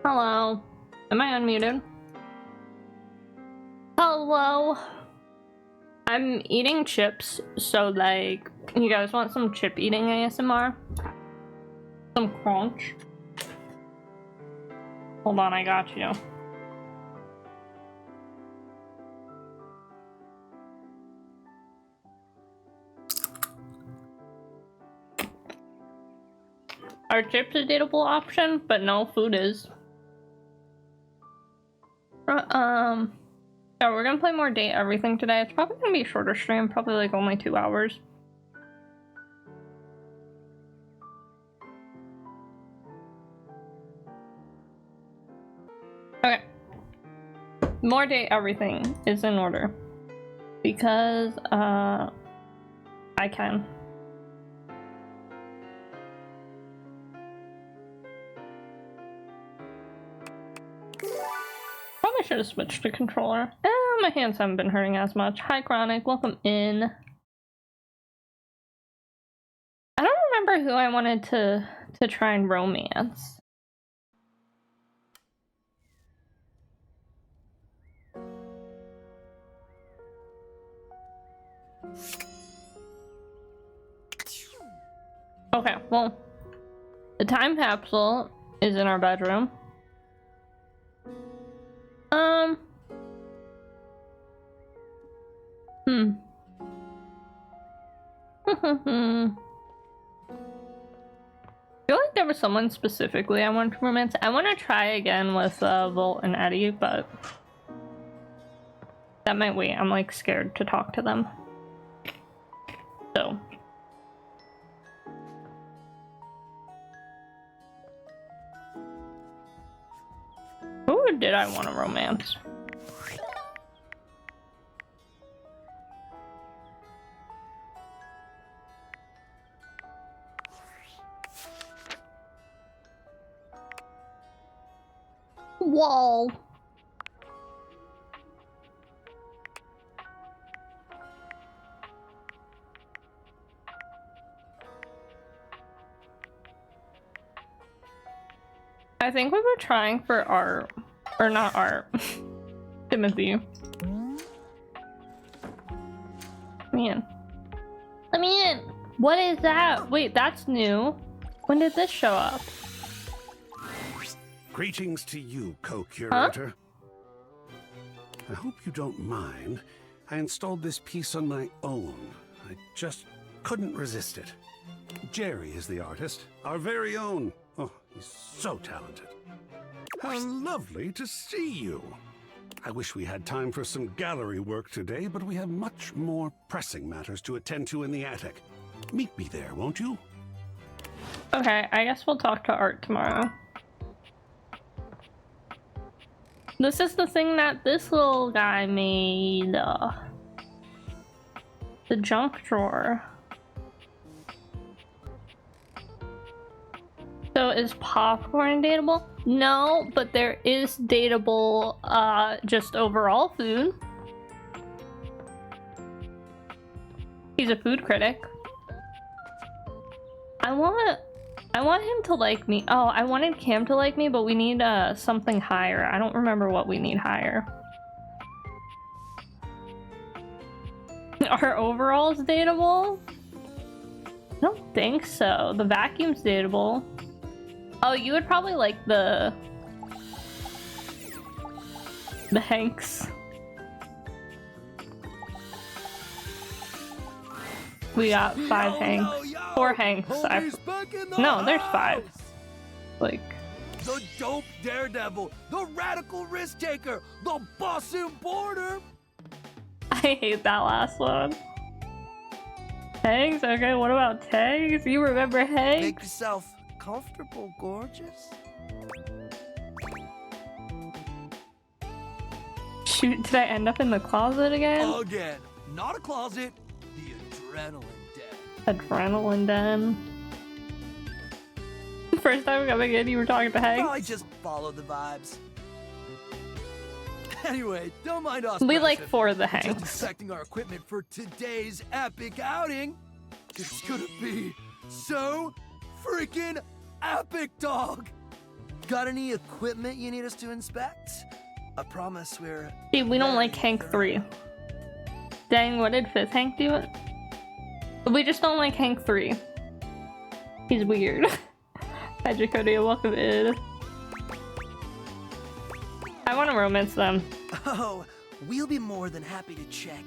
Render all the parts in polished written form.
Hello. Am I unmuted? Hello. I'm eating chips, so like, you guys want some chip eating ASMR? Some crunch? Hold on, I got you. Are chips a dateable option? But no, food is. Yeah, we're gonna play more Date Everything today. It's probably gonna be a shorter stream, probably like only 2 hours. Okay. More Date Everything is in order. Because, I can. Probably should have switched to controller. My hands haven't been hurting as much. Hi, Chronic. Welcome in. I don't remember who I wanted to try and romance. Okay, well, the time capsule is in our bedroom. I feel like there was someone specifically I wanted to romance. I want to try again with Volt and Eddie, but that might wait. I'm like scared to talk to them. So. Who did I want to romance? Wall. I think we were trying for art, or not art. Timothy. Man. Let me in. What is that? Wait, that's new. When did this show up? Greetings to you, co-curator. Huh? I hope you don't mind. I installed this piece on my own. I just couldn't resist it. Jerry is the artist, our very own. Oh, he's so talented. How lovely to see you. I wish we had time for some gallery work today, but we have much more pressing matters to attend to in the attic. Meet me there, won't you? Okay, I guess we'll talk to Art tomorrow. This is the thing that this little guy made. The junk drawer. So is popcorn dateable? No, but there is dateable, just overall food. He's a food critic. I want him to like me. Oh, I wanted Cam to like me, but we need something higher. I don't remember what we need higher. Are overalls dateable? I don't think so. The vacuum's dateable. Oh, you would probably like the Hanks. We got 5 Hanks. 4 Hanks. No, there's 5. Like. The dope daredevil, the radical risk taker, the boss importer. I hate that last one. Hanks? Okay, what about Tags? You remember Hanks? Make yourself comfortable, gorgeous. Shoot, did I end up in the closet again? Again. Not a closet. The adrenaline den. Adrenaline den. First time coming in, you were talking to Hanks? Probably just follow the vibes. Anyway, don't mind us. We like for the Hanks. Just inspecting our equipment for today's epic outing. It's gonna be so freaking epic, dog. Got any equipment you need us to inspect? I promise we're... See, we don't like Hank 3. Dang, what did 5th Hank do it? We just don't like Hank 3. He's weird. Hi Jacodia, welcome in. I want to romance them. Oh, we'll be more than happy to check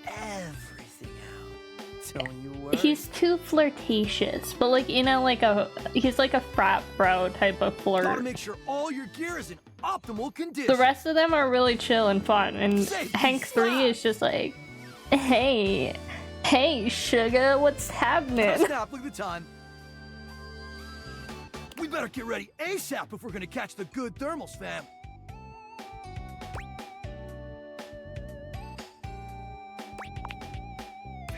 everything out. Don't you worry. He's too flirtatious, but like in a he's like a frat bro type of flirt. Gotta make sure all your gear is in optimal condition. The rest of them are really chill and fun, and Hank 3 is just like, hey, sugar, what's happening? Snap, look at the time. We better get ready ASAP if we're gonna catch the good thermals, fam.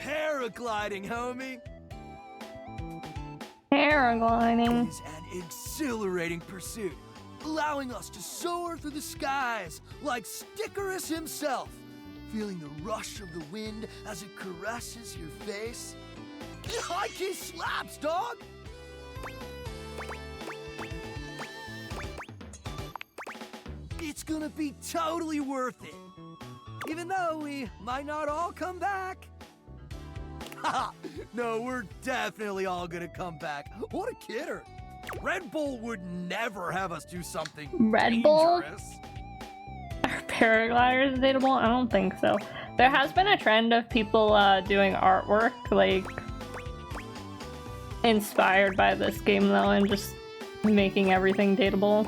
Paragliding, homie. Paragliding. It is an exhilarating pursuit, allowing us to soar through the skies like Stickerus himself, feeling the rush of the wind as it caresses your face. High key slaps, dog! It's gonna be totally worth it, even though we might not all come back. Haha, no, we're definitely all gonna come back. What a kidder. Red Bull would never have us do something Red Bull? dangerous. Are paragliders dateable? I don't think so. There has been a trend of people doing artwork like inspired by this game though, and just making everything dateable.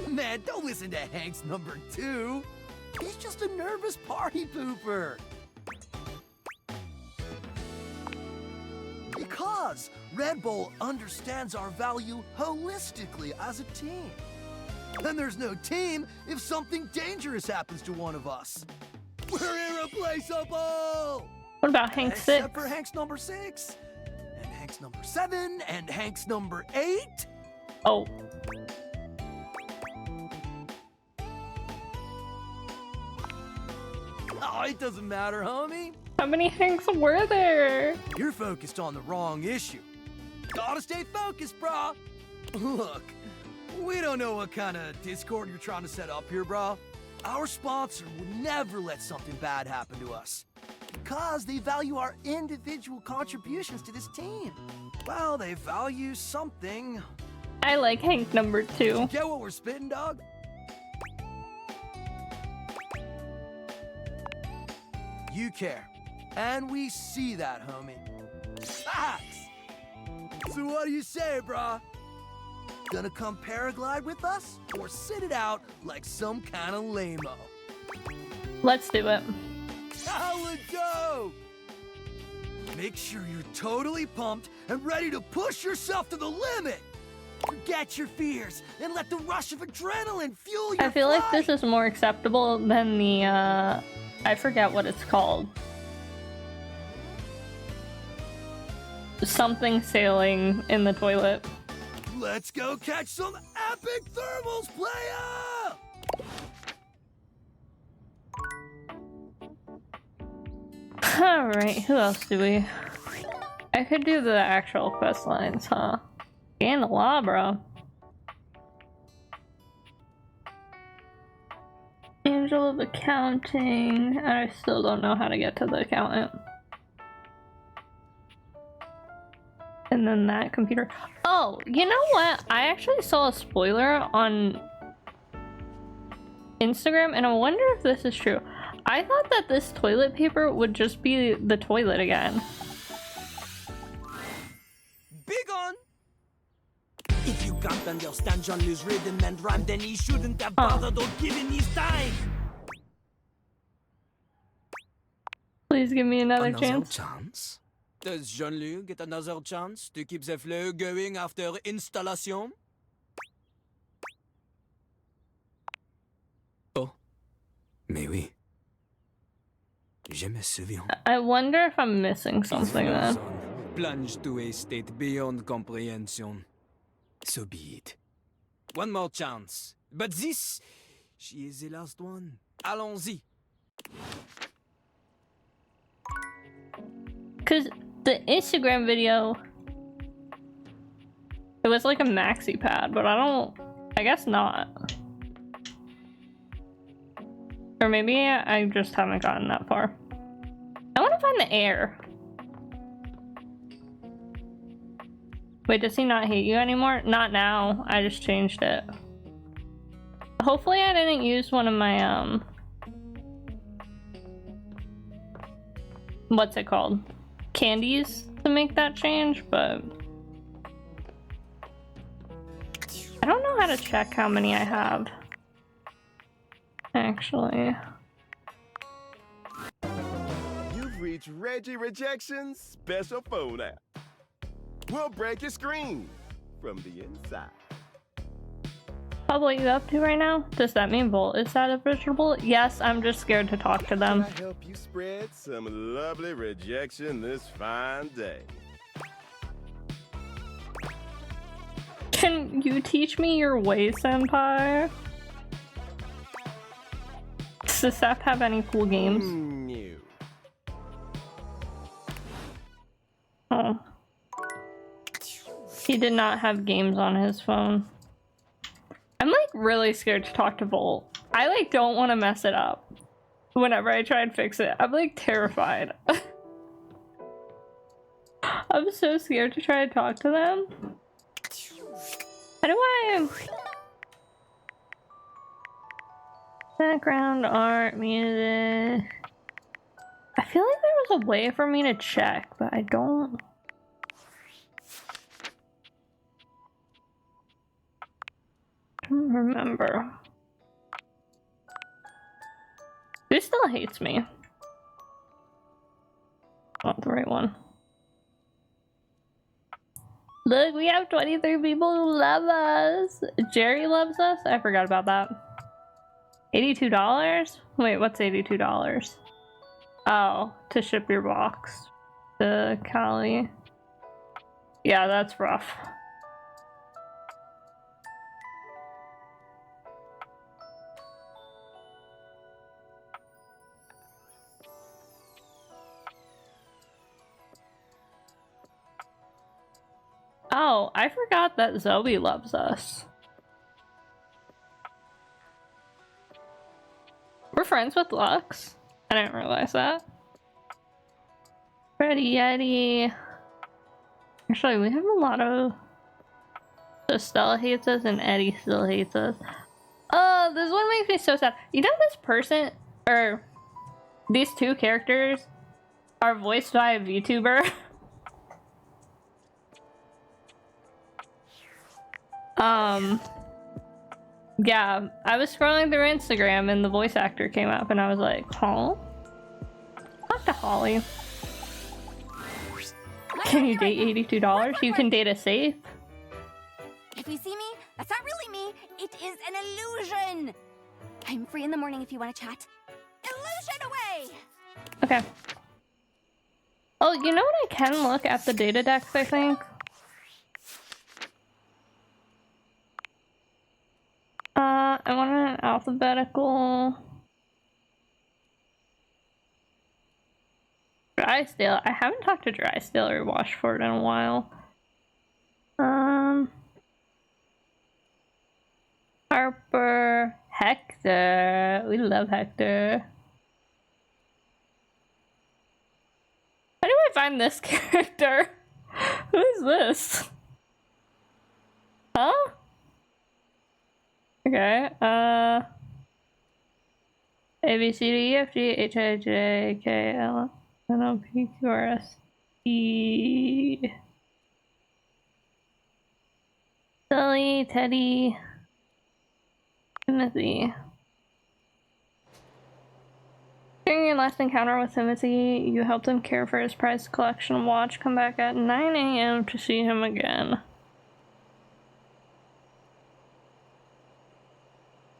Man, don't listen to Hank's number 2. He's just a nervous party pooper. Because Red Bull understands our value holistically as a team. And there's no team if something dangerous happens to one of us. We're irreplaceable! What about Hank 6? Except for Hank's number 6, and Hank's number 7, and Hank's number 8. Oh. Oh, it doesn't matter, homie. How many Hanks were there? You're focused on the wrong issue. Gotta stay focused, brah. Look, we don't know what kind of Discord you're trying to set up here, brah. Our sponsor would never let something bad happen to us, because they value our individual contributions to this team. Well, they value something. I like Hank number 2. Get what we're spitting, dog? You care. And we see that, homie. Facts! So what do you say, brah? Gonna come paraglide with us? Or sit it out like some kind of lame-o? Let's do it. Hella dope! Make sure you're totally pumped and ready to push yourself to the limit! Forget your fears and let the rush of adrenaline fuel your I feel like flight. this is more acceptable than the, I forget what it's called. Something sailing in the toilet. Let's go catch some epic thermals, playa! Alright, who else do we? I could do the actual quest lines, huh? Candelabra. Angel of Accounting. I still don't know how to get to the accountant. And then that computer. Oh, you know what? I actually saw a spoiler on Instagram, and I wonder if this is true. I thought that this toilet paper would just be the toilet again. Big on! If you can't understand Jean-Louis rhythm and rhyme, then he shouldn't have bothered or given his time. Please give me another Another chance. chance? Does Jean-Louis get another chance to keep the flow going after installation? Oh, mais oui. Je me souviens. I wonder if I'm missing something then. Plunged to a state beyond comprehension. So be it. One more chance. But this, she is the last one. Allons-y. Because the Instagram video was like a maxi pad, but I guess not. Or maybe I just haven't gotten that far. I want to find the air. Wait, does he not hate you anymore? Not now. I just changed it. Hopefully I didn't use one of my, what's it called? Candies to make that change, but I don't know how to check how many I have. Actually. You've reached Reggie Rejection's special phone app. We'll break your screen from the inside. Paul, what are you up to right now? Does that mean Volt is salvageable? Yes, I'm just scared to talk to them. Can I help you spread some lovely rejection this fine day? Can you teach me your way, senpai? Does this app have any cool games? No. Oh. He did not have games on his phone. I'm like really scared to talk to Volt. I like don't want to mess it up. Whenever I try and fix it, I'm like terrified. I'm so scared to try and talk to them. How do I... Background, art, music... I feel like there was a way for me to check, but I don't... remember. Who still hates me? Not the right one. Look, we have 23 people who love us. Jerry loves us? I forgot about that. $82? Wait, what's $82? Oh, to ship your box to Cali. Yeah, that's rough. Oh, I forgot that Zoe loves us. We're friends with Lux. I didn't realize that. Freddy Yeti. Actually, we have a lot of... So Stella hates us and Eddie still hates us. Oh, this one makes me so sad. You know this person, or these two characters are voiced by a VTuber? Yeah, I was scrolling through Instagram and the voice actor came up and I was like, huh? Talk to Holly. Can you date $82? You can date a safe. If you see me, that's not really me. It is an illusion. I'm free in the morning if you want to chat. Illusion away! Okay. Oh, you know what? I can look at the data decks, I think. I want an alphabetical. Drysdale. I haven't talked to Drysdale or Washford in a while. Harper. Hector. We love Hector. How do I find this character? Who is this? Huh? Okay, A, B, C, D, E, F, G, H, I, J, K, L, N, O, P, Q, R, S, E. Sully, Teddy, Timothy. During your last encounter with Timothy, you helped him care for his prized collection of watch. Come back at 9 a.m. to see him again.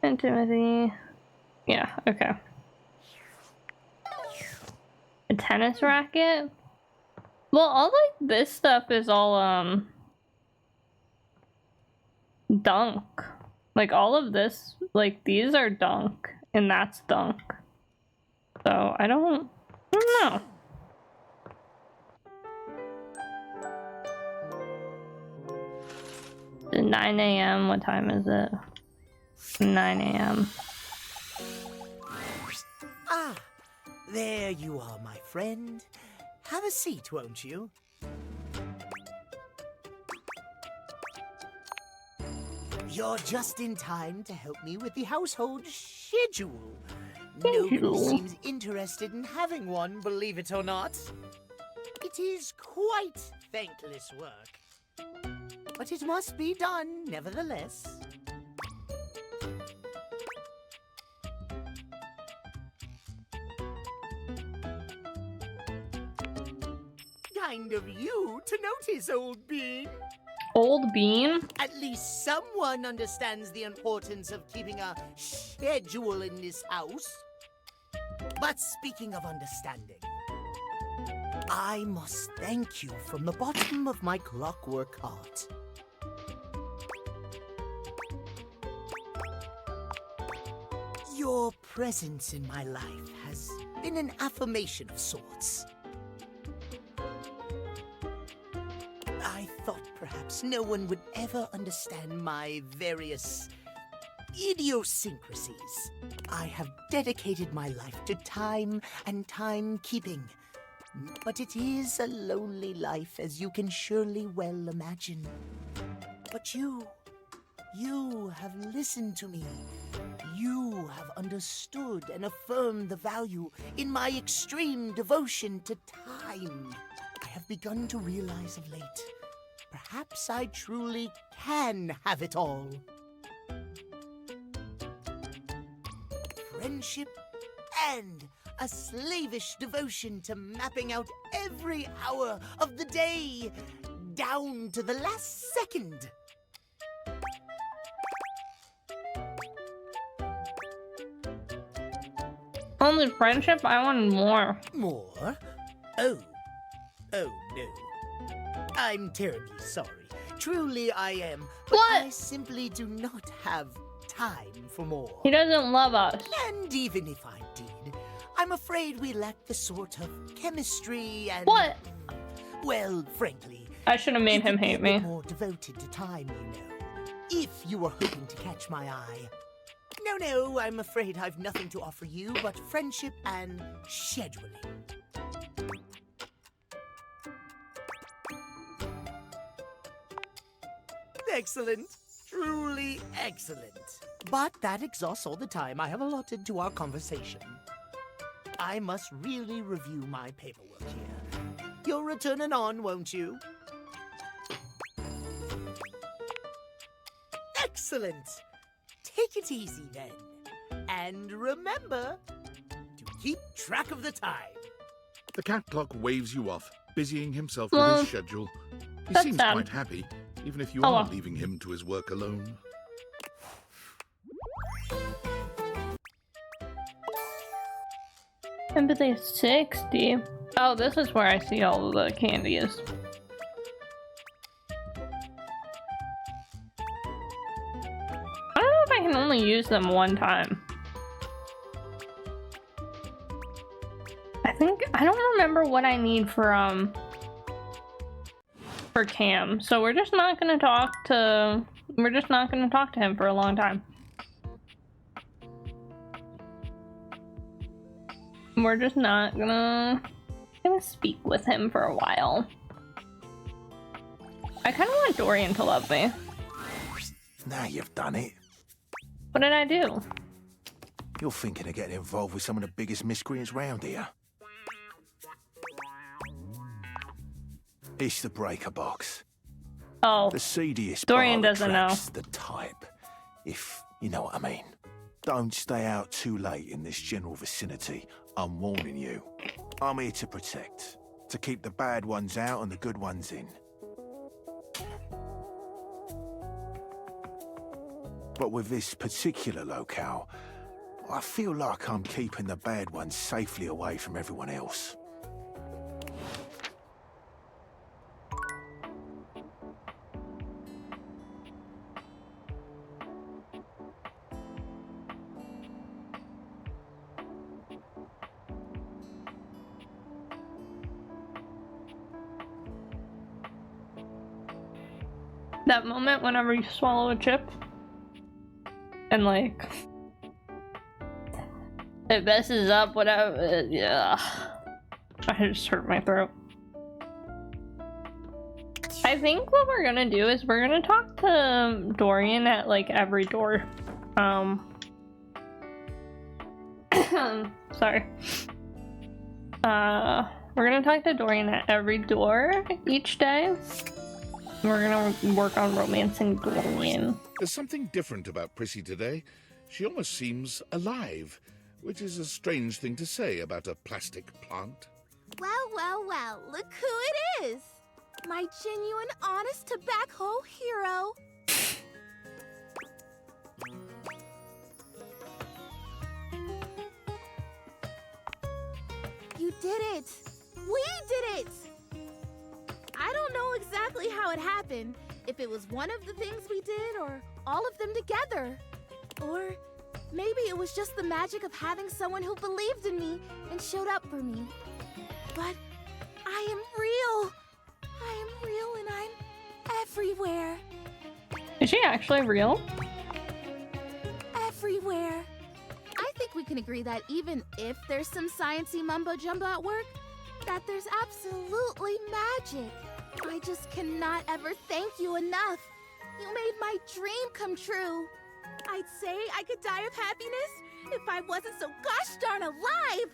And Timothy. Yeah, okay. A tennis racket? Well, all like this stuff is all dunk. Like all of this, like these are dunk and that's dunk. So I don't know. It's 9 a.m. What time is it? 9 a.m. Ah, there you are, my friend. Have a seat, won't you? You're just in time to help me with the household schedule. Nobody seems interested in having one, believe it or not. It is quite thankless work. But it must be done, nevertheless. Kind of you to notice, old bean. Old Bean? At least someone understands the importance of keeping a schedule in this house. But speaking of understanding, I must thank you from the bottom of my clockwork heart. Your presence in my life has been an affirmation of sorts. I thought perhaps no one would ever understand my various idiosyncrasies. I have dedicated my life to time and timekeeping. But it is a lonely life, as you can surely well imagine. But you have listened to me. You have understood and affirmed the value in my extreme devotion to time. I have begun to realize of late, perhaps I truly can have it all. Friendship and a slavish devotion to mapping out every hour of the day, down to the last second. Only friendship? I wanted more. More? Oh no. I'm terribly sorry. Truly I am. But What? I simply do not have time for more. He doesn't love us. And even if I did, I'm afraid we lack the sort of chemistry and... What? Well, frankly... I should have made you him could be hate a bit me. more devoted to time, you know. If you were hoping to catch my eye. No, I'm afraid I've nothing to offer you but friendship and scheduling. Excellent. Truly excellent. But that exhausts all the time I have allotted to our conversation. I must really review my paperwork here. You'll return anon, won't you? Excellent. Take it easy then. And remember to keep track of the time. The cat clock waves you off, busying himself Well, with his schedule. He that's seems sad. quite happy, even if you Oh, are well. leaving him to his work alone. Empathy 60. Oh, this is where I see all of the candies. I don't know if I can only use them one time. I don't remember what I need for Cam, so we're just not gonna talk to him for a long time. We're just not gonna speak with him for a while. I kind of want Dorian to love me. Now you've done it. What did I do? You're thinking of getting involved with some of the biggest miscreants round here. It's the breaker box. Oh, The seediest Dorian bar doesn't know. attracts the type, if you know what I mean. Don't stay out too late in this general vicinity. I'm warning you. I'm here to protect, to keep the bad ones out and the good ones in. But with this particular locale, I feel like I'm keeping the bad ones safely away from everyone else. That moment whenever you swallow a chip and like it messes up whatever. Yeah, I just hurt my throat. I think what we're gonna do is we're gonna talk to Dorian at like every door. Sorry. We're gonna talk to Dorian at every door each day. We're gonna work on romancing Dorian. There's something different about Prissy today. She almost seems alive, which is a strange thing to say about a plastic plant. Well, well, well, look who it is! My genuine, honest tobacco hero. You did it! We did it! I don't know exactly how it happened, if it was one of the things we did or all of them together. Or maybe it was just the magic of having someone who believed in me and showed up for me. But I am real! I am real and I'm everywhere. Is she actually real? Everywhere. I think we can agree that even if there's some sciencey mumbo-jumbo at work, that there's absolutely magic. I just cannot ever thank you enough. You made my dream come true. I'd say I could die of happiness if I wasn't so gosh darn alive.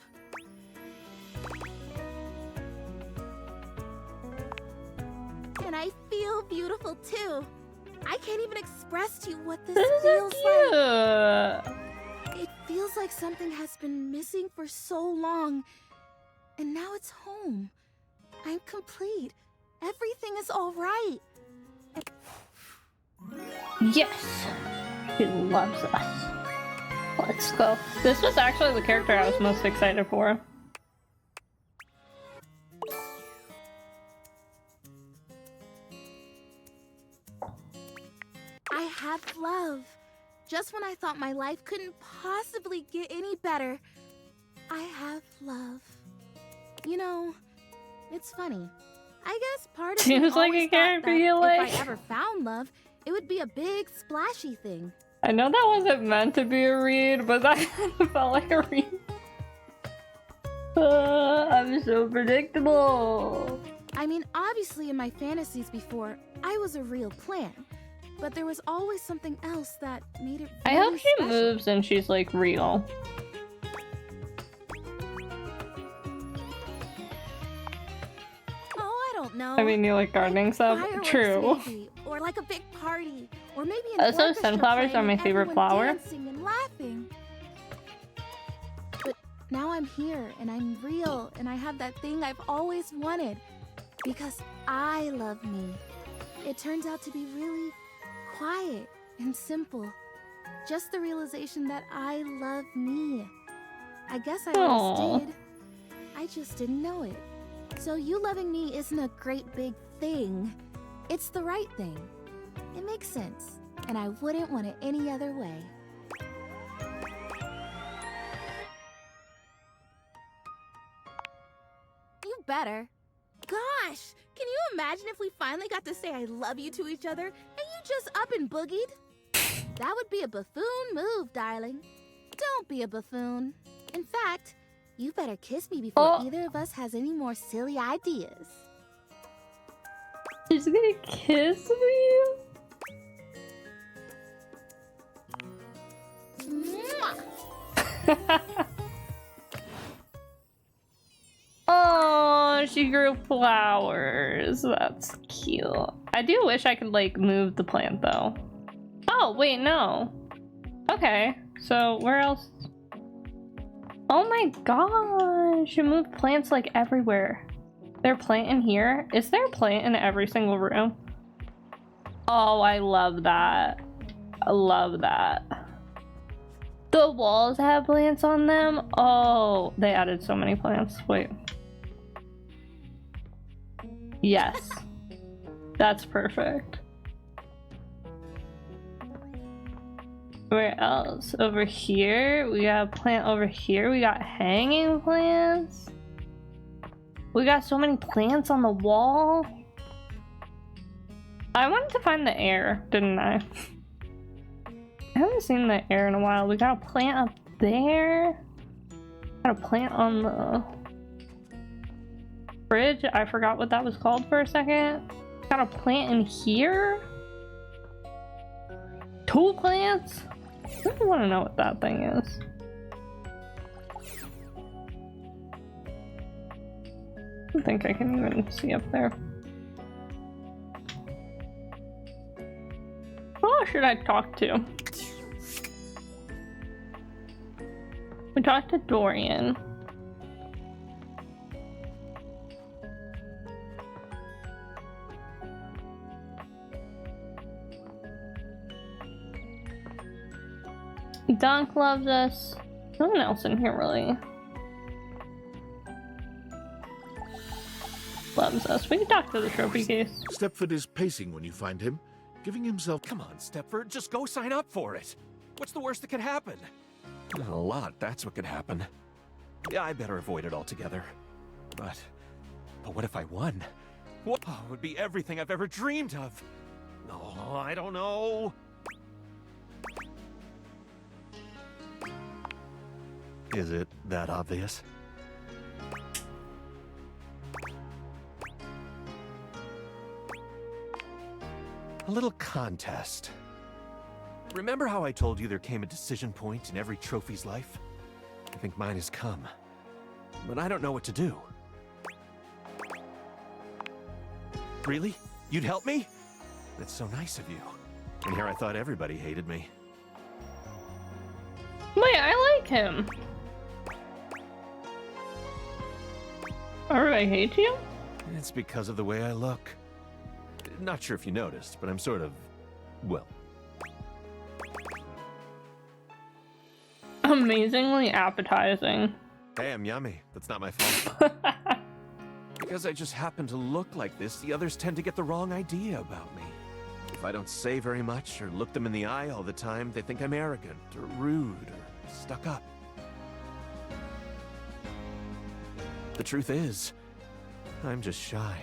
And I feel beautiful too. I can't even express to you what this feels like. It feels like something has been missing for so long. And now it's home. I'm complete. Everything is all right. Yes! He loves us. Let's go. This was actually the character I was most excited for. I have love. Just when I thought my life couldn't possibly get any better, I have love. You know, it's funny. I guess part of me Seems like a always character thought you that like. if I ever found love, it would be a big, splashy thing. I know that wasn't meant to be a read, but that kind of felt like a read. I'm so predictable. I mean, obviously in my fantasies before, I was a real plant. But there was always something else that made it really I hope she special. moves and she's like real. Oh, I don't know. I mean, you like gardening stuff? Fireworks, True. maybe, or like a big party, or maybe an Also, orchestra sunflowers playing are my and favorite everyone flower. dancing and laughing. But now I'm here and I'm real and I have that thing I've always wanted because I love me. It turns out to be really quiet and simple. Just the realization that I love me. I guess I always Aw. did. I just didn't know it. So you loving me isn't a great big thing. It's the right thing. It makes sense. And I wouldn't want it any other way. You better. Gosh, can you imagine if we finally got to say I love you to each other and you just up and boogied? That would be a buffoon move, darling. Don't be a buffoon. In fact, you better kiss me before either of us has any more silly ideas. She's gonna kiss me? Mwah! Oh, she grew flowers. That's cute. I do wish I could like move the plant though. Oh, wait, no. Okay, so where else? Oh my gosh, you move plants like everywhere. There a plant in here? Is there a plant in every single room? Oh, I love that. I love that. The walls have plants on them? Oh, they added so many plants. Wait. Yes. That's perfect. Where else? Over here? We got a plant over here. We got hanging plants. We got so many plants on the wall. I wanted to find the air, didn't I? I haven't seen the air in a while. We got a plant up there. Got a plant on the fridge. I forgot what that was called for a second. Got a plant in here. 2 plants? I really want to know what that thing is. I don't think I can even see up there. Who should I talk to? We talked to Dorian. Dunk loves us. No one else in here really loves us. We can talk to the trophy case. Stepford is pacing when you find him, giving himself... Come on, Stepford, just go sign up for it. What's the worst that could happen? Not a lot, that's what could happen. Yeah, I better avoid it altogether. But what if I won? What would be everything I've ever dreamed of? Oh, I don't know. Is it that obvious? A little contest. Remember how I told you there came a decision point in every trophy's life? I think mine has come. But I don't know what to do. Really? You'd help me? That's so nice of you. And here I thought everybody hated me. Wait, I like him. Everybody hates you? It's because of the way I look. Not sure if you noticed, but I'm sort of, well... amazingly appetizing. Hey, I'm yummy. That's not my fault. Because I just happen to look like this, the others tend to get the wrong idea about me. If I don't say very much or look them in the eye all the time, they think I'm arrogant or rude or stuck up. The truth is, I'm just shy.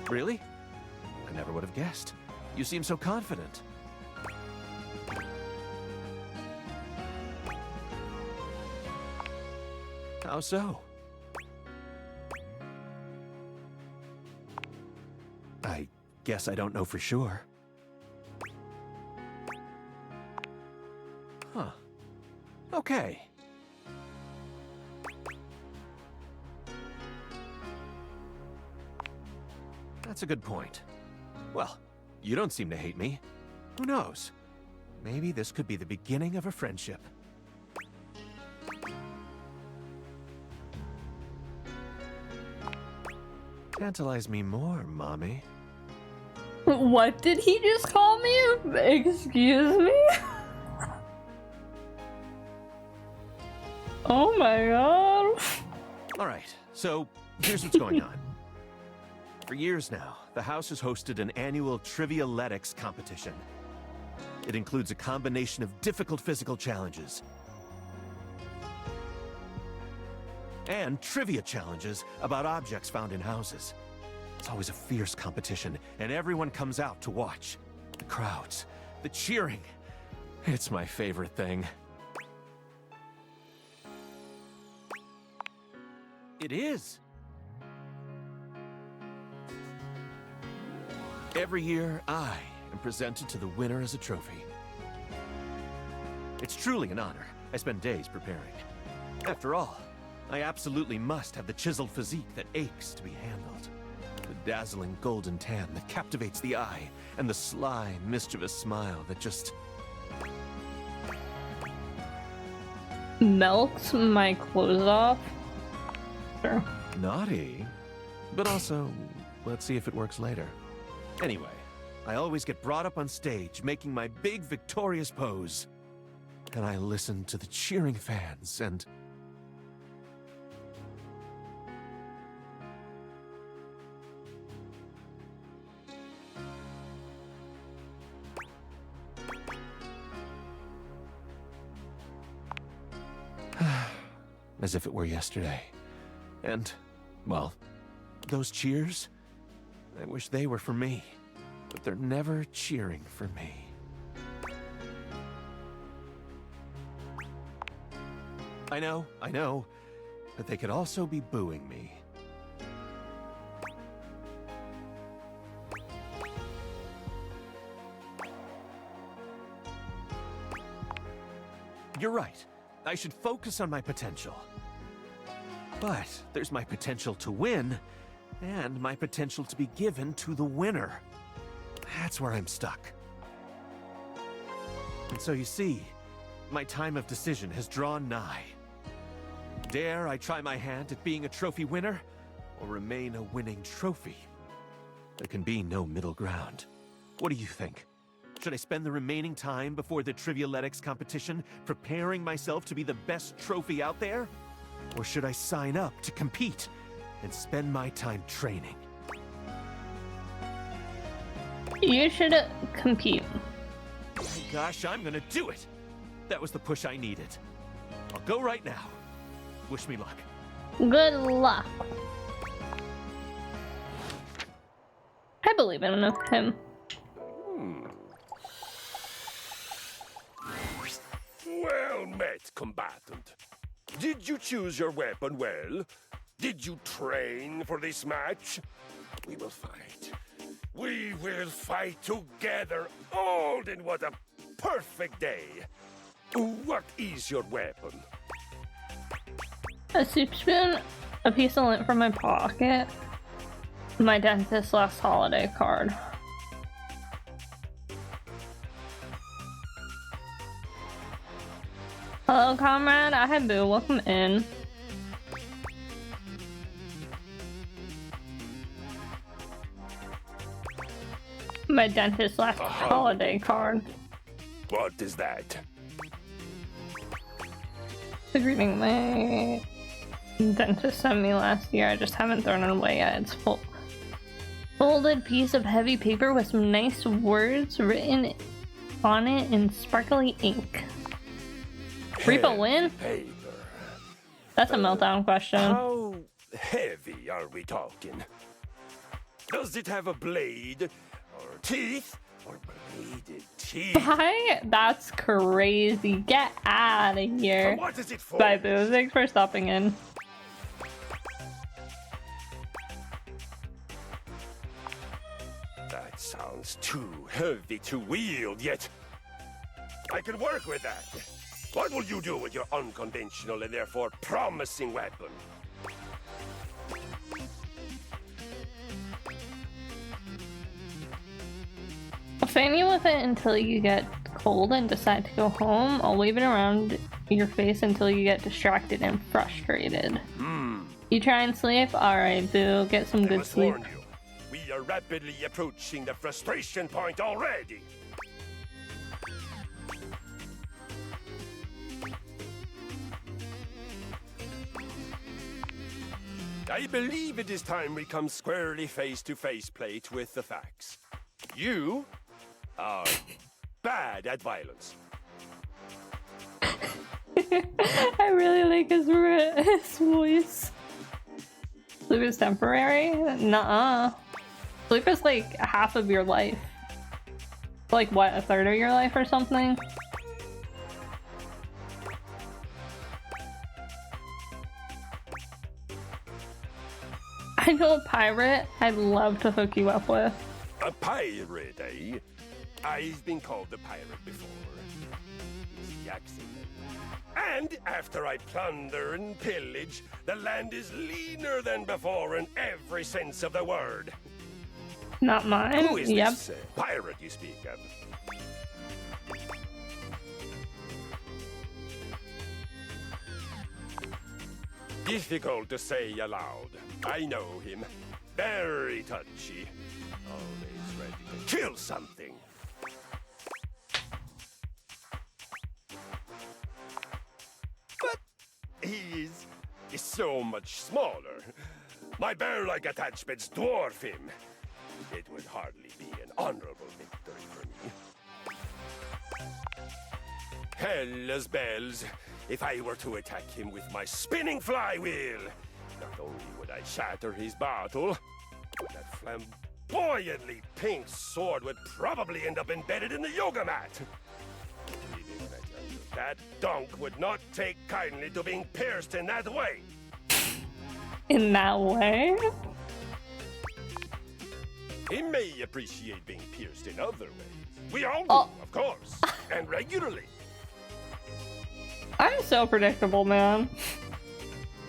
Really? I never would have guessed. You seem so confident. How so? I guess I don't know for sure. Huh. Okay. That's a good point. Well, you don't seem to hate me. Who knows? Maybe this could be the beginning of a friendship. Tantalize me more, Mommy. What did he just call me? Excuse me? Oh my god. Alright, so here's what's going on. For years now, the house has hosted an annual Trivialetics competition. It includes a combination of difficult physical challenges and trivia challenges about objects found in houses. It's always a fierce competition, and everyone comes out to watch. The crowds, the cheering. It's my favorite thing. It is. Every year, I am presented to the winner as a trophy. It's truly an honor. I spend days preparing. After all, I absolutely must have the chiseled physique that aches to be handled. The dazzling golden tan that captivates the eye, and the sly, mischievous smile that just... melts my clothes off. Sure. Naughty. But also, let's see if it works later. Anyway, I always get brought up on stage, making my big victorious pose. And I listen to the cheering fans, and... as if it were yesterday. And, well, those cheers, I wish they were for me, but they're never cheering for me. I know, but they could also be booing me. You're right. I should focus on my potential. But there's my potential to win, and my potential to be given to the winner. That's where I'm stuck. And so you see, my time of decision has drawn nigh. Dare I try my hand at being a trophy winner, or remain a winning trophy? There can be no middle ground. What do you think? Should I spend the remaining time before the Trivialetics competition preparing myself to be the best trophy out there? Or should I sign up to compete and spend my time training? You should compete. Oh gosh, I'm gonna do it! That was the push I needed. I'll go right now. Wish me luck. Good luck. I believe in him. Well met, combatant. Did you choose your weapon well? Did you train for this match? We will fight. We will fight together. Alden, what a perfect day. What is your weapon? A soup spoon, a piece of lint from my pocket, my dentist's last holiday card. Hello, comrade. I have Boo. Welcome in. My dentist's last holiday card. What is that? The greeting my dentist sent me last year. I just haven't thrown it away yet. It's folded piece of heavy paper with some nice words written on it in sparkly ink. Reaper win? Paper. That's a meltdown question. How heavy are we talking? Does it have a blade? Or teeth? Or bladed teeth? Bye? That's crazy. Get out of here. So what is it for? Bye, Boo. Thanks for stopping in. That sounds too heavy to wield, yet I can work with that. What will you do with your unconventional and therefore promising weapon? I'll fan you with it until you get cold and decide to go home. I'll wave it around your face until you get distracted and frustrated. You try and sleep? Alright, Boo. Get some good sleep. Warn you, we are rapidly approaching the frustration point already. I believe it is time we come squarely face-to-face plate with the facts. You are bad at violence. I really like his voice. Sleep is temporary? Nuh-uh. Sleep is like half of your life. Like what, a third of your life or something? I know a pirate I'd love to hook you up with. A pirate, eh? I've been called a pirate before. It's the accent. And after I plunder and pillage, the land is leaner than before in every sense of the word. Not mine. Who is Yep. this pirate you speak of? Difficult to say aloud. I know him. Very touchy. Always ready to kill something. But he is so much smaller. My bear-like attachments dwarf him. It would hardly be an honorable victory for me. Hellas bells. If I were to attack him with my spinning flywheel, not only would I shatter his bottle, but that flamboyantly pink sword would probably end up embedded in the yoga mat. That donk would not take kindly to being pierced in that way. In that way? He may appreciate being pierced in other ways. We all do, of course, and regularly. I'm so predictable, man.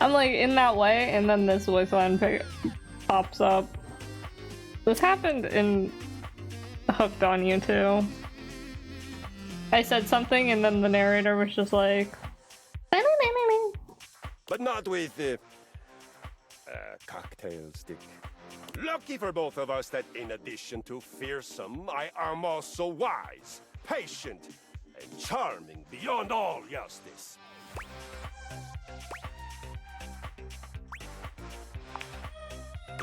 I'm like in that way, and then this voice line pops up. This happened in Hooked on You too. I said something, and then the narrator was just like, but not with a cocktail stick. Lucky for both of us that in addition to fearsome, I am also wise, patient, and charming beyond all justice.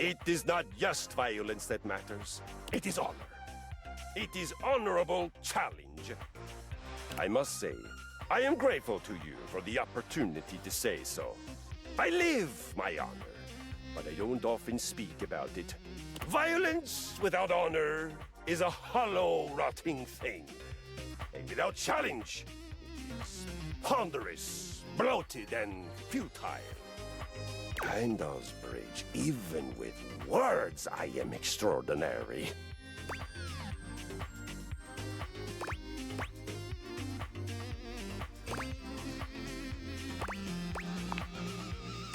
It is not just violence that matters. It is honor. It is honorable challenge. I must say, I am grateful to you for the opportunity to say so. I live my honor, but I don't often speak about it. Violence without honor is a hollow, rotting thing. And without challenge, it is ponderous, bloated, and futile. Heimdall's Bridge, even with words, I am extraordinary.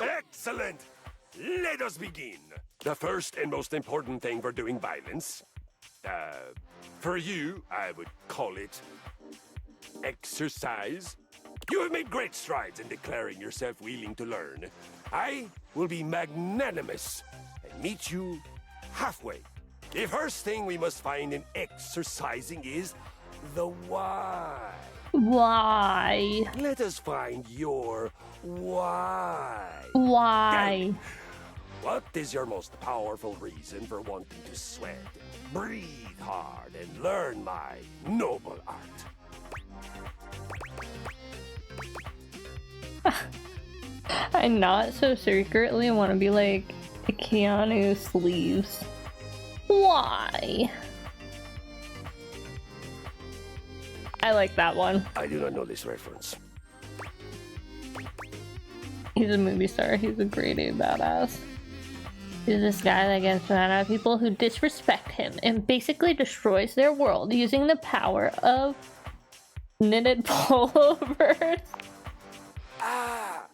Excellent! Let us begin. The first and most important thing for doing violence, for you, I would call it exercise. You have made great strides in declaring yourself willing to learn. I will be magnanimous and meet you halfway. The first thing we must find in exercising is the why. why? Let us find your why. Why? What is your most powerful reason for wanting to sweat, breathe hard, and learn my noble art? I not so secretly want to be like Keanu sleeves. Why? I like that one. I do not know this reference. He's a movie star. He's a grade A badass. He's this guy that gets mad at people who disrespect him and basically destroys their world using the power of knitted pullovers. Ah,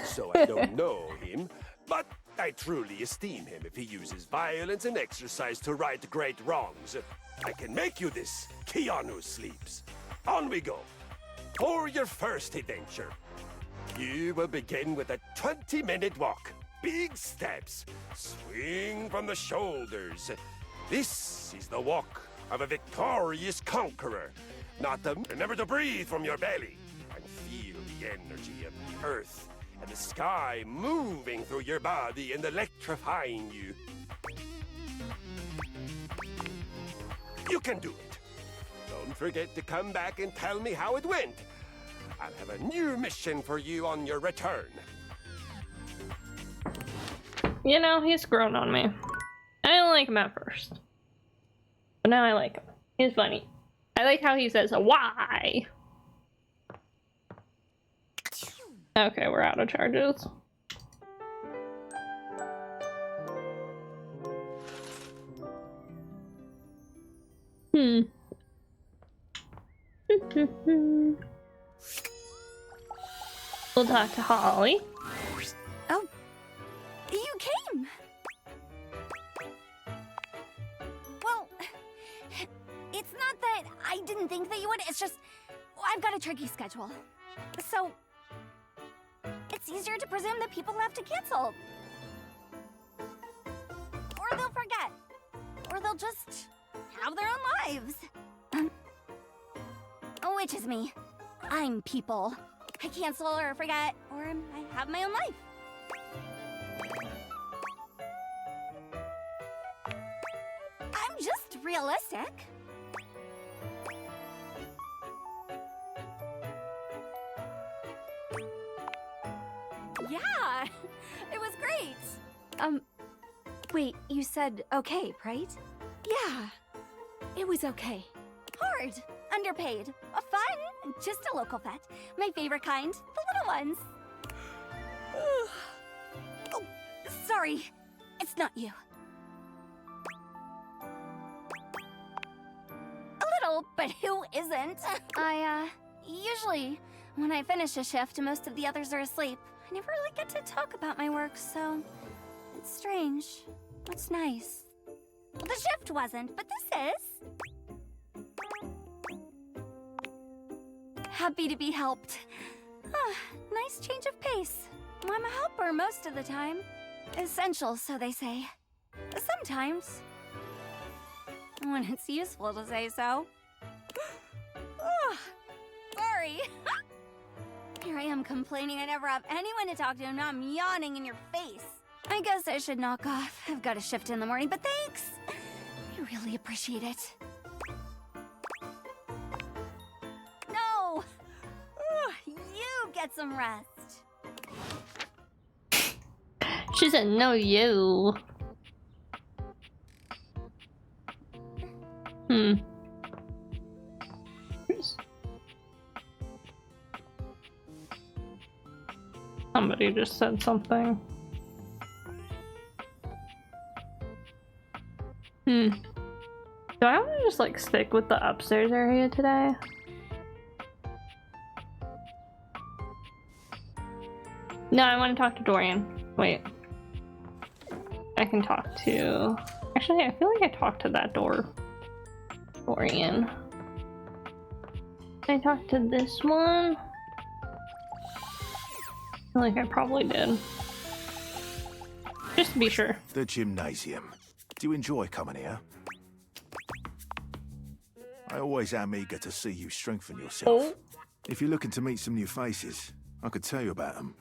so I don't know him, but I truly esteem him if he uses violence and exercise to right great wrongs. I can make you this, Keanu Sleeps. On we go. For your first adventure, you will begin with a 20-minute walk. Big steps. Swing from the shoulders. This is the walk of a victorious conqueror. Remember to breathe from your belly and feel the energy of the earth and the sky moving through your body and electrifying you. You can do it. Don't forget to come back and tell me how it went. I'll have a new mission for you on your return. You know, he's grown on me. I didn't like him at first. But now I like him. He's funny. I like how he says, why? Okay, we're out of charges. We'll talk to Holly. Oh, you came! Well, it's not that I didn't think that you would, it's just I've got a tricky schedule. So, it's easier to presume that people have to cancel. Or they'll forget. Or they'll just have their own lives. Which is me. I'm people. I cancel or forget, or I have my own life. I'm just realistic. It was great. Wait, you said okay, right? Yeah, it was okay. Hard, underpaid, fun, just a local pet. My favorite kind, the little ones. Oh, sorry, it's not you. A little, but who isn't? Usually, when I finish a shift, most of the others are asleep. I never really get to talk about my work, so it's strange. It's nice. The shift wasn't, but this is. Happy to be helped. Nice change of pace. I'm a helper most of the time. Essential, so they say. Sometimes. When it's useful to say so. Sorry. Here I am complaining I never have anyone to talk to, and now I'm yawning in your face. I guess I should knock off. I've got a shift in the morning, but thanks. I really appreciate it. No! You get some rest. She said, no, you. Somebody just said something. Do I want to just like stick with the upstairs area today? No, I want to talk to Dorian. Wait. I can talk to... Actually, I feel like I talked to that Dorian. Can I talk to this one? I feel like I probably did. Just to be sure. The gymnasium. Do you enjoy coming here? I always am eager to see you strengthen yourself. If you're looking to meet some new faces, I could tell you about them.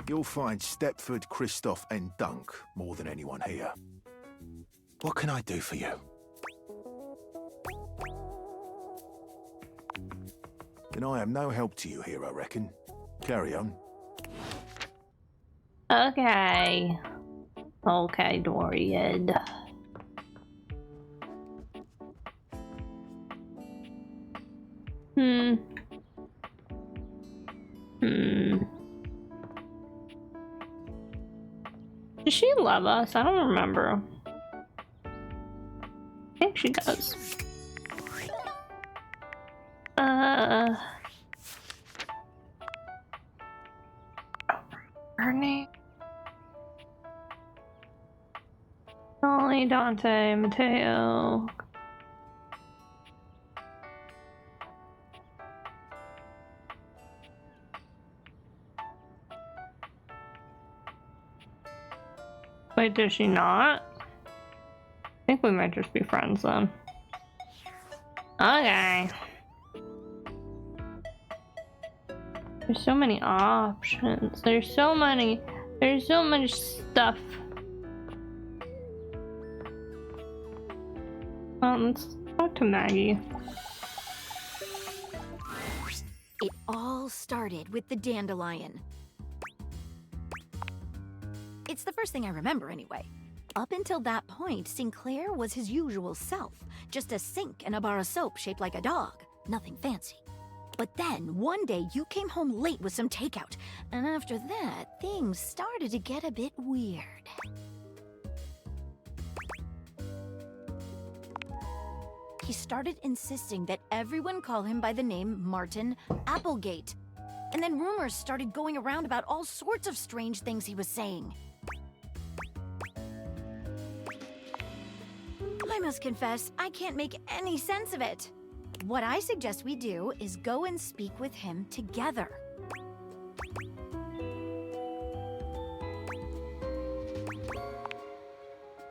You'll find Stepford, Christoph, and Dunk more than anyone here. What can I do for you? Then I am no help to you here, I reckon. Carry on. Okay. Okay, Dorian. Does she love us? I don't remember. I think she does. Her name? Ollie, Dante, Matteo. Wait, does she not? I think we might just be friends then. Okay. There's so many options. There's so much stuff. Let's talk to Maggie. It all started with the dandelion. It's the first thing I remember anyway. Up until that point, Sinclair was his usual self. Just a sink and a bar of soap shaped like a dog. Nothing fancy. But then, one day, you came home late with some takeout. And after that, things started to get a bit weird. He started insisting that everyone call him by the name Martin Applegate. And then rumors started going around about all sorts of strange things he was saying. I must confess, I can't make any sense of it. What I suggest we do is go and speak with him together.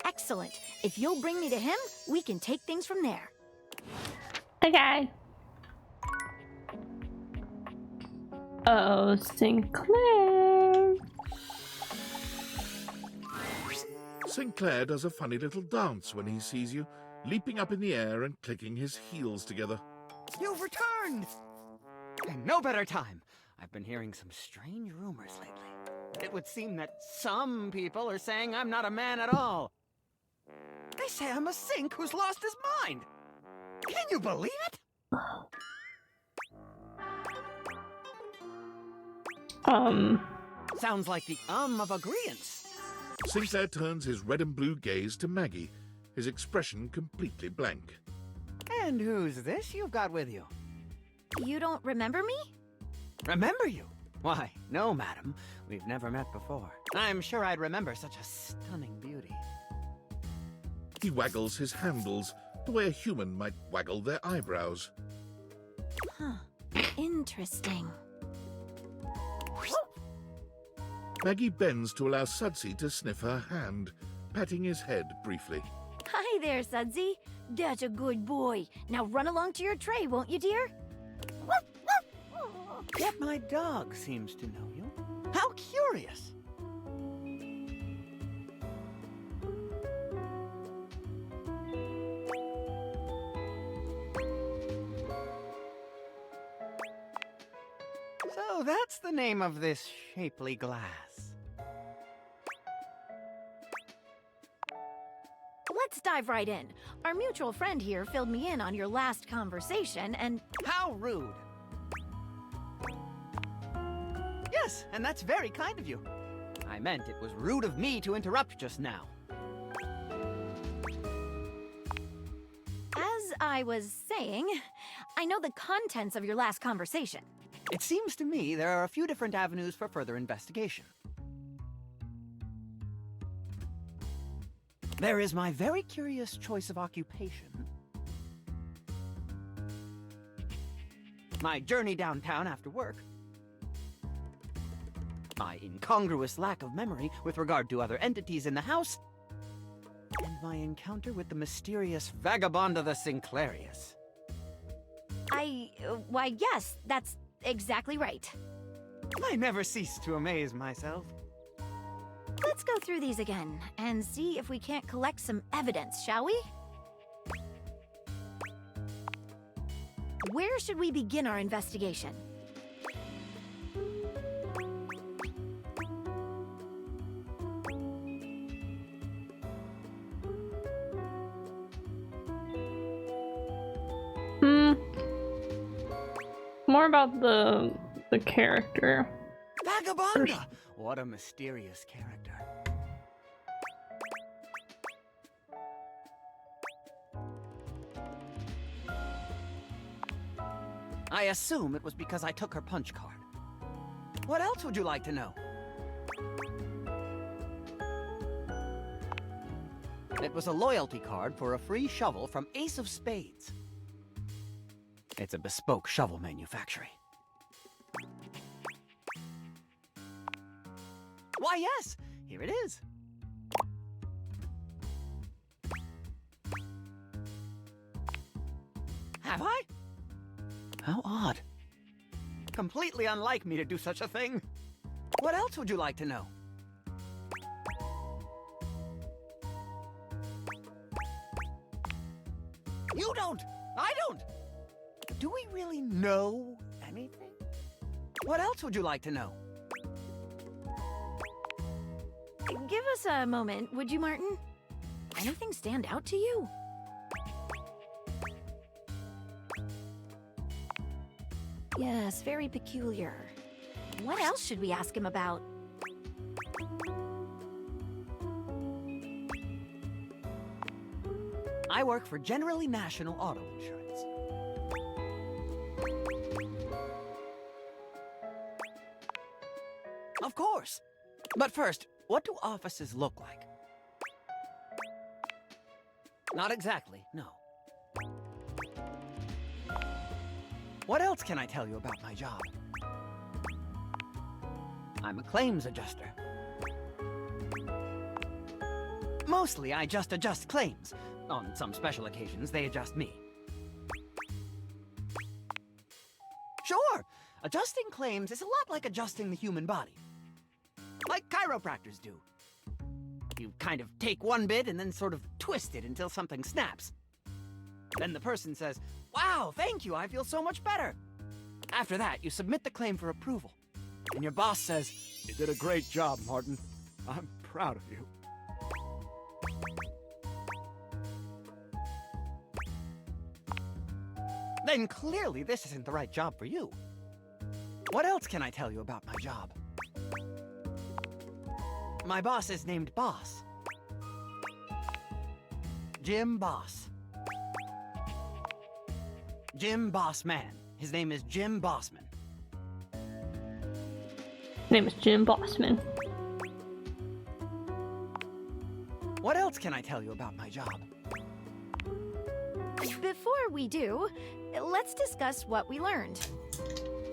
Excellent. If you'll bring me to him, we can take things from there. Okay. Oh, Sinclair. Sinclair does a funny little dance when he sees you, leaping up in the air and clicking his heels together. You've returned! And no better time. I've been hearing some strange rumors lately. It would seem that some people are saying I'm not a man at all. They say I'm a sink who's lost his mind. Can you believe it? Sounds like the of agreeance. Sinclair turns his red and blue gaze to Maggie, his expression completely blank. And who's this you've got with you? You don't remember me? Remember you? Why, no, madam. We've never met before. I'm sure I'd remember such a stunning beauty. He waggles his handles the way a human might waggle their eyebrows. Huh. Interesting. Maggie bends to allow Sudsy to sniff her hand, patting his head briefly. Hi there, Sudsy. That's a good boy. Now run along to your tray, won't you, dear? Yet my dog seems to know you. How curious! So that's the name of this shapely glass. Let's dive right in. Our mutual friend here filled me in on your last conversation and... How rude! Yes, and that's very kind of you. I meant it was rude of me to interrupt just now. As I was saying, I know the contents of your last conversation. It seems to me there are a few different avenues for further investigation. There is my very curious choice of occupation. My journey downtown after work. My incongruous lack of memory with regard to other entities in the house. And my encounter with the mysterious vagabond of the Sinclairius. Why, yes, that's exactly right. I never cease to amaze myself. Let's go through these again and see if we can't collect some evidence, shall we? Where should we begin our investigation? More about the character. Vagabonda! What a mysterious character. I assume it was because I took her punch card. What else would you like to know? It was a loyalty card for a free shovel from Ace of Spades. It's a bespoke shovel manufactory. Why, yes! Here it is. Have I? How odd. Completely unlike me to do such a thing. What else would you like to know? You don't! I don't! Do we really know anything? What else would you like to know? Give us a moment, would you, Martin? Anything stand out to you? Yes, very peculiar. What else should we ask him about? I work for Generally National Auto Insurance. Of course. But first, what do offices look like? Not exactly, no. What else can I tell you about my job? I'm a claims adjuster. Mostly, I just adjust claims. On some special occasions, they adjust me. Sure! Adjusting claims is a lot like adjusting the human body. Like chiropractors do. You kind of take one bit and then sort of twist it until something snaps. Then the person says, "Wow, thank you, I feel so much better." After that, you submit the claim for approval. And your boss says, "You did a great job, Martin. I'm proud of you." Then clearly this isn't the right job for you. What else can I tell you about my job? My boss is named Boss. Jim Boss. Jim Bossman. His name is Jim Bossman. His name is Jim Bossman. What else can I tell you about my job? Before we do, let's discuss what we learned.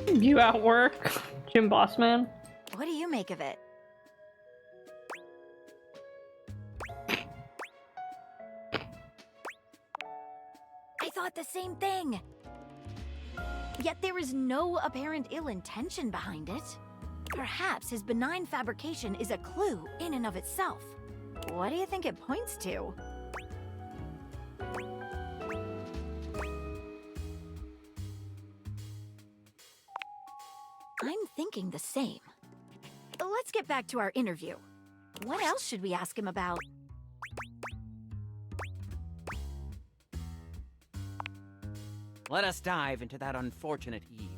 You at work, Jim Bossman? What do you make of it? I thought the same thing. Yet there is no apparent ill intention behind it. Perhaps his benign fabrication is a clue in and of itself. What do you think it points to? I'm thinking the same. Let's get back to our interview. What else should we ask him about? Let us dive into that unfortunate eve.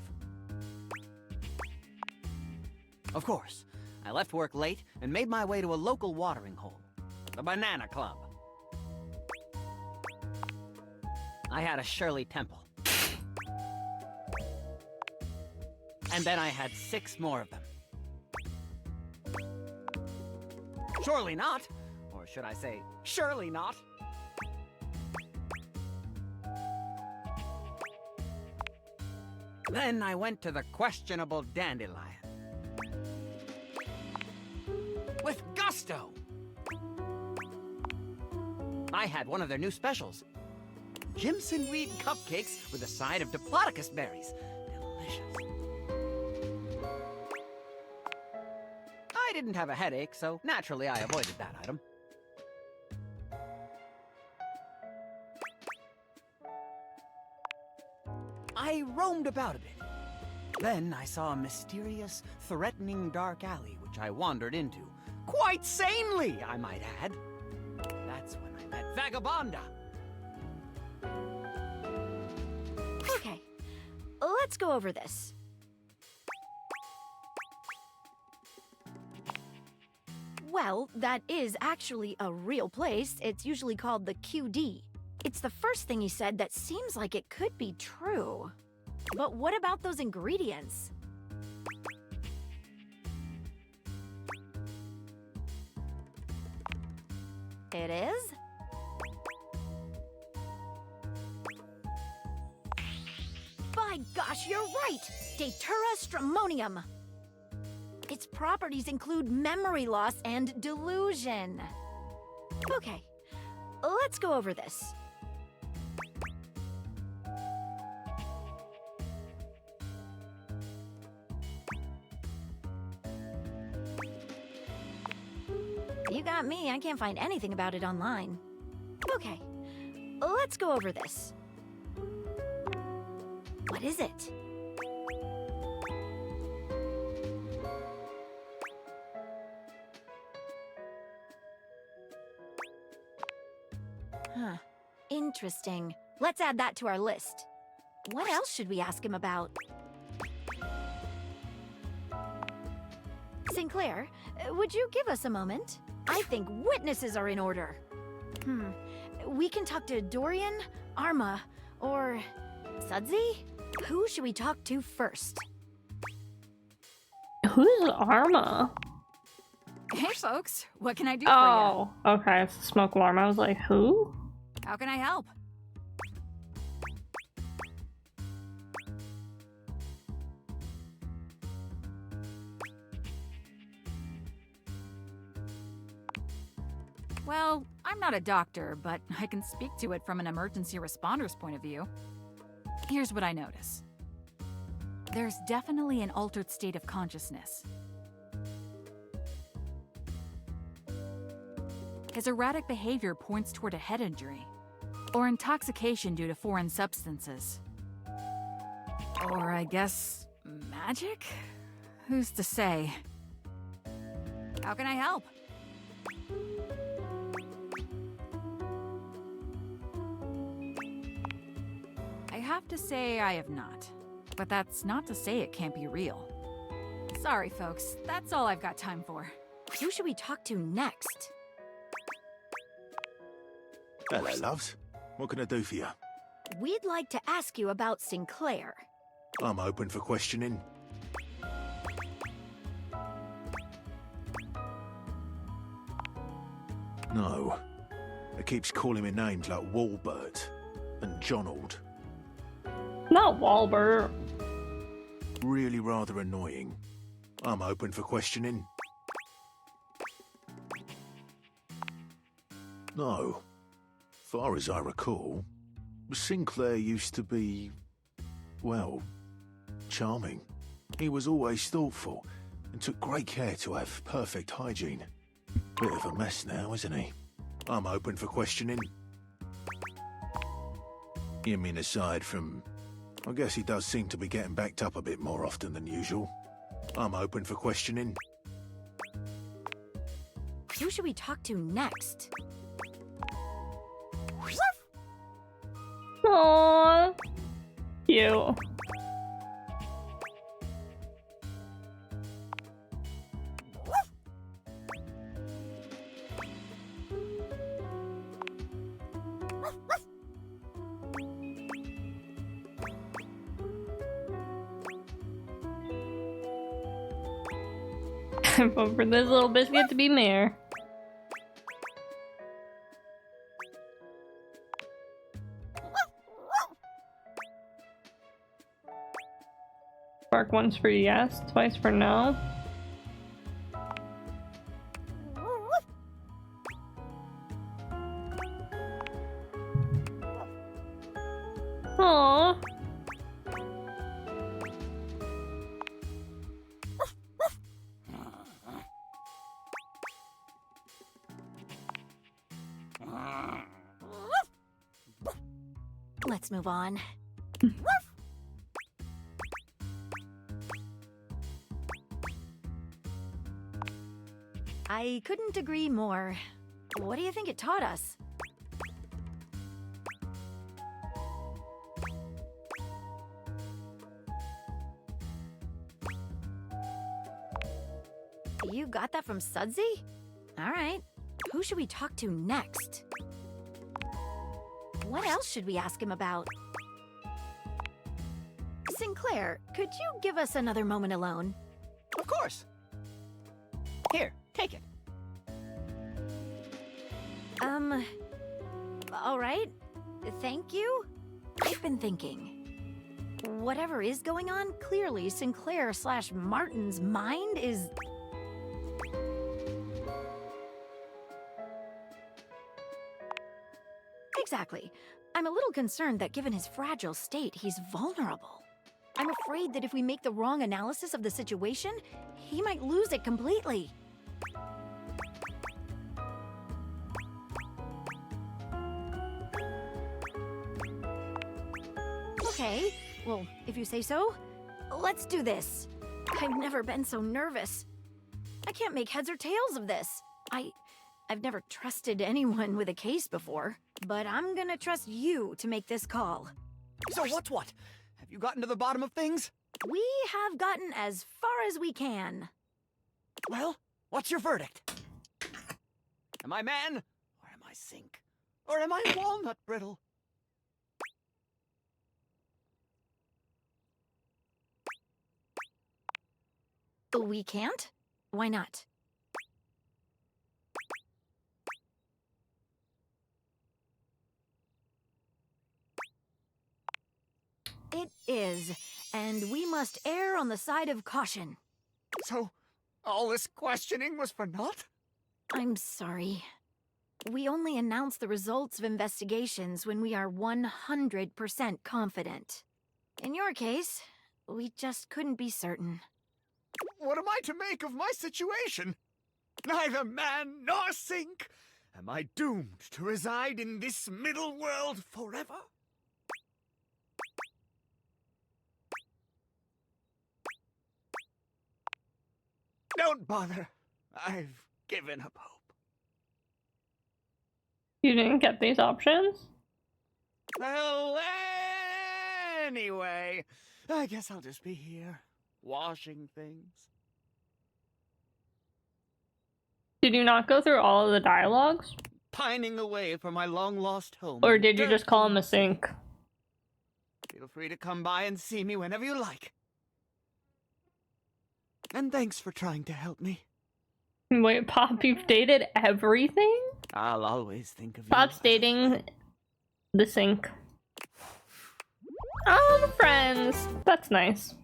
Of course, I left work late and made my way to a local watering hole, the Banana Club. I had a Shirley Temple. And then I had 6 more of them. Surely not. Or should I say, surely not. Then I went to the questionable Dandelion. With gusto! I had one of their new specials. Jimson Reed cupcakes with a side of Diplodocus berries. Delicious. I didn't have a headache, so naturally I avoided that item. I roamed about a bit. Then I saw a mysterious, threatening dark alley which I wandered into. Quite sanely, I might add. That's when I met Vagabonda. Okay, let's go over this. Well, that is actually a real place. It's usually called the QD. It's the first thing he said that seems like it could be true. But what about those ingredients? It is? By gosh, you're right! Datura stramonium! Its properties include memory loss and delusion. Okay, let's go over this. You got me, I can't find anything about it online. Okay, let's go over this. What is it? Huh, interesting. Let's add that to our list. What else should we ask him about? Sinclair, would you give us a moment? I think witnesses are in order. We can talk to Dorian, Arma, or Sudsy? Who should we talk to first? Who's Arma? Hey folks, what can I do Oh, okay, it's the smoke alarm. I was like, who? for you? How can I help? Well, I'm not a doctor, but I can speak to it from an emergency responder's point of view. Here's what I notice. There's definitely an altered state of consciousness. His erratic behavior points toward a head injury, or intoxication due to foreign substances. Or I guess magic? Who's to say? How can I help? I have to say I have not. But that's not to say it can't be real. Sorry, folks. That's all I've got time for. Who should we talk to next? Hello, loves. What can I do for you? We'd like to ask you about Sinclair. I'm open for questioning. No. It keeps calling me names like Walbert and Jonald. Not Walbert. Really rather annoying. I'm open for questioning. No. Far as I recall, Sinclair used to be, well, charming. He was always thoughtful and took great care to have perfect hygiene. Bit of a mess now, isn't he? I'm open for questioning. You mean aside from... I guess he does seem to be getting backed up a bit more often than usual. I'm open for questioning. Who should we talk to next? Aww. Cute. I vote for this little biscuit to be mayor. Bark once for yes, twice for no. Aww. Let's move on. I couldn't agree more. What do you think it taught us? You got that from Sudsy? All right. Who should we talk to next? What else should we ask him about? Sinclair, could you give us another moment alone? Of course. Here, take it. All right. Thank you. I've been thinking. Whatever is going on, clearly Sinclair/Martin's mind is... Exactly. I'm a little concerned that given his fragile state, he's vulnerable. I'm afraid that if we make the wrong analysis of the situation, he might lose it completely. Okay, well, if you say so, let's do this. I've never been so nervous. I can't make heads or tails of this. I've never trusted anyone with a case before, but I'm gonna trust you to make this call. So what's what? Have you gotten to the bottom of things? We have gotten as far as we can. Well, what's your verdict? Am I man? Or am I sink? Or am I walnut brittle? We can't? Why not? It is, and we must err on the side of caution. So, all this questioning was for naught? I'm sorry. We only announce the results of investigations when we are 100% confident. In your case, we just couldn't be certain. What am I to make of my situation? Neither man nor sink. Am I doomed to reside in this middle world forever? Don't bother. I've given up hope. You didn't get these options? Well, anyway, I guess I'll just be here, washing things. Did you not go through all of the dialogues? Pining away for my long-lost home. Or did you just call him a sink? Feel free to come by and see me whenever you like. And thanks for trying to help me. Wait, Pop, you've dated everything? I'll always think of you. Pop's dating the sink. Oh, the friends. That's nice.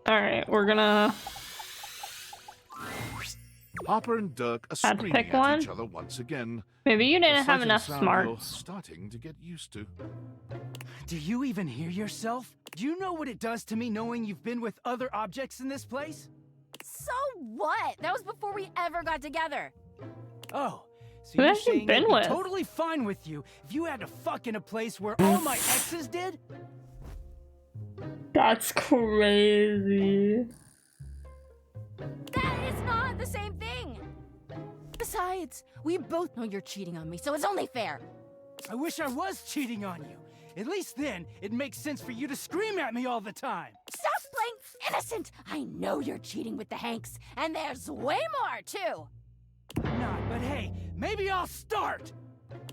Alright, we're gonna... Harper and Dirk are Had to screaming pick at one? each other once again. Maybe you A didn't sight have and enough sound you're smarts. starting to get used to. Do you even hear yourself? Do you know what it does to me knowing you've been with other objects in this place? So what? That was before we ever got together. Oh, so Who you're has she saying been it'd be with? totally fine with you if you had to fuck in a place where all my exes did? That's crazy. That is not the same thing. Besides, we both know you're cheating on me, so it's only fair. I wish I was cheating on you. At least then, it makes sense for you to scream at me all the time. Stop playing innocent. I know you're cheating with the Hanks, and there's way more, too. I'm not, but hey, maybe I'll start.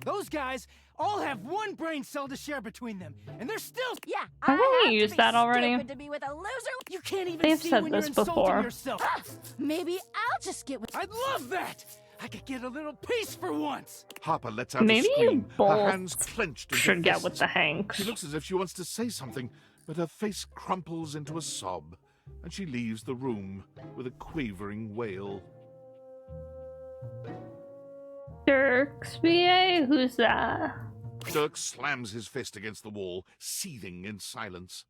Those guys all have one brain cell to share between them, and they're still... Yeah, Haven't I we have used to be that already? stupid to be with a loser. You can't even They've see said when this you're insulting before. yourself. Ah, maybe I'll just get with... I'd love that. I could get a little peace for once. Harper lets out Maybe a scream, you both her hands clenched into should get fists. with the Hanks. She looks as if she wants to say something, but her face crumples into a sob, and she leaves the room with a quavering wail. Dirk's VA? Who's that? Dirk slams his fist against the wall, seething in silence.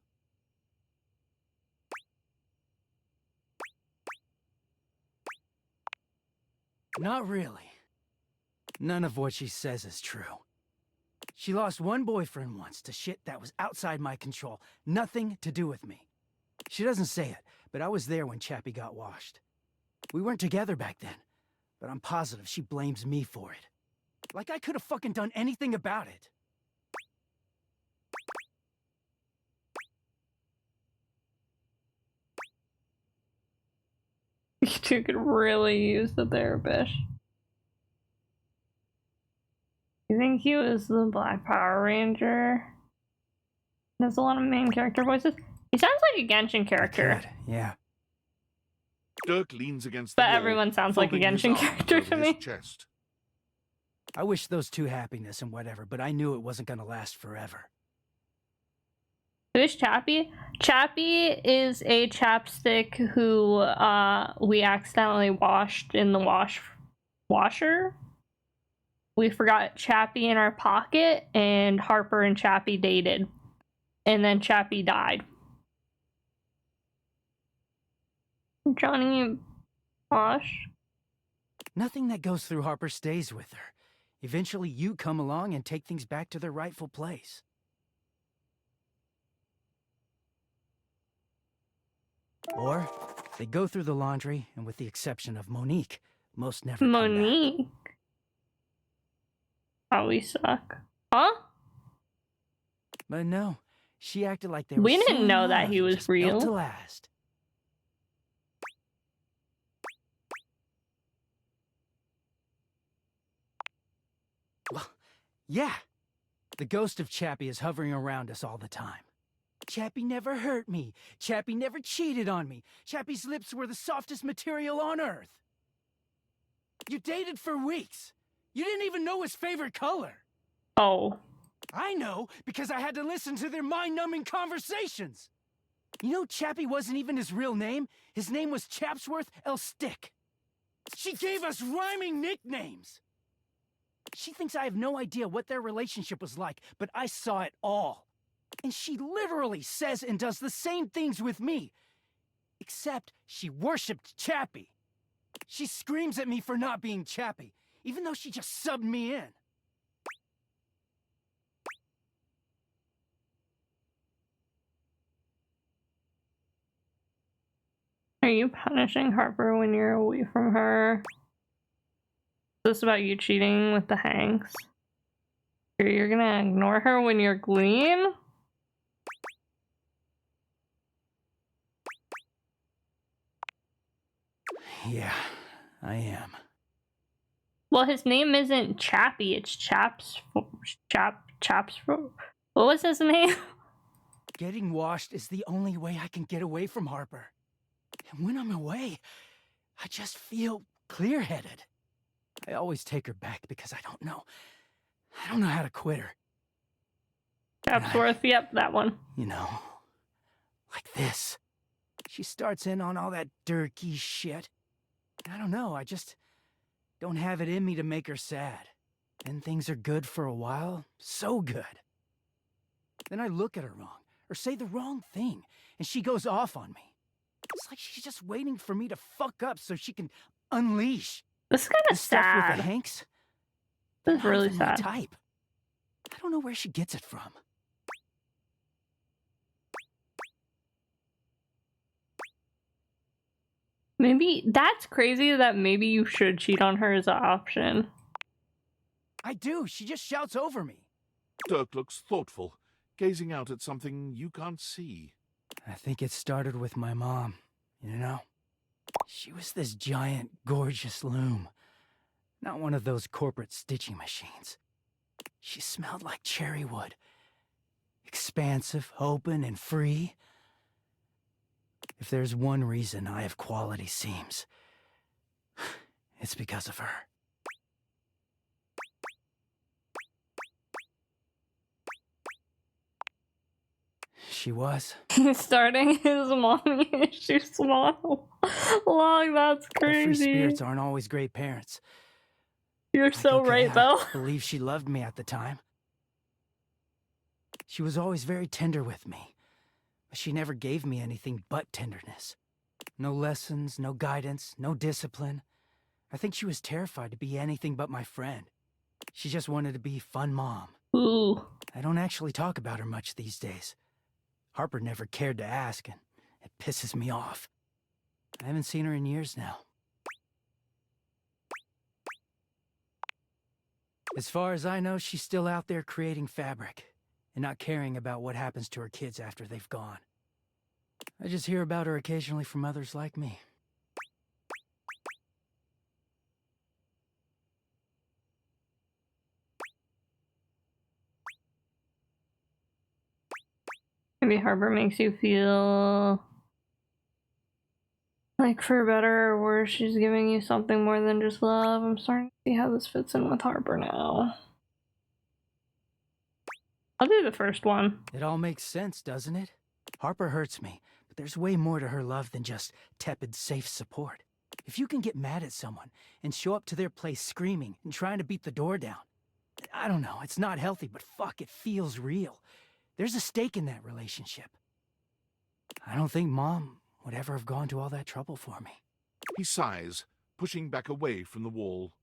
Not really. None of what she says is true. She lost one boyfriend once to shit that was outside my control. Nothing to do with me. She doesn't say it, but I was there when Chappie got washed. We weren't together back then, but I'm positive she blames me for it. Like I could have fucking done anything about it. You two could really use the therapist. You think he was the Black Power Ranger? There's a lot of main character voices. He sounds like a Genshin character. Yeah. Dirk leans against the But wall, everyone sounds like a folding his Genshin arms character over to his me. chest. I wish those two happiness and whatever, but I knew it wasn't gonna last forever. Who's Chappie? Chappie is a chapstick who we accidentally washed in the washer. We forgot Chappie in our pocket, and Harper and Chappie dated. And then Chappie died. Johnny Bosch? Nothing that goes through Harper stays with her. Eventually you come along and take things back to their rightful place. Or they go through the laundry, and with the exception of Monique, most never come back. Monique? Oh, we suck. Huh? But no, she acted like they were We so didn't in know that love he it was just built to real. last. Well, yeah. The ghost of Chappie is hovering around us all the time. Chappie never hurt me. Chappie never cheated on me. Chappie's lips were the softest material on earth. You dated for weeks. You didn't even know his favorite color. Oh. I know, because I had to listen to their mind-numbing conversations. You know, Chappie wasn't even his real name. His name was Chapsworth L. Stick. She gave us rhyming nicknames. She thinks I have no idea what their relationship was like, but I saw it all. And she literally says and does the same things with me. Except she worshipped Chappie. She screams at me for not being Chappie, even though she just subbed me in. Are you punishing Harper when you're away from her? Is this about you cheating with the Hanks? You're gonna ignore her when you're clean? Yeah, I am. Well, his name isn't Chappie, it's Chaps. What was his name? Getting washed is the only way I can get away from Harper. And when I'm away, I just feel clear-headed. I always take her back because I don't know how to quit her. Chapsworth, yep, that one. You know, like this. She starts in on all that dirty shit. I don't know, I just don't have it in me to make her sad. Then things are good for a while, so good. Then I look at her wrong, or say the wrong thing, and she goes off on me. It's like she's just waiting for me to fuck up so she can unleash. This is kind of sad. Stuff with the Hanks. This is really Not even my sad. type. I don't know where she gets it from. Maybe that's crazy that maybe you should cheat on her as an option. I do. She just shouts over me. Dirk looks thoughtful, gazing out at something you can't see. I think it started with my mom, you know? She was this giant, gorgeous loom. Not one of those corporate stitching machines. She smelled like cherry wood. Expansive, open, and free. If there's one reason I have quality seams, it's because of her. She was. He's starting his mommy issue small. Long, that's crazy. Free spirits aren't always great parents. You're so right, though. I believe she loved me at the time. She was always very tender with me, but she never gave me anything but tenderness. No lessons, no guidance, no discipline. I think she was terrified to be anything but my friend. She just wanted to be fun mom. Ooh. I don't actually talk about her much these days. Harper never cared to ask, and it pisses me off. I haven't seen her in years now. As far as I know, she's still out there creating fabric, and not caring about what happens to her kids after they've gone. I just hear about her occasionally from others like me. Maybe Harper makes you feel like, for better or worse, she's giving you something more than just love. I'm starting to see how this fits in with Harper now. I'll do the first one. It all makes sense, doesn't it? Harper hurts me, but there's way more to her love than just tepid, safe support. If you can get mad at someone and show up to their place screaming and trying to beat the door down, I don't know, it's not healthy, but fuck, it feels real. There's a stake in that relationship. I don't think Mom would ever have gone to all that trouble for me. He sighs, pushing back away from the wall.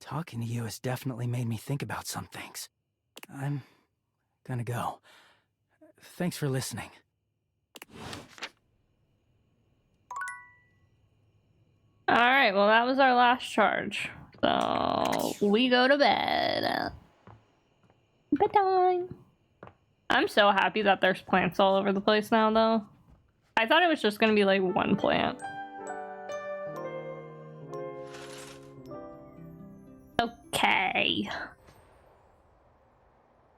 Talking to you has definitely made me think about some things. I'm gonna go. Thanks for listening. Alright, well that was our last charge. So, we go to bed. Bedtime. I'm so happy that there's plants all over the place now, though. I thought it was just gonna be like one plant. Okay.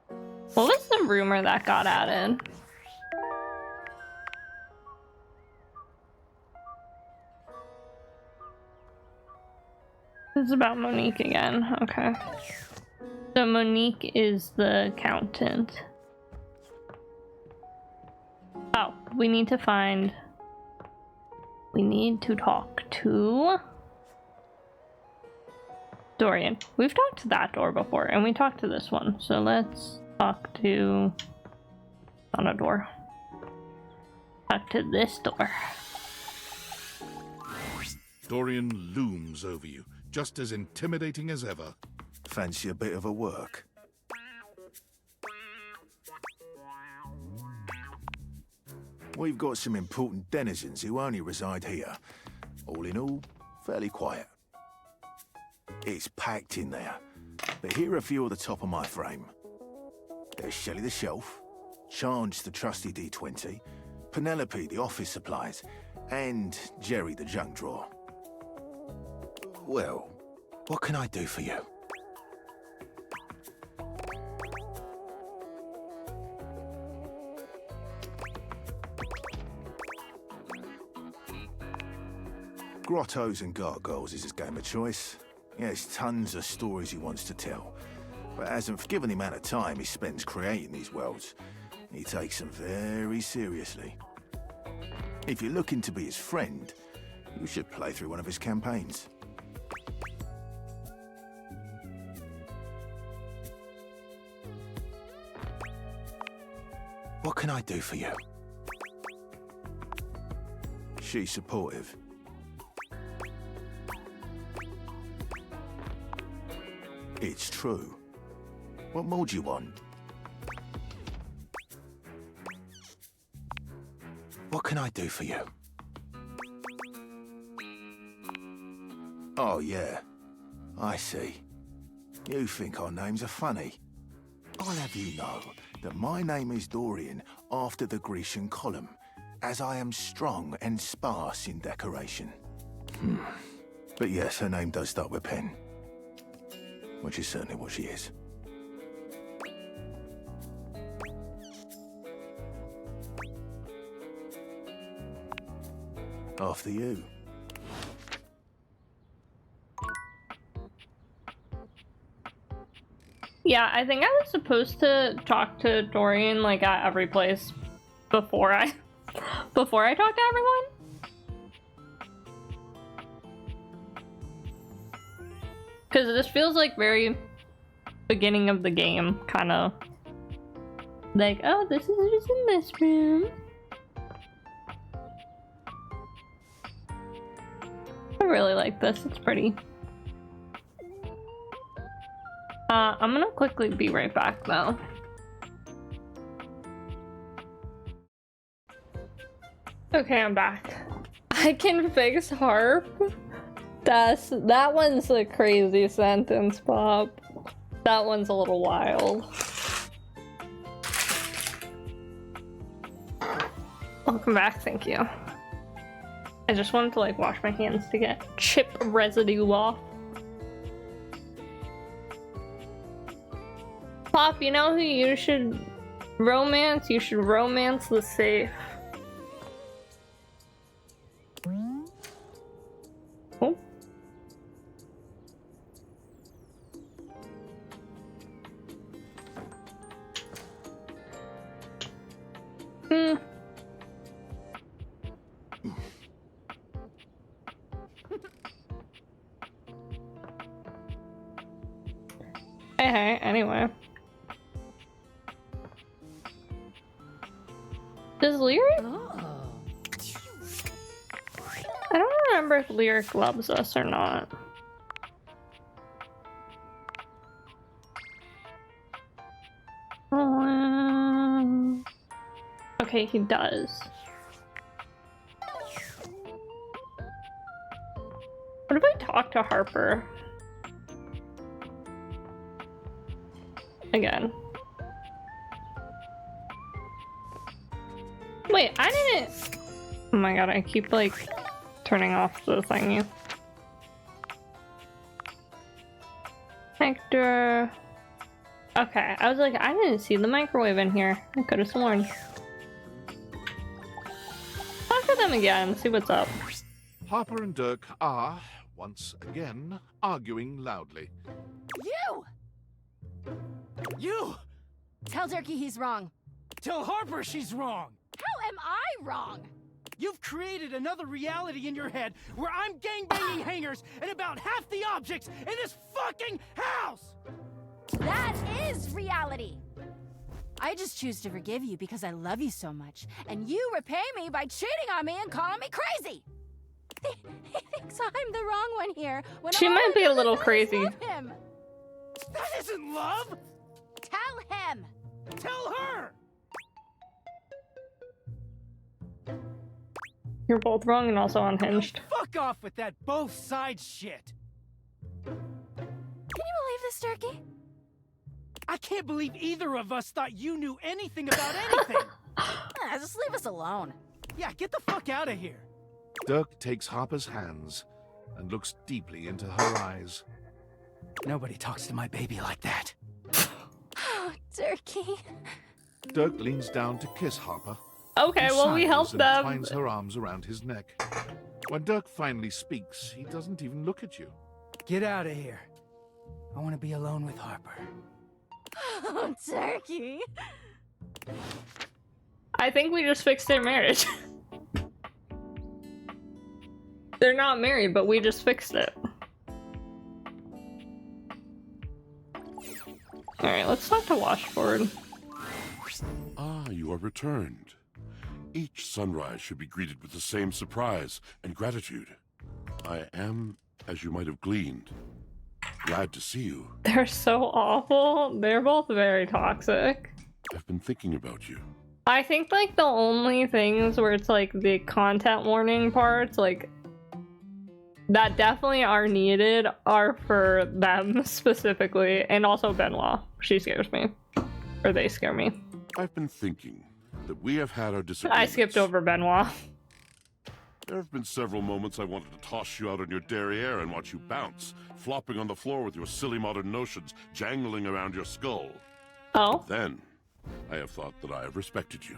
What was the rumor that got added? This is about Monique again. Okay. So Monique is the accountant. Oh, we need to talk to Dorian. We've talked to that door before, and we talked to this one. So let's talk to not a door. Back to this door. Dorian looms over you, just as intimidating as ever. Fancy a bit of a work? We've got some important denizens who only reside here. All in all, fairly quiet. It's packed in there, but here are a few at the top of my frame. There's Shelley the Shelf, Charge the trusty D20, Penelope the office supplies, and Jerry the junk drawer. Well, what can I do for you? Grottos and gargoyles is his game of choice. He has tons of stories he wants to tell, but hasn't given the amount of time he spends creating these worlds. He takes them very seriously. If you're looking to be his friend, you should play through one of his campaigns. What can I do for you? She's supportive. It's true. What more do you want? What can I do for you? Oh, yeah. I see. You think our names are funny. I'll have you know that my name is Dorian after the Grecian column, as I am strong and sparse in decoration. But yes, her name does start with Pen. Which is certainly what she is. After you. Yeah, I think I was supposed to talk to Dorian like at every place before I talk to everyone. Because this feels like very beginning of the game, kind of. Like, oh, this is who's in this room. I really like this, it's pretty. I'm gonna quickly be right back though. Okay, I'm back. I can fix harp. That one's a crazy sentence, Bob. That one's a little wild. Welcome back, thank you. I just wanted to like wash my hands to get chip residue off. Pop, you know who you should romance? You should romance the safe. Oh. Hey, anyway. Does Lyric? I don't remember if Lyric loves us or not. Okay, he does. What if I talk to Harper? Again. Wait, I didn't... Oh my god, I keep like turning off the thingy. Hector... Okay, I was like, I didn't see the microwave in here. I could have sworn. Talk to them again, see what's up. Harper and Dirk are, once again, arguing loudly. You! Tell Durkee he's wrong. Tell Harper she's wrong! How am I wrong? You've created another reality in your head where I'm gangbanging hangers and about half the objects in this fucking house! That is reality! I just choose to forgive you because I love you so much, and you repay me by cheating on me and calling me crazy. He thinks I'm the wrong one here. When She all might I be a really little do is crazy. love him. That isn't love! Tell him. Tell her! You're both wrong and also unhinged. Fuck off with that both sides shit! Can you believe this, Turkey? I can't believe either of us thought you knew anything about anything! Just leave us alone. Yeah, get the fuck out of here. Dirk takes Harper's hands and looks deeply into her eyes. Nobody talks to my baby like that. Oh, Turkey. Dirk leans down to kiss Harper. Okay, He well, we sighs helped and them. twines her arms around his neck. When Dirk finally speaks, he doesn't even look at you. Get out of here. I want to be alone with Harper. Oh, Turkey. I think we just fixed their marriage. They're not married, but we just fixed it. Alright, let's talk to Washboard. Ah, you are returned. Each sunrise should be greeted with the same surprise and gratitude. I am, as you might have gleaned, glad to see you. They're so awful. They're both very toxic. I've been thinking about you. I think like the only things where it's like the content warning parts, like that definitely are needed are for them specifically, and also Benoit. She scares me. Or they scare me. I've been thinking that we have had our disagreements. I skipped over Benoit. There have been several moments I wanted to toss you out on your derriere and watch you bounce, flopping on the floor with your silly modern notions jangling around your skull. Oh? Then, I have thought that I have respected you.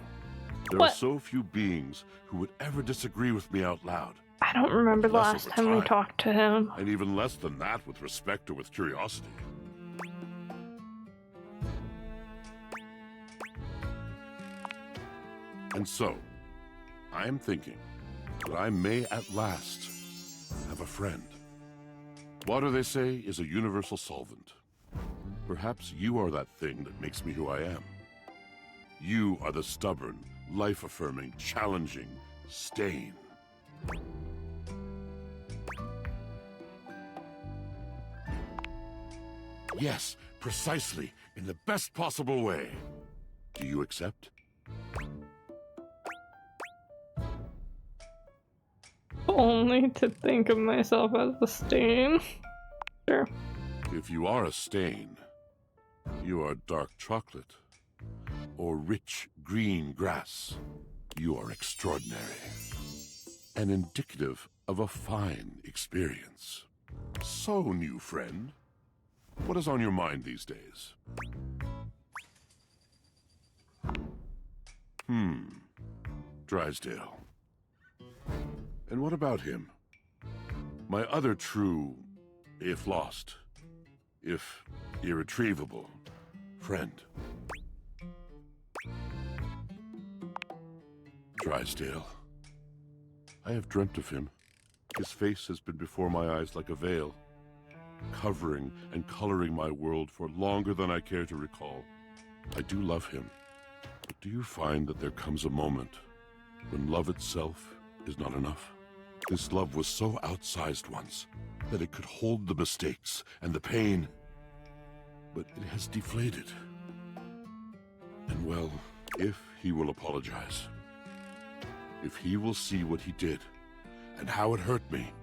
There What? are so few beings who would ever disagree with me out loud. I don't remember the Less last over time we talked to him. And even less than that with respect or with curiosity. And so, I am thinking that I may at last have a friend. Water, they say, is a universal solvent. Perhaps you are that thing that makes me who I am. You are the stubborn, life-affirming, challenging stain. Yes, precisely, in the best possible way. Do you accept? Only to think of myself as a stain. Sure. If you are a stain, you are dark chocolate or rich green grass. You are extraordinary and indicative of a fine experience. So, new friend, what is on your mind these days? Drysdale. And what about him? My other true, if lost, if irretrievable, friend. Drysdale. I have dreamt of him. His face has been before my eyes like a veil, covering and coloring my world for longer than I care to recall. I do love him, but do you find that there comes a moment when love itself is not enough? This love was so outsized once that it could hold the mistakes and the pain, but it has deflated. And well, if he will apologize, if he will see what he did and how it hurt me,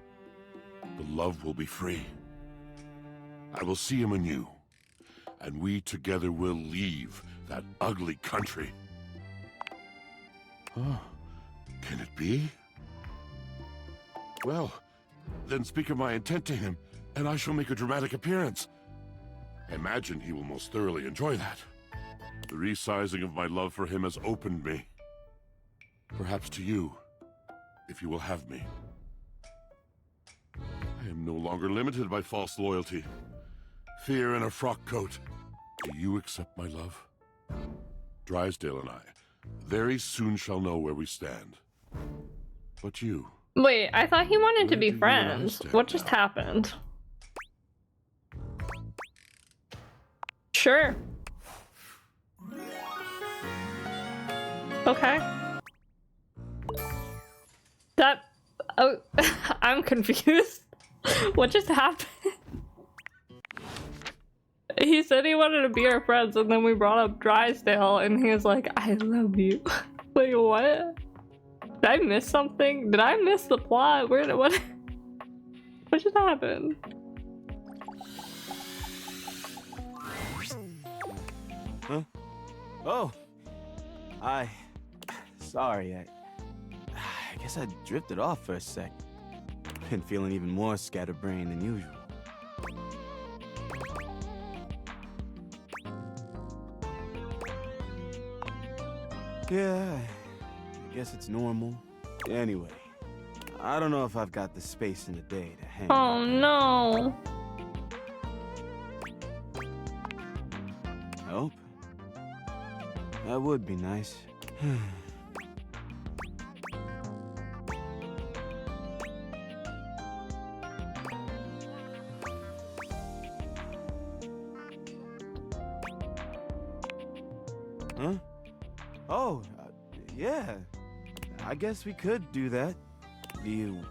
the love will be free. I will see him anew, and we together will leave that ugly country. Oh, can it be? Well, then speak of my intent to him, and I shall make a dramatic appearance. I imagine he will most thoroughly enjoy that. The resizing of my love for him has opened me. Perhaps to you, if you will have me. I am no longer limited by false loyalty, fear in a frock coat. Do you accept my love? Drysdale and I very soon shall know where we stand. But you... Wait, I thought he wanted to be Where do you and I friends. stand What just now? happened? Sure. Okay. That... Oh, I'm confused. What just happened? He said he wanted to be our friends, and then we brought up Drysdale, and he was like, I love you. Wait, what? Did I miss something? Did I miss the plot? What just happened? Huh? Oh. Sorry, I guess I drifted off for a sec. Been feeling even more scatterbrained than usual. Yeah, I guess it's normal. Anyway, I don't know if I've got the space in the day to hang. Oh no. Help? That would be nice. Huh? Oh, yeah. I guess we could do that. Do you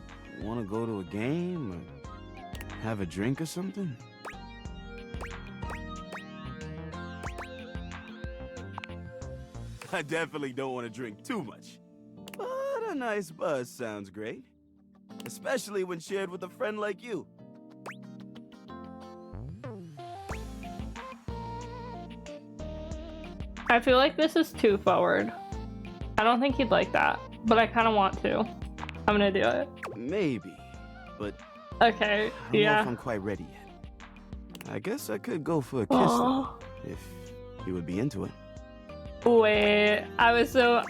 want to go to a game or have a drink or something? I definitely don't want to drink too much. But a nice buzz sounds great. Especially when shared with a friend like you. I feel like this is too forward. I don't think he'd like that, but I kind of want to. I'm gonna do it. Maybe, but okay, I don't know yeah. if I'm quite ready yet. I guess I could go for a kiss though, if you would be into it. Wait, I was so...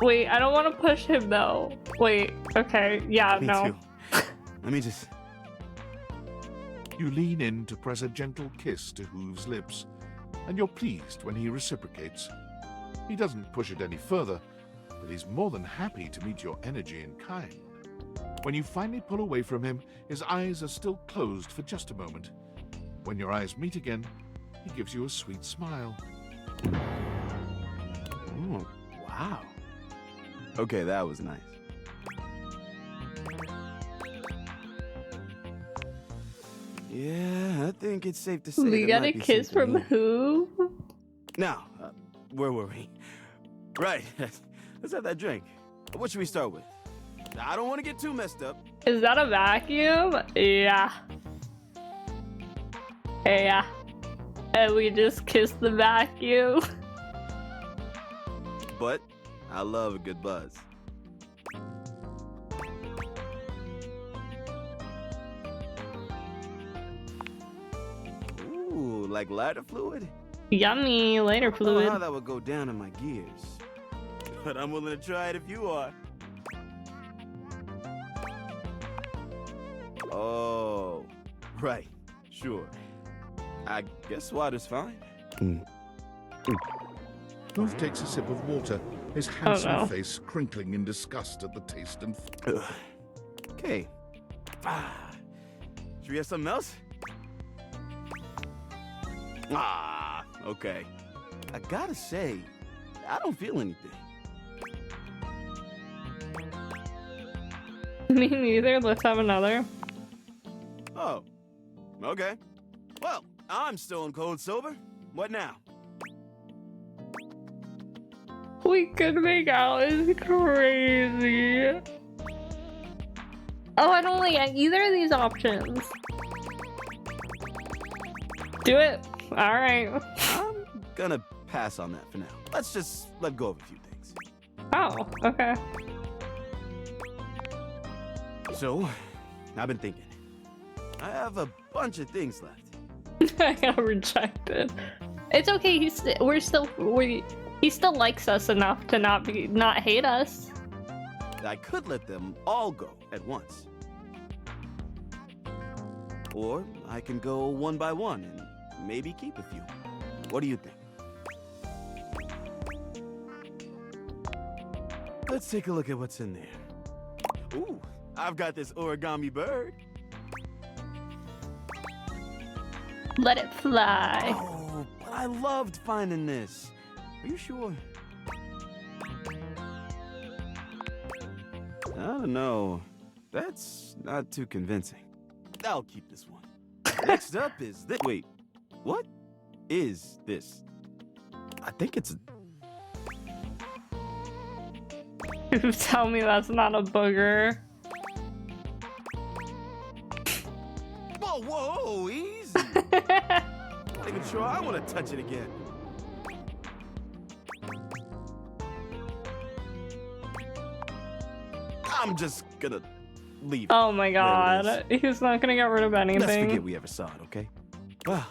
Wait, I don't want to push him though. Wait, okay, yeah, Me no. too. Let me just... You lean in to press a gentle kiss to Hoove's lips, and you're pleased when he reciprocates. He doesn't push it any further, but he's more than happy to meet your energy in kind. When you finally pull away from him, his eyes are still closed for just a moment. When your eyes meet again, he gives you a sweet smile. Oh, wow. Okay, that was nice. Yeah, I think it's safe to say We there got a might be kiss something from here. who? Now, where were we? Right, let's have that drink. What should we start with? I don't want to get too messed up. Is that a vacuum? Yeah. Yeah. And we just kissed the vacuum. But I love a good buzz. Ooh, like lighter fluid? Yummy, later I don't know fluid. how that would go down in my gears. But I'm willing to try it if you are. Oh, right. Sure. I guess water's fine. Hoove takes a sip of water, his handsome face crinkling in disgust at the taste and... Okay. Should we have something else? Okay. I gotta say, I don't feel anything. Me neither. Let's have another. Oh, okay. Well, I'm stone cold sober. What now? We could make out. It's crazy. Oh, I don't like either of these options. Do it. All right. I'm gonna pass on that for now. Let's just let go of a few things. Oh, okay. So, I've been thinking. I have a bunch of things left. I got rejected. It's okay. He still likes us enough to not hate us. I could let them all go at once. Or I can go one by one and maybe keep a few. What do you think? Let's take a look at what's in there. Ooh, I've got this origami bird. Let it fly. Oh, I loved finding this. Are you sure? I don't know. That's not too convincing. I'll keep this one. Next up is this. Wait, what is this? I think it's. You tell me that's not a booger. Whoa, whoa, easy. Not even sure I want to touch it again. I'm just gonna leave. Oh my god, he's not gonna get rid of anything. Let's forget we ever saw it, okay? Well,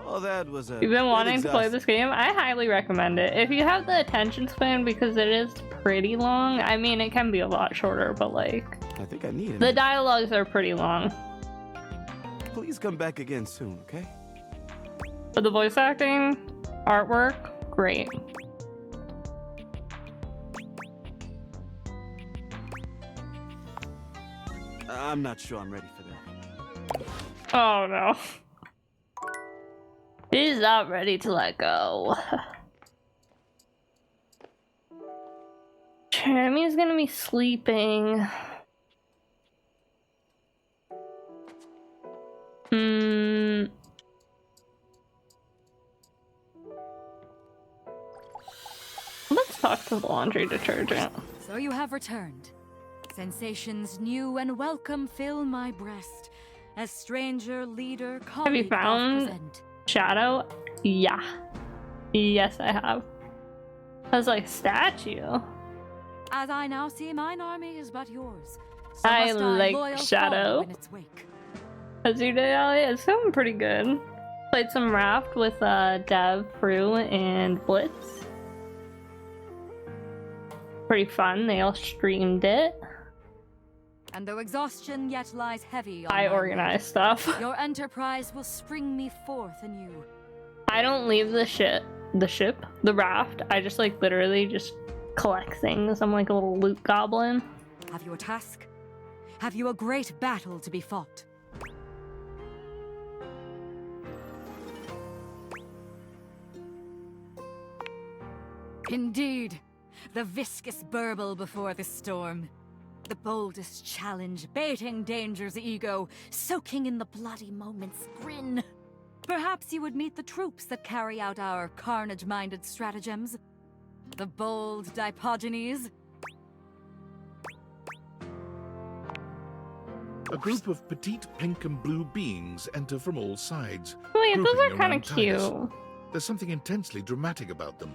all that was a. You've been wanting to play exhausting. this game? I highly recommend it. If you have the attention span, because it is pretty long. I mean, it can be a lot shorter, but like, I think I need it. the dialogues are pretty long. Please come back again soon, okay? But the voice acting, artwork, great. I'm not sure I'm ready for that. Oh no. He's not ready to let go. Chammy's gonna be sleeping. Let's talk to the laundry detergent. So you have returned. Sensations new and welcome fill my breast. As stranger, leader, colleague, Have you found present. Shadow? Yeah. Yes, I have. That's like statue. As I now see, mine army is but yours. So I must like loyal Shadow. follow in its wake. As you did, Ellie, it's going pretty good. Played some Raft with Dev, Prue, and Blitz. Pretty fun. They all streamed it. And though exhaustion yet lies heavy on I my organize stuff. your enterprise will spring me forth anew. I don't leave the raft. I just like literally just collect things. I'm like a little loot goblin. Have you a task? Have you a great battle to be fought? Indeed, the viscous burble before the storm. The boldest challenge, baiting danger's ego, soaking in the bloody moment's grin. Perhaps you would meet the troops that carry out our carnage-minded stratagems. The bold Dipogenes. A group of petite pink and blue beings enter from all sides. Wait, those grouping are kind of around Titus. cute. There's something intensely dramatic about them.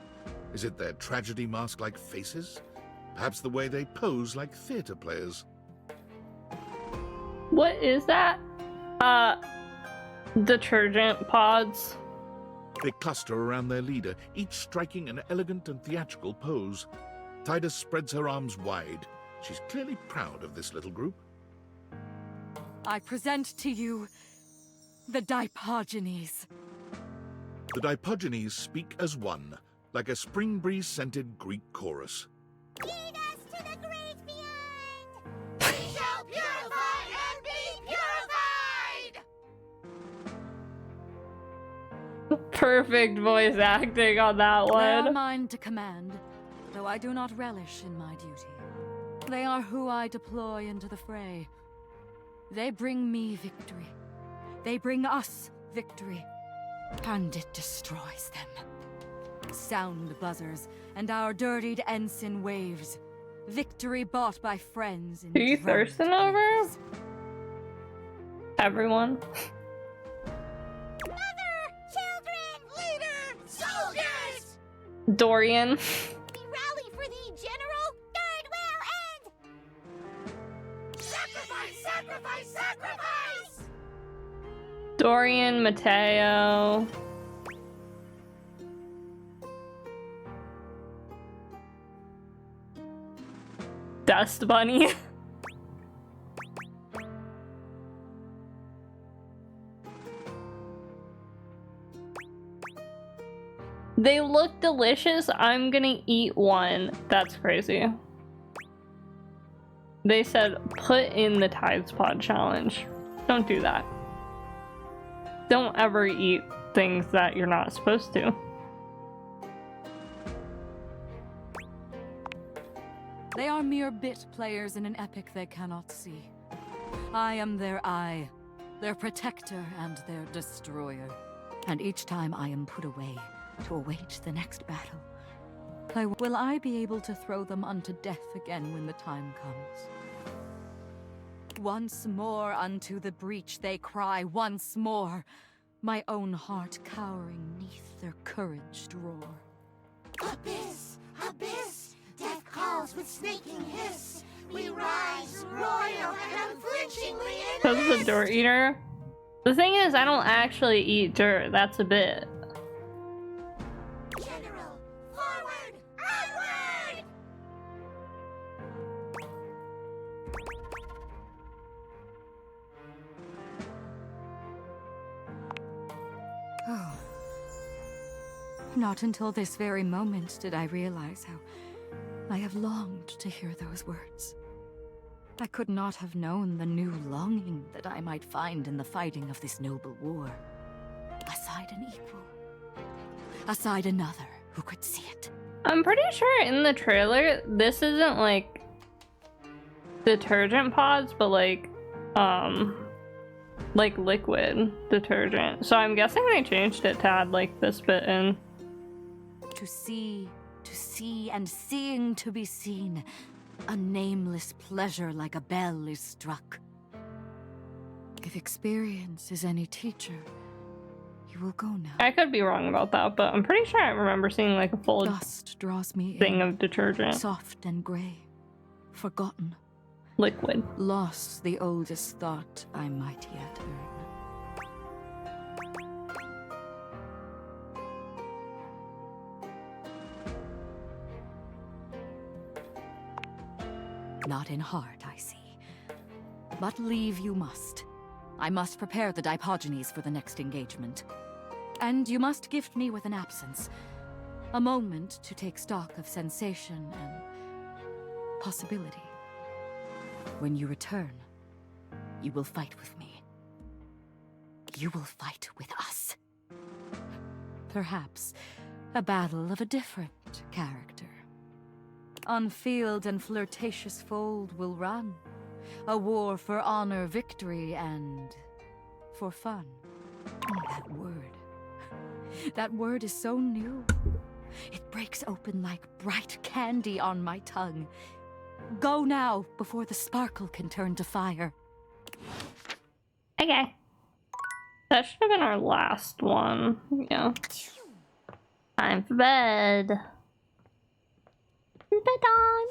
Is it their tragedy mask-like faces? Perhaps the way they pose like theater players. What is that? Detergent pods. They cluster around their leader, each striking an elegant and theatrical pose. Titus spreads her arms wide. She's clearly proud of this little group. I present to you the Dipogenes. The Dipogenes speak as one, like a spring breeze-scented Greek chorus. Lead us to the great beyond! We shall purify and be purified! Perfect voice acting on that They are one. mine to command, though I do not relish in my duty. They are who I deploy into the fray. They bring me victory. They bring us victory. And it destroys them. Sound the buzzers, and our dirtied ensign waves. Victory bought by friends. Who you thirsting over? Everyone. Soldiers! Dorian. We rally for thee, General! Third will end! Sacrifice! Sacrifice! Sacrifice! Dorian, Mateo. Dust Bunny. They look delicious. I'm gonna eat one. That's crazy. They said put in the Tides Pod challenge. Don't do that. don't ever eat things that you're not supposed to. They are mere bit players in an epic they cannot see. I am their eye, their protector, and their destroyer. And each time I am put away to await the next battle, will I be able to throw them unto death again when the time comes? Once more unto the breach they cry, once more, my own heart cowering neath their courage roar. Abyss! Abyss! Death calls with snaking hiss. We rise, royal and unflinchingly in Because of the dirt eater. The thing is, I don't actually eat dirt. That's a bit. General, forward! Onward! Oh. Not until this very moment did I realize how I have longed to hear those words. I could not have known the new longing that I might find in the fighting of this noble war. Aside an equal. Aside another who could see it. I'm pretty sure in the trailer, this isn't like detergent pods, but like liquid detergent. So I'm guessing they changed it to add like this bit in. To see, and seeing to be seen. A nameless pleasure like a bell is struck. If experience is any teacher, you will go now. I could be wrong about that, but I'm pretty sure I remember seeing like a full dust draws me thing of detergent. Soft and gray. Forgotten. Liquid. Lost the oldest thought I might yet earn. Not in heart, I see. But leave you must. I must prepare the Dipogenes for the next engagement. And you must gift me with an absence. A moment to take stock of sensation and possibility. When you return, you will fight with me. You will fight with us. Perhaps a battle of a different character. On field and flirtatious fold will run. A war for honor, victory, and for fun. That word. That word is so new. It breaks open like bright candy on my tongue. Go now, before the sparkle can turn to fire. Okay. That should have been our last one. Yeah. Time for bed. Bedtime.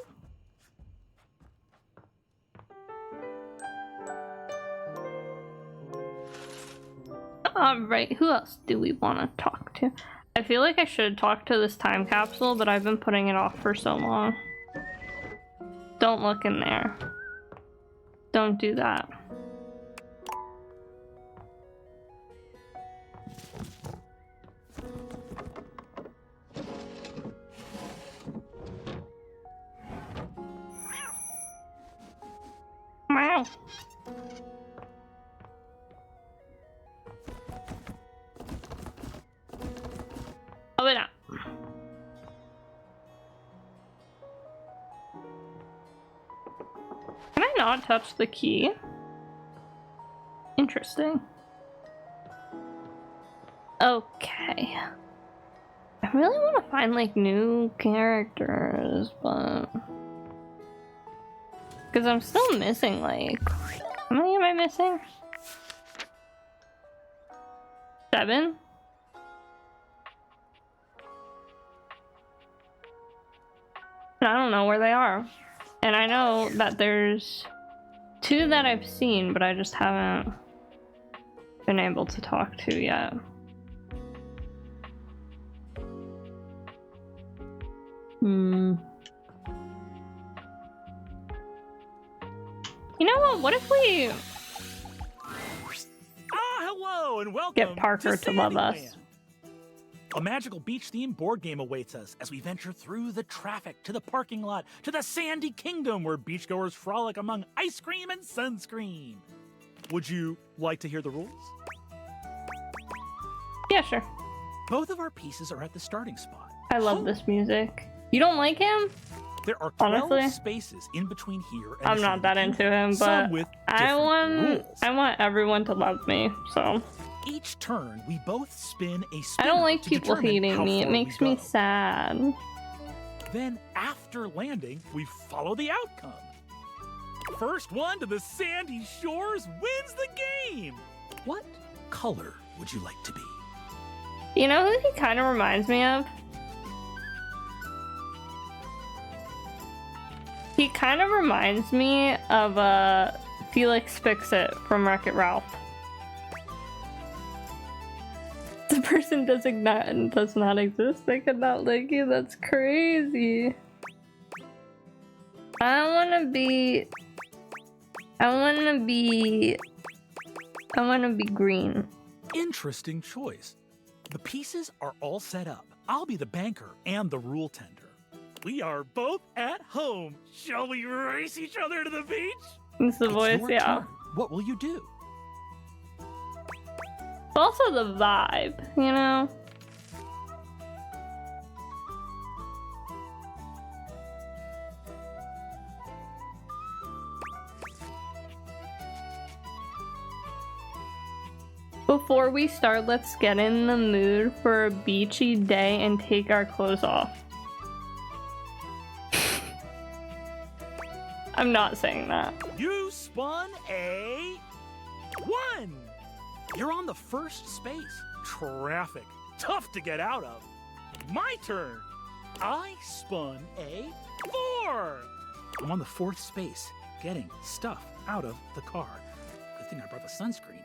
Alright, who else do we want to talk to? I feel like I should talk to this time capsule, but I've been putting it off for so long. Don't look in there. Don't do that. Meow. Open up. Can I not touch the key? Interesting. Okay. I really want to find like new characters, but because I'm still missing like, how many am I missing? 7? I don't know where they are. And I know that there's 2 that I've seen, but I just haven't been able to talk to yet. You know what? What if we hello and welcome get Parker to love us? A magical beach-themed board game awaits us as we venture through the traffic to the parking lot to the Sandy Kingdom where beachgoers frolic among ice cream and sunscreen. Would you like to hear the rules? Yeah, sure. Both of our pieces are at the starting spot. I love this music. You don't like him? There are 12 Honestly, spaces in between here and I'm not that into him, but I want everyone to love me, so. Each turn, we both spin a I spinner don't like to people determine hating how me. It far makes we me go. sad. Then, after landing, we follow the outcome. First one to the sandy shores wins the game. What color would you like to be? You know who he kind of reminds me of? He kind of reminds me of Felix Fix-It from Wreck-It Ralph. The person does not exist. They could not like you. That's crazy. I wanna be green. Interesting choice. The pieces are all set up. I'll be the banker and the rule tender. We are both at home. Shall we race each other to the beach? It's the It's voice, your yeah. turn. What will you do? It's also the vibe, you know? Before we start, let's get in the mood for a beachy day and take our clothes off. I'm not saying that. You spun a 1. You're on the first space. Traffic. Tough to get out of. My turn. I spun a 4. I'm on the 4th space, getting stuff out of the car. Good thing I brought the sunscreen.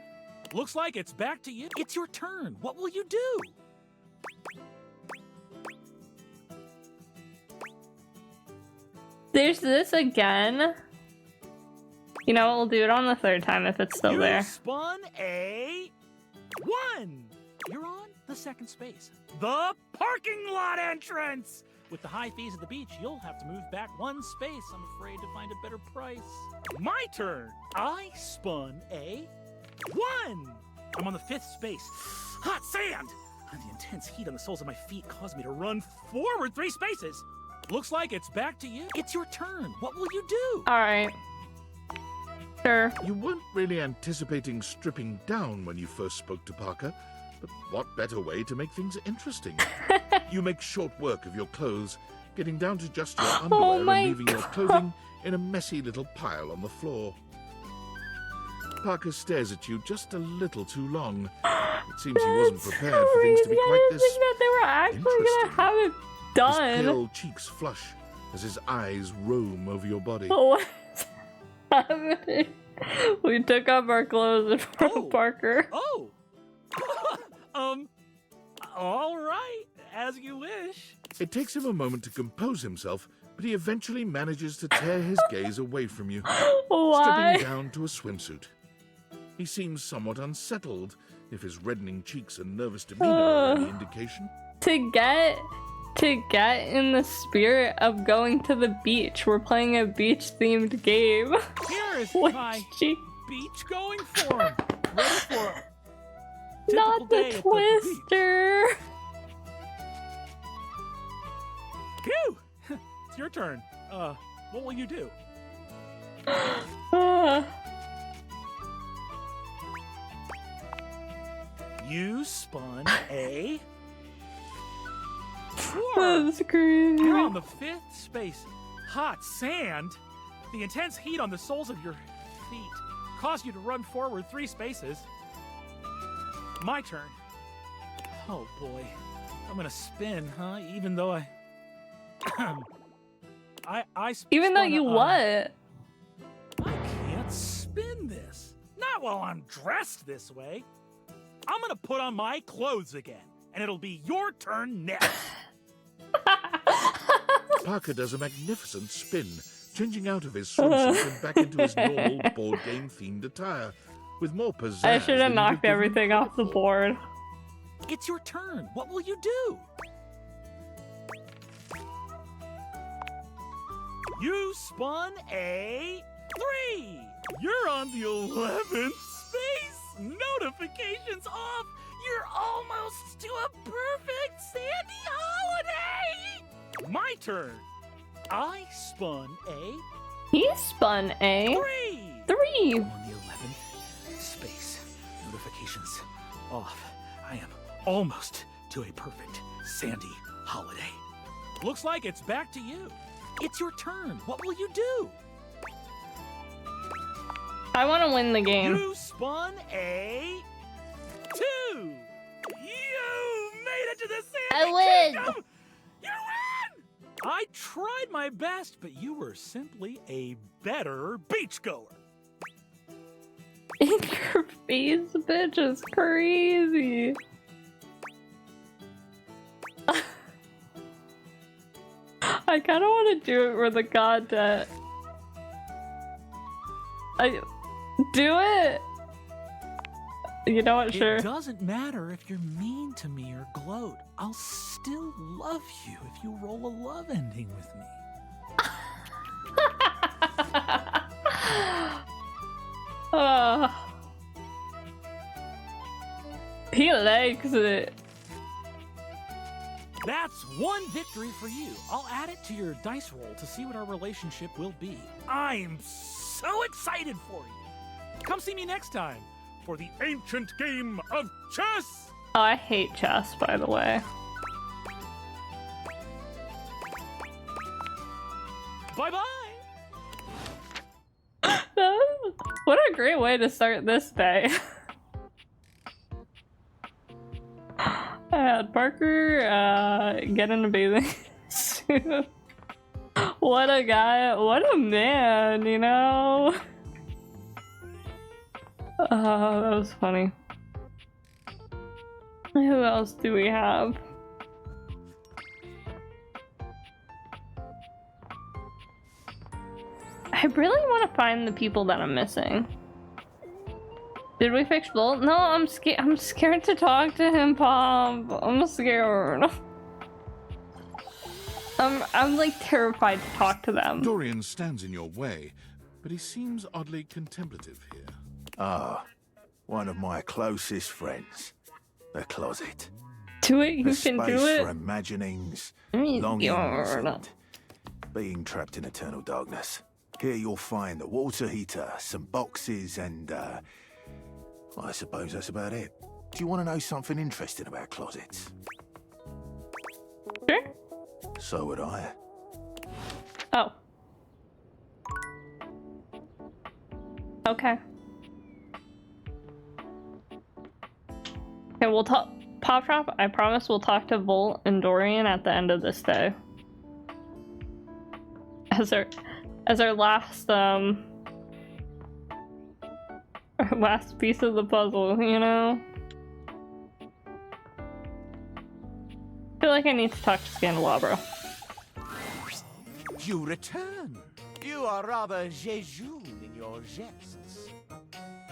Looks like it's back to you. It's your turn. What will you do? There's this again. You know what? We'll do it on the 3rd time if it's still You there. spun a 1. You're on the 2nd space. The parking lot entrance. With the high fees at the beach, you'll have to move back 1 space. I'm afraid to find a better price. My turn. I spun a 1. I'm on the 5th space. Hot sand. And the intense heat on the soles of my feet caused me to run forward 3 spaces. Looks like it's back to you. It's your turn. What will you do? All right. Sure. You weren't really anticipating stripping down when you first spoke to Parker, but what better way to make things interesting? You make short work of your clothes, getting down to just your underwear my and leaving your clothing in a messy little pile on the floor. Parker stares at you just a little too long. It seems he wasn't prepared for things to be quite I this didn't think that they were actually gonna have it His done. pale cheeks flush as his eyes roam over your body. What's happening? We took off our clothes in front of Parker. Oh. All right. As you wish. It takes him a moment to compose himself, but he eventually manages to tear his gaze away from you, Why? stripping down to a swimsuit. He seems somewhat unsettled, if his reddening cheeks and nervous demeanor are any indication. To get in the spirit of going to the beach, we're playing a beach-themed game. Here is Which my she- beach going form. Ready for a Not day the at the twister. Phew! It's your turn. What will you do? You spun a 4. That's crazy. You're on the 5th space. Hot sand. The intense heat on the soles of your feet caused you to run forward 3 spaces. My turn. Oh boy. I'm gonna spin, huh? Even though Even though you what? I can't spin this. Not while I'm dressed this way. I'm gonna put on my clothes again, and it'll be your turn next. Parker does a magnificent spin, changing out of his swimsuit and back into his normal board game themed attire, with more pizzazz. I should have than you'd knocked given everything off the board. It's your turn. What will you do? You spun a 3. You're on the 11th space. Notifications off. You're almost to a perfect Sandy holiday! My turn. I spun a... He spun a... 3! On the 11th space. Notifications off. I am almost to a perfect Sandy holiday. Looks like it's back to you. It's your turn. What will you do? I want to win the game. You spun a 2. You made it to the Sandy Kingdom. You win! I tried my best, but you were simply a better beachgoer. In your face, bitch, is crazy. I kind of want to do it for the content. Do it. You know what? Sure. It doesn't matter if you're mean to me or gloat. I'll still love you if you roll a love ending with me. He likes it. That's one victory for you. I'll add it to your dice roll to see what our relationship will be. I'm so excited for you. Come see me next time for the ancient game of chess. Oh, I hate chess, by the way. Bye-bye. What a great way to start this day. I had Parker get in a bathing suit. What a guy, what a man, you know? That was funny. Who else do we have? I really want to find the people that I'm missing. Did we fix Bolt? No, I'm scared. I'm scared to talk to him, Pop. I'm scared. I'm like terrified to talk to them. Dorian stands in your way, but he seems oddly contemplative here. Ah, one of my closest friends. The closet. Do it, you the can space do it. for imaginings, I'm longings, scared. and being trapped in eternal darkness. Here you'll find the water heater, some boxes, and I suppose that's about it. Do you want to know something interesting about closets? Sure. So would I. Oh. Okay. Okay, we'll talk. Pop Shop, I promise we'll talk to Volt and Dorian at the end of this day. As our last last piece of the puzzle, you know? I feel like I need to talk to Scandelabro. You return. You are rather jejune in your jests.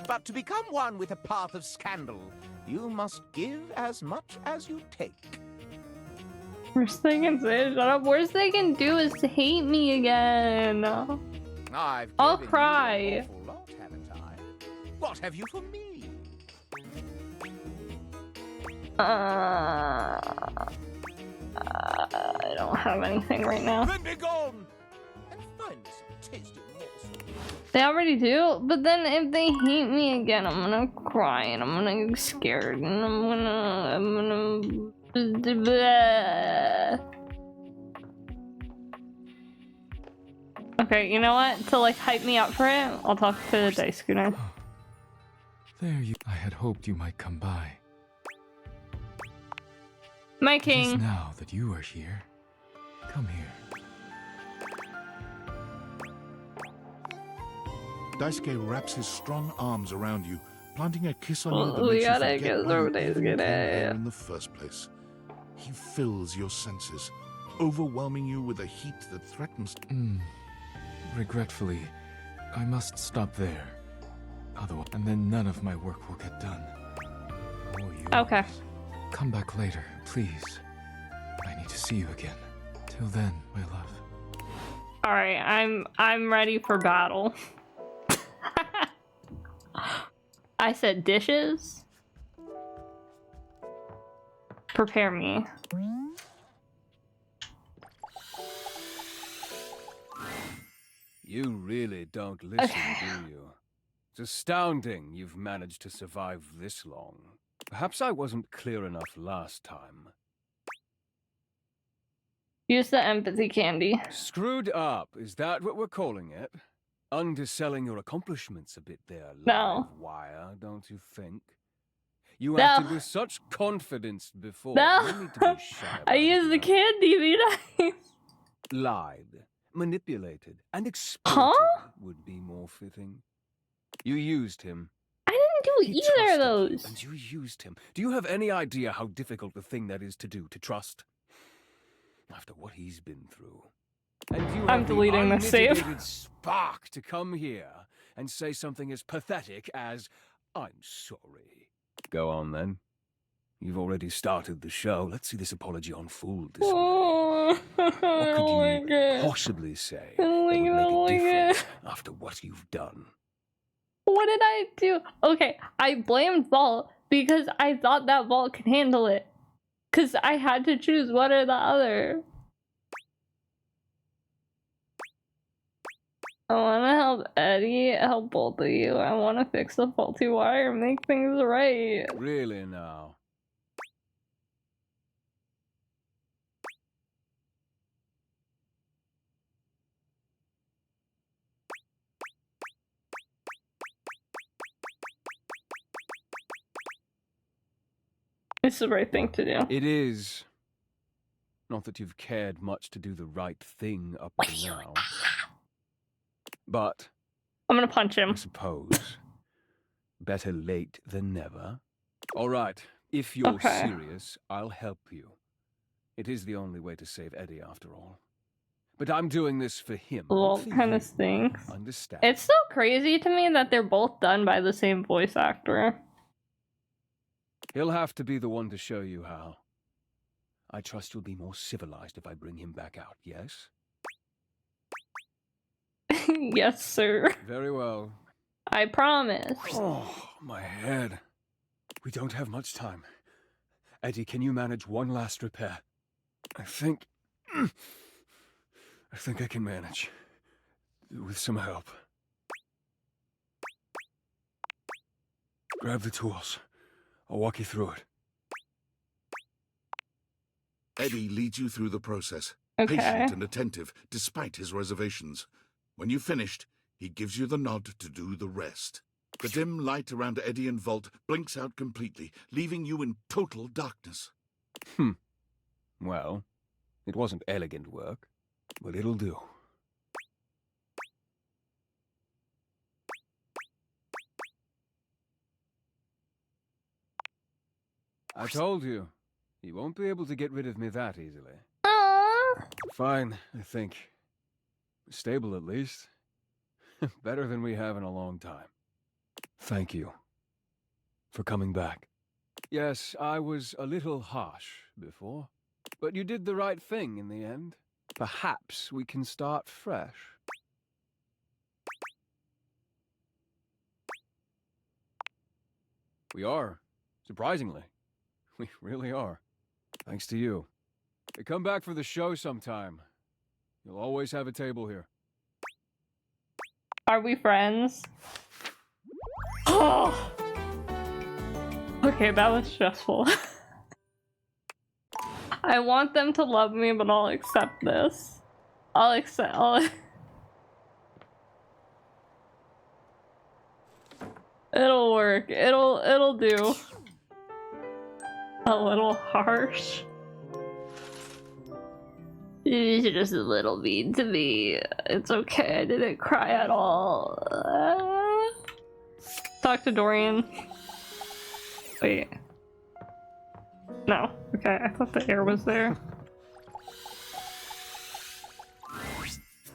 But to become one with a path of scandal, you must give as much as you take. Worst they can say is shut up. Worst they can do is to hate me again. I'll cry. You an awful lot, haven't I? What have you for me? I don't have anything right now. Then be gone and find me some tasty morsel. They already do, but then if they hate me again, I'm gonna cry and I'm gonna get scared and I'm gonna Okay, you know what? To like hype me up for it, I'll talk to the Dice Schooner. There you. I had hoped you might come by. My It is king. now that you are here. Come here. Daisuke wraps his strong arms around you, planting a kiss on you that We makes you gotta forget get why you through this, even came get there it. in the first place. He fills your senses, overwhelming you with a heat that threatens. Regretfully, I must stop there. Otherwise, and then none of my work will get done. Or yours. Okay. Come back later, please. I need to see you again. Till then, my love. Alright, I'm ready for battle. I said dishes. prepare me. You really don't listen, do you? It's astounding you've managed to survive this long. Perhaps I wasn't clear enough last time. Use the empathy candy. Screwed up, is that what we're calling it? Underselling your accomplishments a bit there, No. live wire, don't you think? You No. acted with such confidence before. No. You need to be shy about I used the candy, be nice. Lied, manipulated, and exploited would be more fitting. You used him. I didn't do either of those. And you used him. Do you have any idea how difficult the thing that is to do, to trust? After what he's been through. And you I'm have deleting the the save. unmitigated spark to come here and say something as pathetic as, I'm sorry. Go on then. You've already started the show. Let's see this apology on full display. What could you possibly say that would make a difference after what you've done? What did I do? Okay, I blamed Vault because I thought that Vault could handle it. Because I had to choose one or the other. I want to help Eddie, help both of you. I want to fix the faulty wire, make things right. Really now? It's the right thing to do. It is. Not that you've cared much to do the right thing up to now. But I'm gonna punch him. I suppose. Better late than never. All right. If you're serious, I'll help you. It is the only way to save Eddie, after all. But I'm doing this for him. Vault kind of stinks. Understand? It's so crazy to me that they're both done by the same voice actor. He'll have to be the one to show you how. I trust you'll be more civilized if I bring him back out, yes? Yes, sir. Very well. I promise. Oh, my head. We don't have much time. Eddie, can you manage one last repair? I think I can manage. With some help. Grab the tools. I'll walk you through it. Eddie leads you through the process, Okay. patient and attentive, despite his reservations. When you've finished, he gives you the nod to do the rest. The dim light around Eddie and Vault blinks out completely, leaving you in total darkness. Well, it wasn't elegant work, but it'll do. I told you, you won't be able to get rid of me that easily. Aww. Fine, I think. Stable at least. Better than we have in a long time. Thank you for coming back. Yes, I was a little harsh before, but you did the right thing in the end. Perhaps we can start fresh. We are, surprisingly. We really are. Thanks to you. Come back for the show sometime. You'll always have a table here. Are we friends? Oh! Okay, that was stressful. I want them to love me, but I'll accept this. It'll work. It'll do. A little harsh. You're just a little mean to me. It's okay, I didn't cry at all. Talk to Dorian. Wait. No. Okay, I thought the air was there.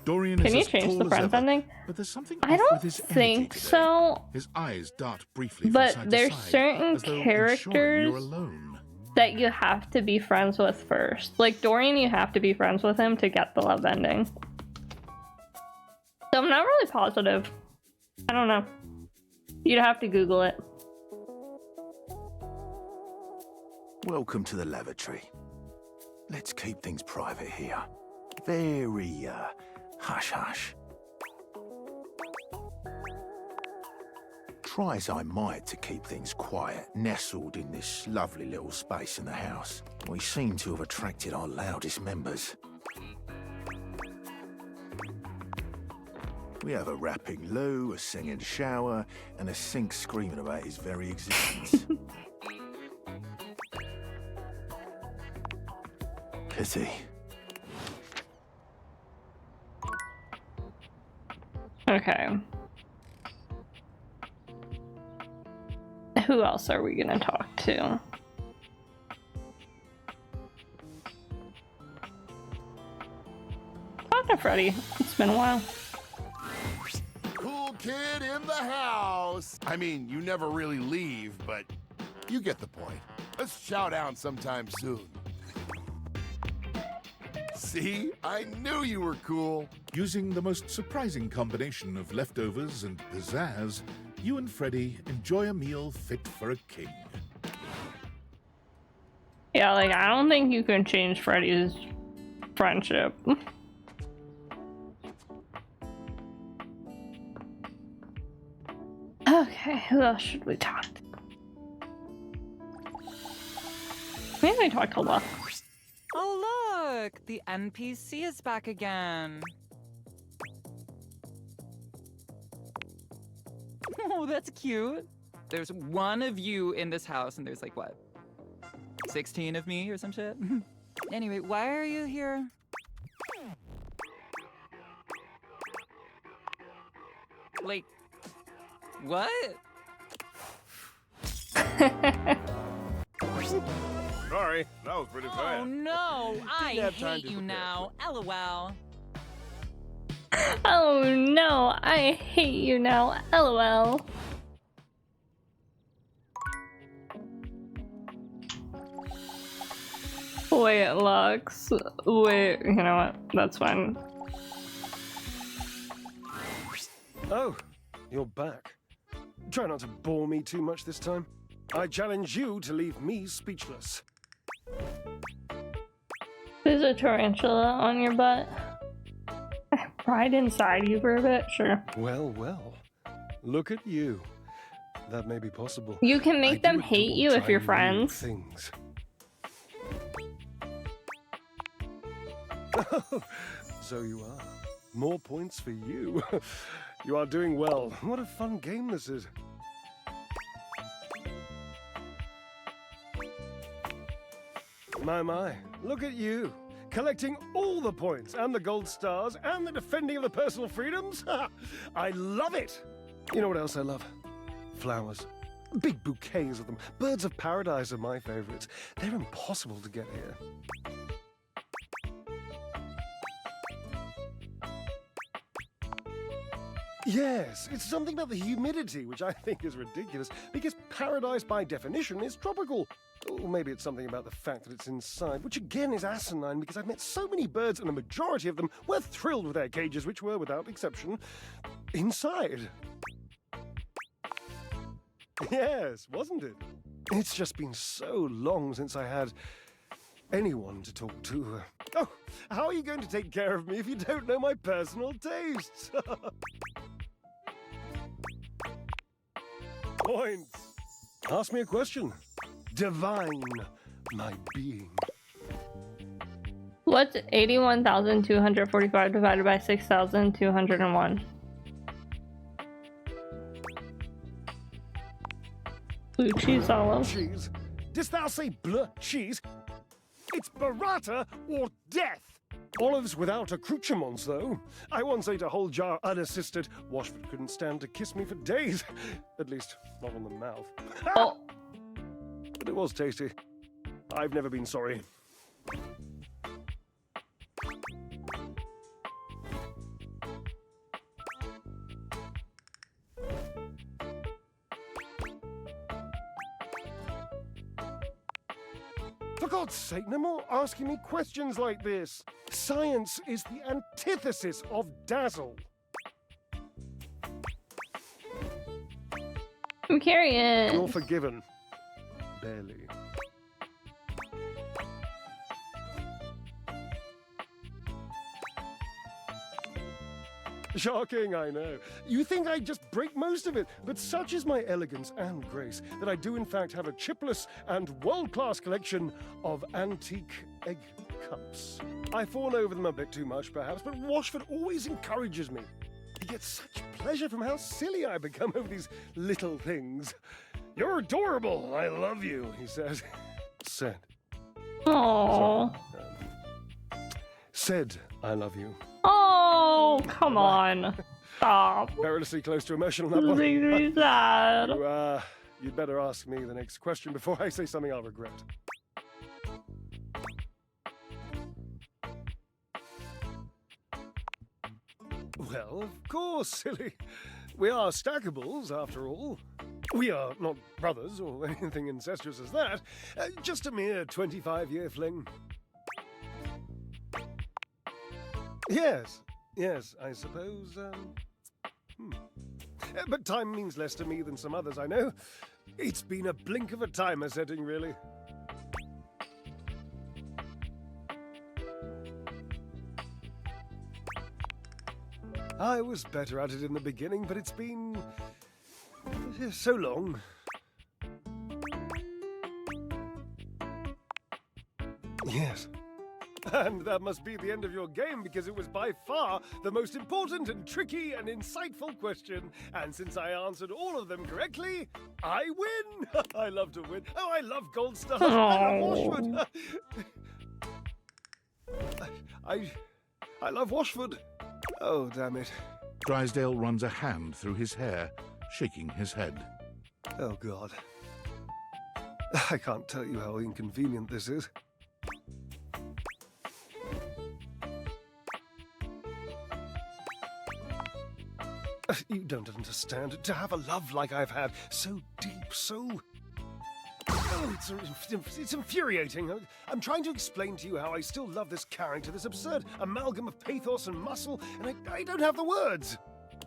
Dorian Can is you as change tall the as friends ever, ending? but there's something I off don't with his think energy today. so. His eyes dart briefly from But side to there's side, certain as though ensuring characters you're alone. that you have to be friends with first. Like Dorian, you have to be friends with him to get the love ending. So I'm not really positive. I don't know. You'd have to Google it. Welcome to the lavatory. Let's keep things private here. Very, hush-hush. Try as I might to keep things quiet, nestled in this lovely little space in the house, we seem to have attracted our loudest members. We have a rapping loo, a singing shower, and a sink screaming about his very existence. Pity. Okay. Who else are we gonna talk to? Talk to Freddy. It's been a while. Cool kid in the house. I mean, you never really leave, but you get the point. Let's chow down sometime soon. See? I knew you were cool. Using the most surprising combination of leftovers and pizzazz, you and Freddy enjoy a meal fit for a king. Yeah, like, I don't think you can change Freddy's friendship. Okay, who else should we talk to? Maybe we talk to Luck. Oh look! The NPC is back again. Oh, that's cute. There's one of you in this house and there's like, what? 16 of me or some shit? Anyway, why are you here? Like, what? Sorry, that was pretty fast. Oh no, I have time hate to you prepare. now. LOL. Oh no, I hate you now. LOL. Wait, Lux. Wait, you know what? That's fine. Oh, you're back. Try not to bore me too much this time. I challenge you to leave me speechless. There's a tarantula on your butt. Right inside you for a bit, sure. Well, well. Look at you. That may be possible. You can make I them do hate adore you if you're trying new friends. Things. So you are. More points for you. You are doing well. What a fun game this is. My, look at you. Collecting all the points and the gold stars and the defending of the personal freedoms. I love it. You know what else I love? Flowers. Big bouquets of them. Birds of paradise are my favorites. They're impossible to get here. Yes, it's something about the humidity, which I think is ridiculous, because paradise by definition is tropical. Or maybe it's something about the fact that it's inside, which again is asinine, because I've met so many birds and a majority of them were thrilled with their cages, which were, without exception, inside. Yes, wasn't it? It's just been so long since I had anyone to talk to. Oh, how are you going to take care of me if you don't know my personal tastes? Points. Ask me a question. Divine my being. What's 81,245 divided by 6,201? Blue cheese olive. Cheese? Didst thou say bleu cheese? It's burrata or death. Olives without accoutrements, though. I once ate a whole jar unassisted. Washford couldn't stand to kiss me for days. At least, not on the mouth. Oh. But it was tasty. I've never been sorry. For God's sake, no more asking me questions like this. Science is the antithesis of dazzle. I'm curious. You're forgiven. Barely. Shocking, I know. You think I'd just break most of it, but such is my elegance and grace that I do in fact have a chipless and world-class collection of antique egg cups. I fawn over them a bit too much, perhaps, but Washford always encourages me. He gets such pleasure from how silly I become over these little things. You're adorable. I love you, he says. Said. Aww. Said, I love you. Oh, come on. Stop. Perilously close to emotional, that one. This makes me sad. You'd better ask me the next question before I say something I'll regret. Well, of course, silly. We are stackables, after all. We are not brothers or anything incestuous as that. Just a mere 25-year fling. Yes, I suppose, But time means less to me than some others I know. It's been a blink of a timer setting, really. I was better at it in the beginning, but it's been so long. Yes. And that must be the end of your game, because it was by far the most important and tricky and insightful question. And since I answered all of them correctly, I win! I love to win. Oh, I love gold stars. I love Washford. I love Washford. Oh, damn it. Drysdale runs a hand through his hair, shaking his head. Oh, God. I can't tell you how inconvenient this is. You don't understand. To have a love like I've had, so deep, so... Oh, it's infuriating. I'm trying to explain to you how I still love this character, this absurd amalgam of pathos and muscle, and I don't have the words.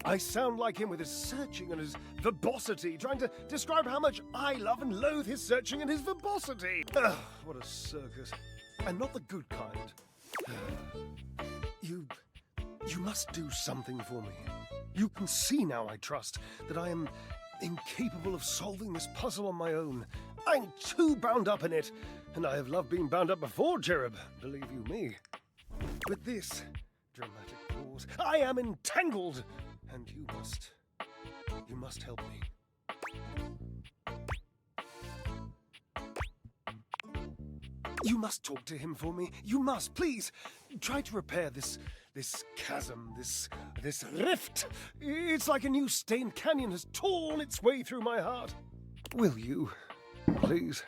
I sound like him with his searching and his verbosity, trying to describe how much I love and loathe his searching and his verbosity. Ugh, what a circus. And not the good kind. You must do something for me. You can see now, I trust, that I am incapable of solving this puzzle on my own. I'm too bound up in it, and I have loved being bound up before, Cherub, believe you me. With this dramatic pause, I am entangled, and you must help me. You must talk to him for me. You must, please. Try to repair this chasm, this rift. It's like a new stained canyon has torn its way through my heart. Will you, please?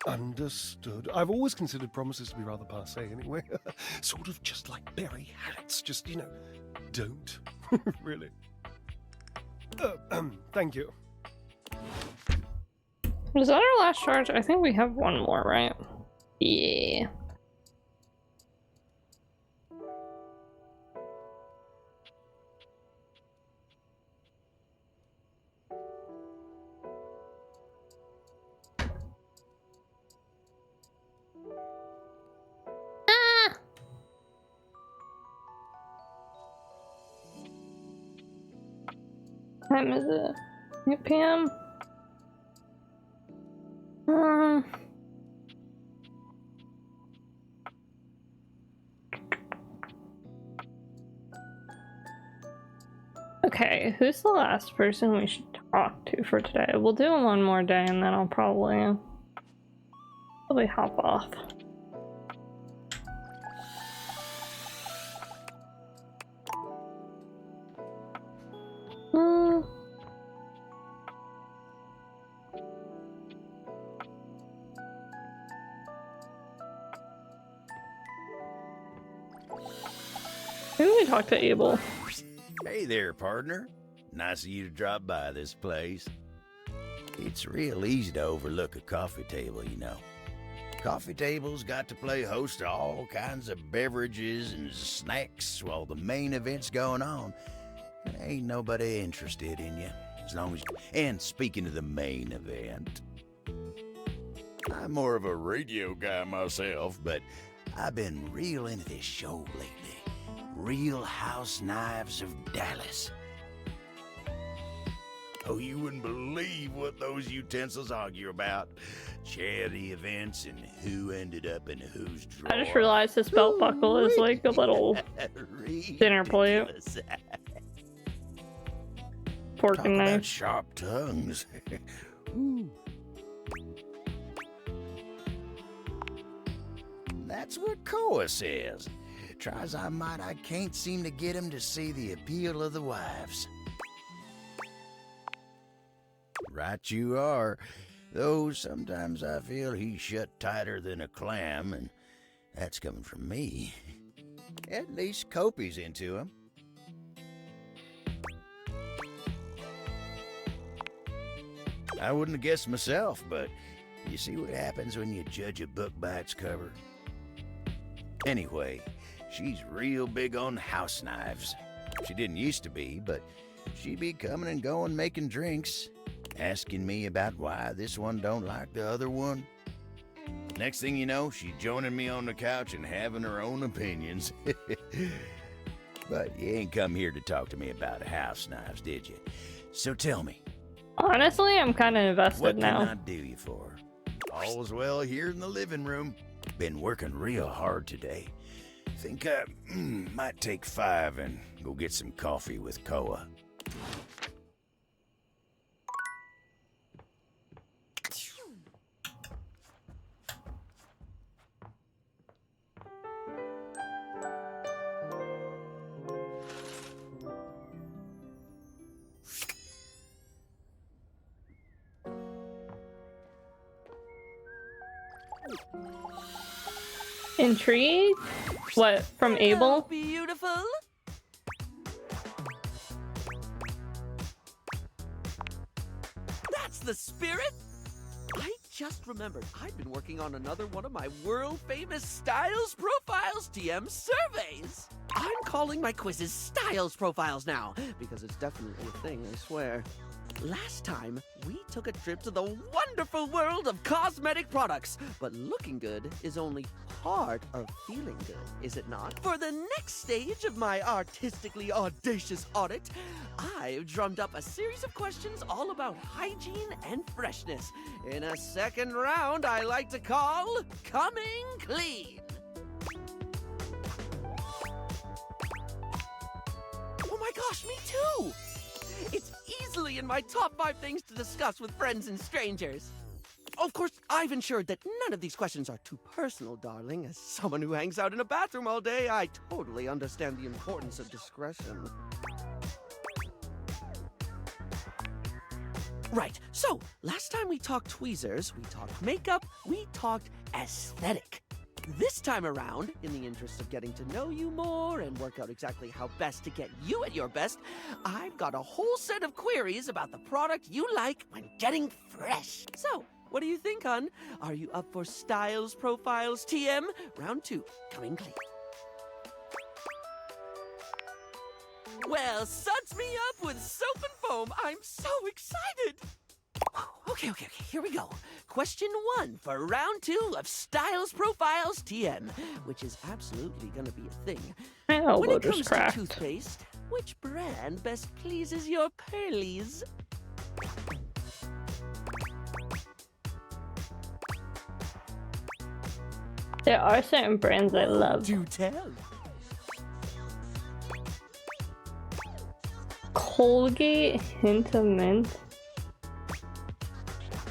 Understood. I've always considered promises to be rather passé anyway. Sort of just like berry hats. Just, don't. Really. Thank you. Was that our last charge? I think we have one more, right? Yeah. What time is it? 8 p.m. Okay, who's the last person we should talk to for today? We'll do one more day and then I'll probably hop off. Maybe we talk to Abel. Hey there, partner. Nice of you to drop by this place. It's real easy to overlook a coffee table, you know. Coffee tables got to play host to all kinds of beverages and snacks while the main event's going on. Ain't nobody interested in you, as long as you... And speaking of the main event, I'm more of a radio guy myself, but I've been real into this show lately. Real House Knives of Dallas. Oh, you wouldn't believe what those utensils argue about. Charity events and who ended up in whose drawer. I just realized this belt buckle is like a little dinner plate. Fork and Talk about knife. sharp tongues. Ooh. That's what Koa says. Try as I might, I can't seem to get him to see the appeal of the wives. Right you are. Though sometimes I feel he's shut tighter than a clam, and that's coming from me. At least Kopi's into him. I wouldn't have guessed myself, but you see what happens when you judge a book by its cover? Anyway, she's real big on house knives. She didn't used to be, but she'd be coming and going making drinks, asking me about why this one don't like the other one. Next thing you know, she's joining me on the couch and having her own opinions. But you ain't come here to talk to me about house knives, did you? So tell me. Honestly, I'm kind of invested What now. can I do you for? All's well here in the living room. Been working real hard today. Think I might take 5 and go get some coffee with Koa. Intrigued? What, from Abel? Beautiful. That's the spirit. I just remembered I've been working on another one of my world-famous Styles Profiles TM surveys. I'm calling my quizzes Styles Profiles now, because it's definitely a thing, I swear. Last time, we took a trip to the wonderful world of cosmetic products, but looking good is only part of feeling good, is it not? For the next stage of my artistically audacious audit, I've drummed up a series of questions all about hygiene and freshness. In a second round I like to call Coming Clean. Oh my gosh, me too! It's easily in my top 5 things to discuss with friends and strangers. Of course, I've ensured that none of these questions are too personal, darling. As someone who hangs out in a bathroom all day, I totally understand the importance of discretion. Right, so last time we talked tweezers, we talked makeup, we talked aesthetic. This time around, in the interest of getting to know you more and work out exactly how best to get you at your best, I've got a whole set of queries about the product you like when getting fresh. So, what do you think, hon? Are you up for Styles Profiles TM? Round 2, coming clean. Well, suds me up with soap and foam. I'm so excited. Okay, here we go. Question 1 for round 2 of Styles Profiles TM, which is absolutely gonna be a thing. My elbow When it just comes cracked. to toothpaste, which brand best pleases your pearlies? There are certain brands I love. Do tell. Colgate Hint of Mint.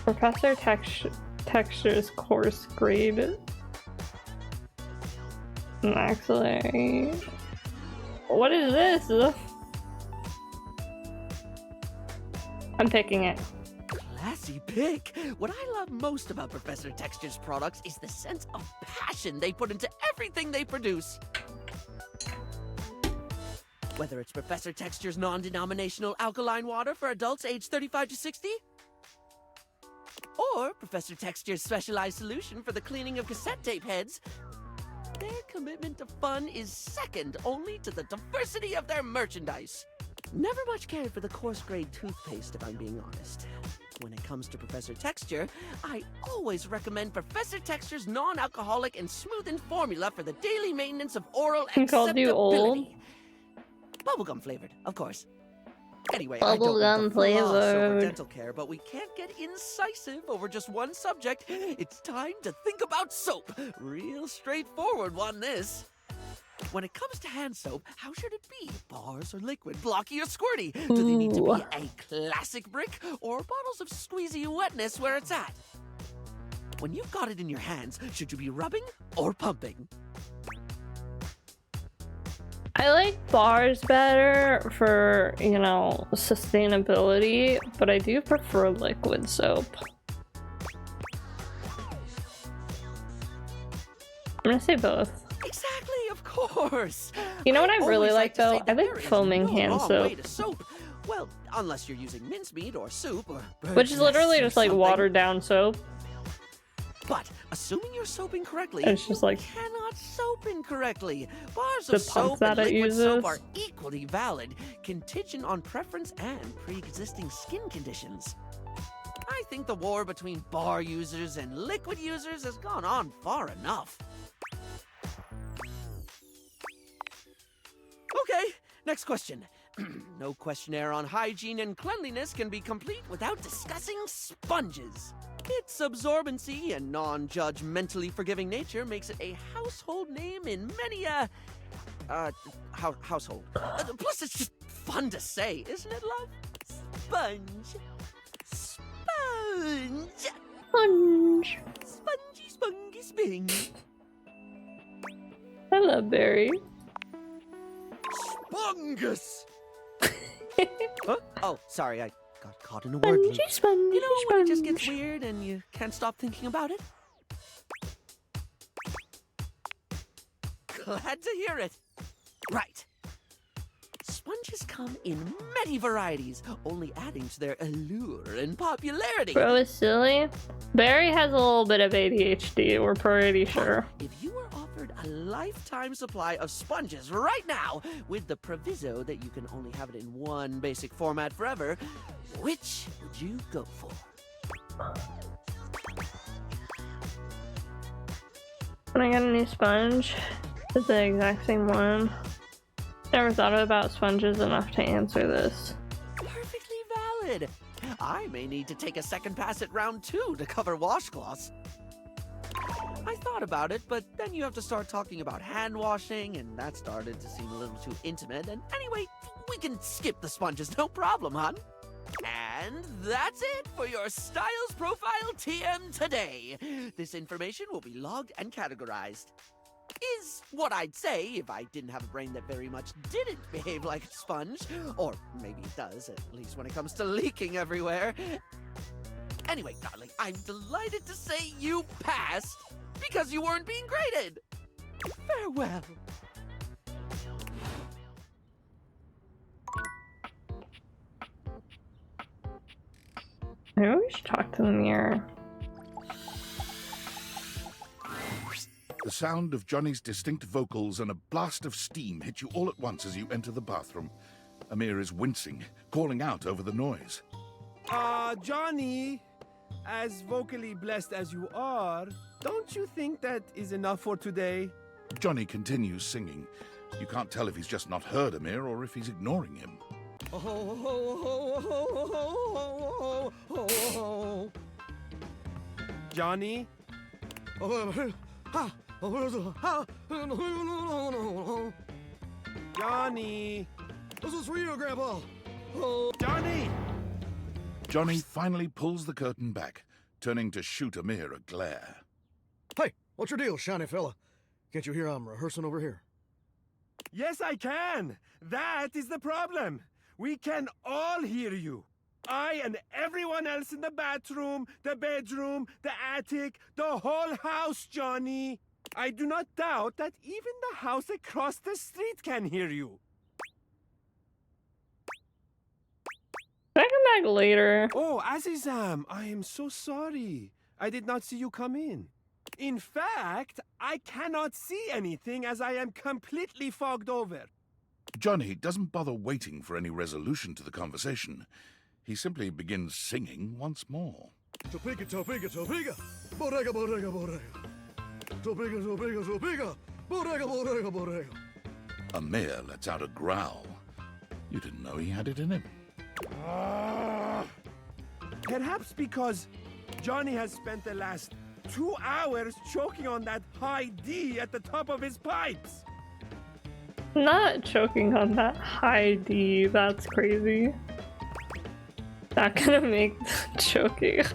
Professor Texture's Coarse Grade. Maxillary. What is this? I'm picking it. Classy pick. What I love most about Professor Texture's products is the sense of passion they put into everything they produce. Whether it's Professor Texture's non-denominational alkaline water for adults aged 35 to 60, or Professor Texture's specialized solution for the cleaning of cassette tape heads, their commitment to fun is second only to the diversity of their merchandise. Never much cared for the coarse grade toothpaste, if I'm being honest. When it comes to Professor Texture, I always recommend Professor Texture's non-alcoholic and smoothing formula for the daily maintenance of oral He called you old. acceptability. Bubblegum flavored, of course. Anyway, I don't Bubblegum mean to floss over flavored. dental care, but we can't get incisive over just one subject. It's time to think about soap. Real straightforward one, this. When it comes to hand soap, how should it be? Bars or liquid, blocky or squirty? Do they need to be a classic brick or bottles of squeezy wetness where it's at? When you've got it in your hands, should you be rubbing or pumping? I like bars better for, you know, sustainability, but I do prefer liquid soap. I'm gonna say both. Exactly, of course. You know what I really always like to say though? that I like there is foaming no hand wrong soap. way to soap. Well, unless you're using mincemeat or soup or Which is literally just like something. watered down soap. But assuming you're soaping correctly, It's just like you cannot soap incorrectly. Bars the of pump soap that and it liquid soap uses. are equally valid, contingent on preference and pre-existing skin conditions. I think the war between bar users and liquid users has gone on far enough. Okay, next question. No questionnaire on hygiene and cleanliness can be complete without discussing sponges. Its absorbency and non-judgmentally forgiving nature makes it a household name in many household. Plus, it's just fun to say, isn't it, love? Sponge. Sponge. Sponge. Spongy, spongy, sping. I love Barry. Spongus. Huh? Oh, sorry, I got caught in a word loop. Spongy, You know when it just gets weird and you can't stop thinking about it? Glad to hear it. Right. Sponges come in many varieties, only adding to their allure and popularity. Bro is silly. Barry has a little bit of ADHD, we're pretty sure. If you were offered a lifetime supply of sponges right now, with the proviso that you can only have it in one basic format forever, which would you go for? When I got a new sponge, it's the exact same one. Never thought about sponges enough to answer this. Perfectly valid. I may need to take a second pass at round 2 to cover washcloths. I thought about it, but then you have to start talking about hand washing, and that started to seem a little too intimate. And anyway, we can skip the sponges, no problem, hon. And that's it for your Styles Profile TM today. This information will be logged and categorized. Is what I'd say if I didn't have a brain that very much didn't behave like a sponge. Or maybe it does, at least when it comes to leaking everywhere. Anyway, darling, I'm delighted to say you passed because you weren't being graded. Farewell. Maybe we should talk to the mirror. The sound of Johnny's distinct vocals and a blast of steam hit you all at once as you enter the bathroom. Amir is wincing, calling out over the noise. Johnny, as vocally blessed as you are, don't you think that is enough for today? Johnny continues singing. You can't tell if he's just not heard Amir or if he's ignoring him. Johnny? Johnny! This is for you, Grandpa. Johnny! Johnny finally pulls the curtain back, turning to shoot Amir a glare. Hey, what's your deal, shiny fella? Can't you hear I'm rehearsing over here? Yes, I can! That is the problem! We can all hear you! I and everyone else in the bathroom, the bedroom, the attic, the whole house, Johnny! I do not doubt that even the house across the street can hear you. Can I come back later? Oh, Azizam, I am so sorry. I did not see you come in. In fact, I cannot see anything as I am completely fogged over. Johnny doesn't bother waiting for any resolution to the conversation. he simply begins singing once more. Topeka, Topeka, Topeka, bodega, bodega, bodega. Topeka, Topeka, Topeka, bodega, bodega, bodega. Amir lets out a growl. You didn't know he had it in him. Perhaps because Johnny has spent the last 2 hours choking on that high D at the top of his pipes. Not choking on that high D, that's crazy. Not gonna make choking.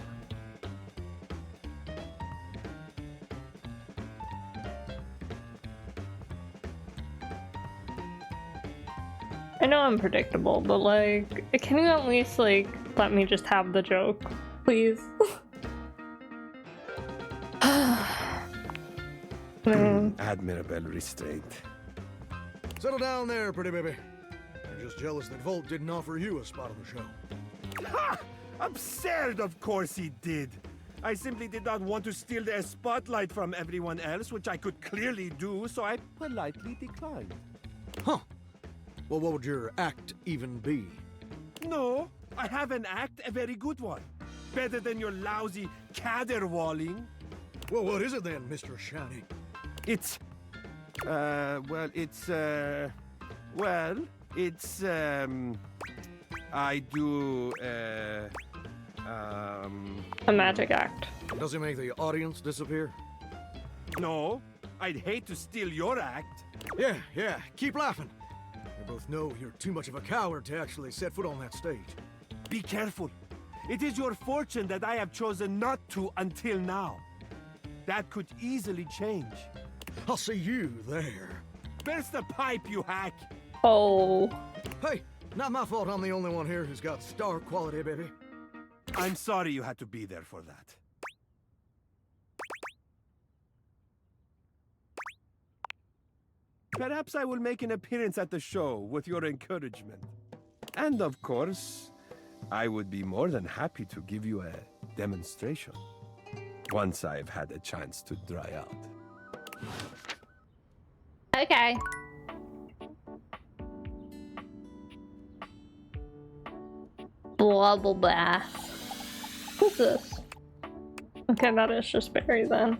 I know I'm predictable, but like, can you at least like let me just have the joke, please? Admirable restraint. Settle down there, pretty baby. I'm just jealous that Volt didn't offer you a spot on the show. Ha! Absurd, of course he did. I simply did not want to steal the spotlight from everyone else, which I could clearly do, so I politely declined. Huh. Well, what would your act even be? No, I have an act, a very good one. Better than your lousy caterwauling. Well, what is it then, Mr. Shiny? It's... I do, A magic act. Does it make the audience disappear? No, I'd hate to steal your act. Yeah, keep laughing. We both know you're too much of a coward to actually set foot on that stage. Be careful. It is your fortune that I have chosen not to until now. That could easily change. I'll see you there. Burst the pipe, you hack! Oh. Hey, not my fault I'm the only one here who's got star quality, baby. I'm sorry you had to be there for that. Perhaps I will make an appearance at the show with your encouragement. And of course, I would be more than happy to give you a demonstration. Once I've had a chance to dry out. Okay. Blah blah blah. What's this? Okay, that is just Barry then.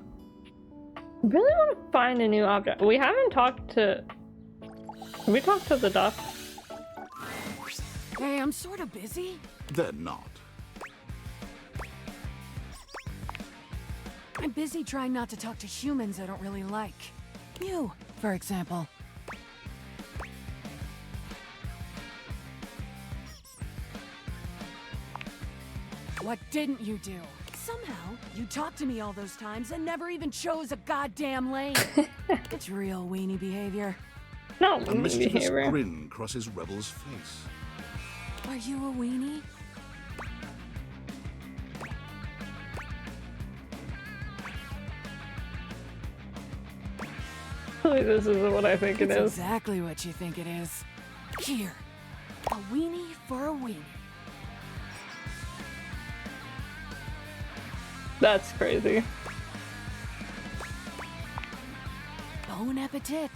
I really want to find a new object. We haven't talked to... We talked to the duck. Hey, I'm sort of busy. They're not. I'm busy trying not to talk to humans I don't really like. You, for example. What didn't you do? Somehow, you talked to me all those times and never even chose a goddamn lane. It's real weenie behavior. No, A mischievous grin crosses Rebel's face. Are you a weenie? This isn't what I think it is. Exactly what you think it is. Here, a weenie for a weenie. That's crazy. Bon appetit.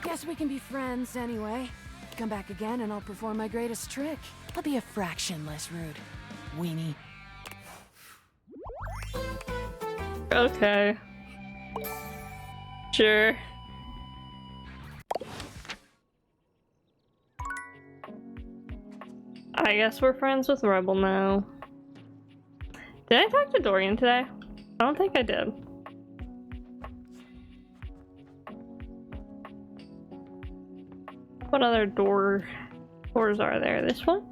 Guess we can be friends anyway. Come back again and I'll perform my greatest trick. I'll be a fraction less rude. Weenie. Okay. Sure. I guess we're friends with Rebel now. Did I talk to Dorian today? I don't think I did. What other doors are there? This one?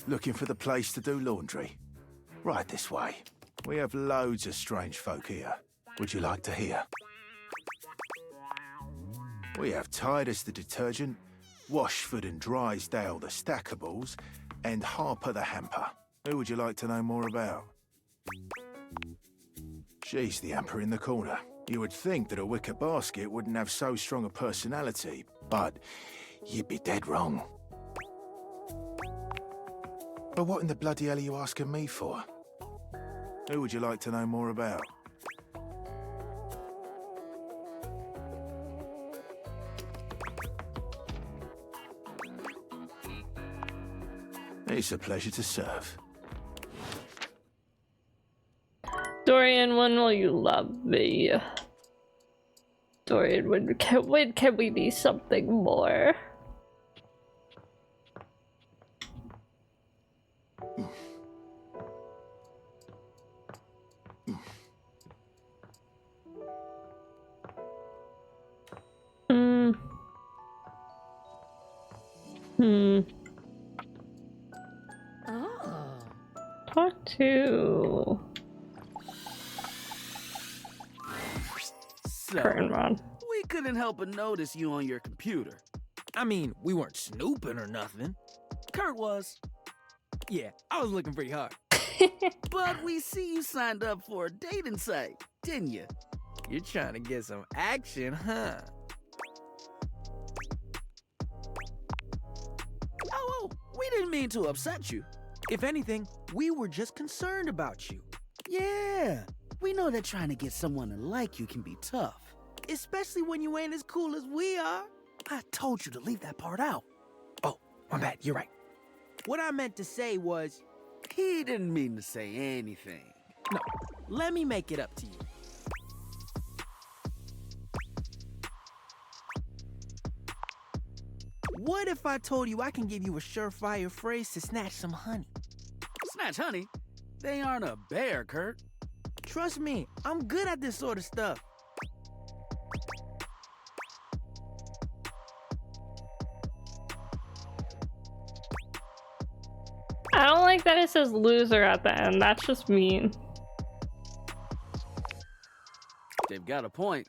Looking for the place to do laundry? Right this way. We have loads of strange folk here. Would you like to hear? We have Titus the detergent, Washford and Drysdale the stackables, and Harper the hamper. Who would you like to know more about? She's the hamper in the corner. You would think that a wicker basket wouldn't have so strong a personality, but you'd be dead wrong. But what in the bloody hell are you asking me for? Who would you like to know more about? It's a pleasure to serve. Dorian, when will you love me? Dorian, when can we be something more? Oh. Talk to Curtain Rod. We couldn't help but notice you on your computer. I mean, we weren't snooping or nothing. Kurt was. Yeah, I was looking pretty hard. But we see you signed up for a dating site, didn't you? You're trying to get some action, huh? Oh, we didn't mean to upset you. If anything, we were just concerned about you. Yeah, we know that trying to get someone to like you can be tough. Especially when you ain't as cool as we are. I told you to leave that part out. Oh, my bad, you're right. What I meant to say was, he didn't mean to say anything. No, let me make it up to you. What if I told you I can give you a surefire phrase to snatch some honey? Snatch honey? They aren't a bear, Kurt. Trust me, I'm good at this sort of stuff. I don't like that it says loser at the end. That's just mean. They've got a point.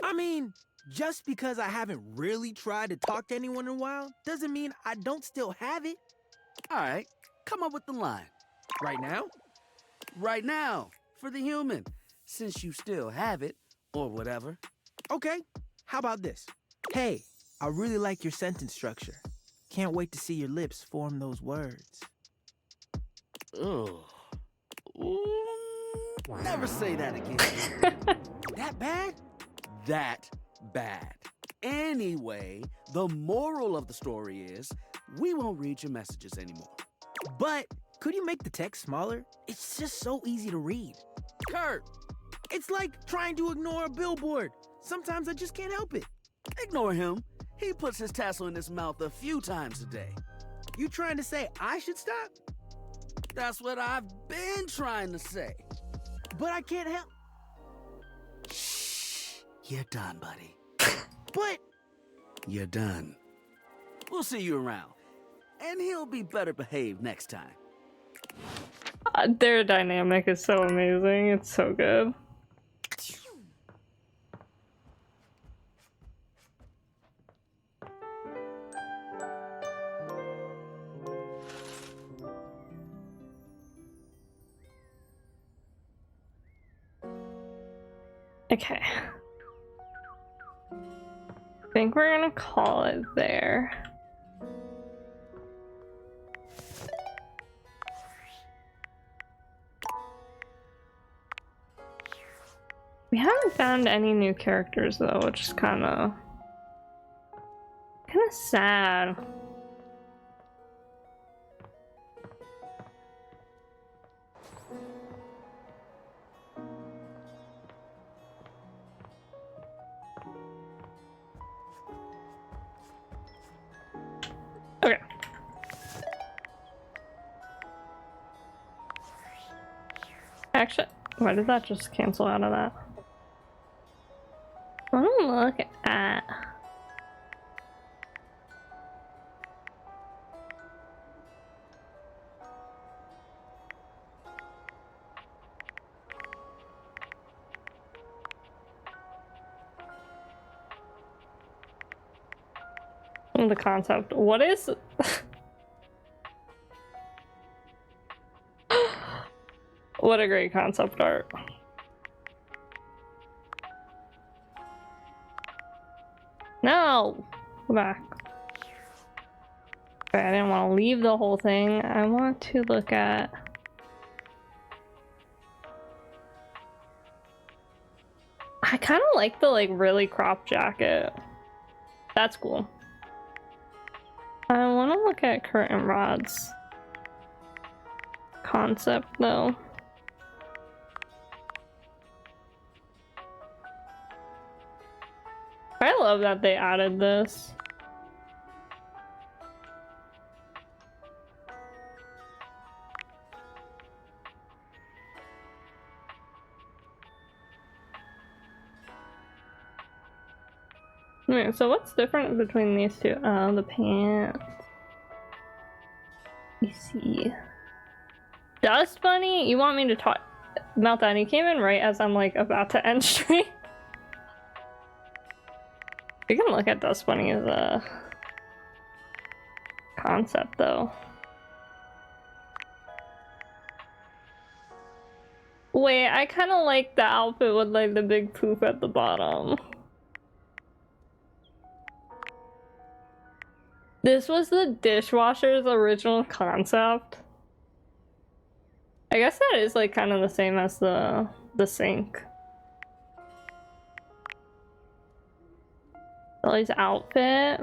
I mean, just because I haven't really tried to talk to anyone in a while doesn't mean I don't still have it. All right, come up with the line. Right now? Right now, for the human, since you still have it, or whatever. Okay, how about this? Hey, I really like your sentence structure. Can't wait to see your lips form those words. Ugh. Ooh, never say that again. That bad? That bad. Anyway, the moral of the story is, we won't read your messages anymore. But could you make the text smaller? It's just so easy to read. Kurt, it's like trying to ignore a billboard. Sometimes I just can't help it. Ignore him. He puts his tassel in his mouth a few times a day. You trying to say I should stop? That's what I've been trying to say. But I can't help. Shh. You're done, buddy. But you're done. We'll see you around. And he'll be better behaved next time. Their dynamic is so amazing. It's so good. Okay. I think we're gonna call it there. We haven't found any new characters though, which is kind of sad. Okay. Actually, why did that just cancel out of that? Let me look at... the concept. What is... What a great concept art. No! Go back. Okay, I didn't want to leave the whole thing. I want to look at... I kind of like the really cropped jacket. That's cool. I want to look at curtain rods. concept though. I love that they added this. So what's different between these two? Oh, the pants. Let me see. Dust Bunny? You want me to talk about that? He came in right as I'm like about to end stream. You can look at Dust Bunny as a concept though. Wait, I kind of like the outfit with like the big poop at the bottom. This was the dishwasher's original concept. I guess that is like kind of the same as the sink. Ellie's outfit.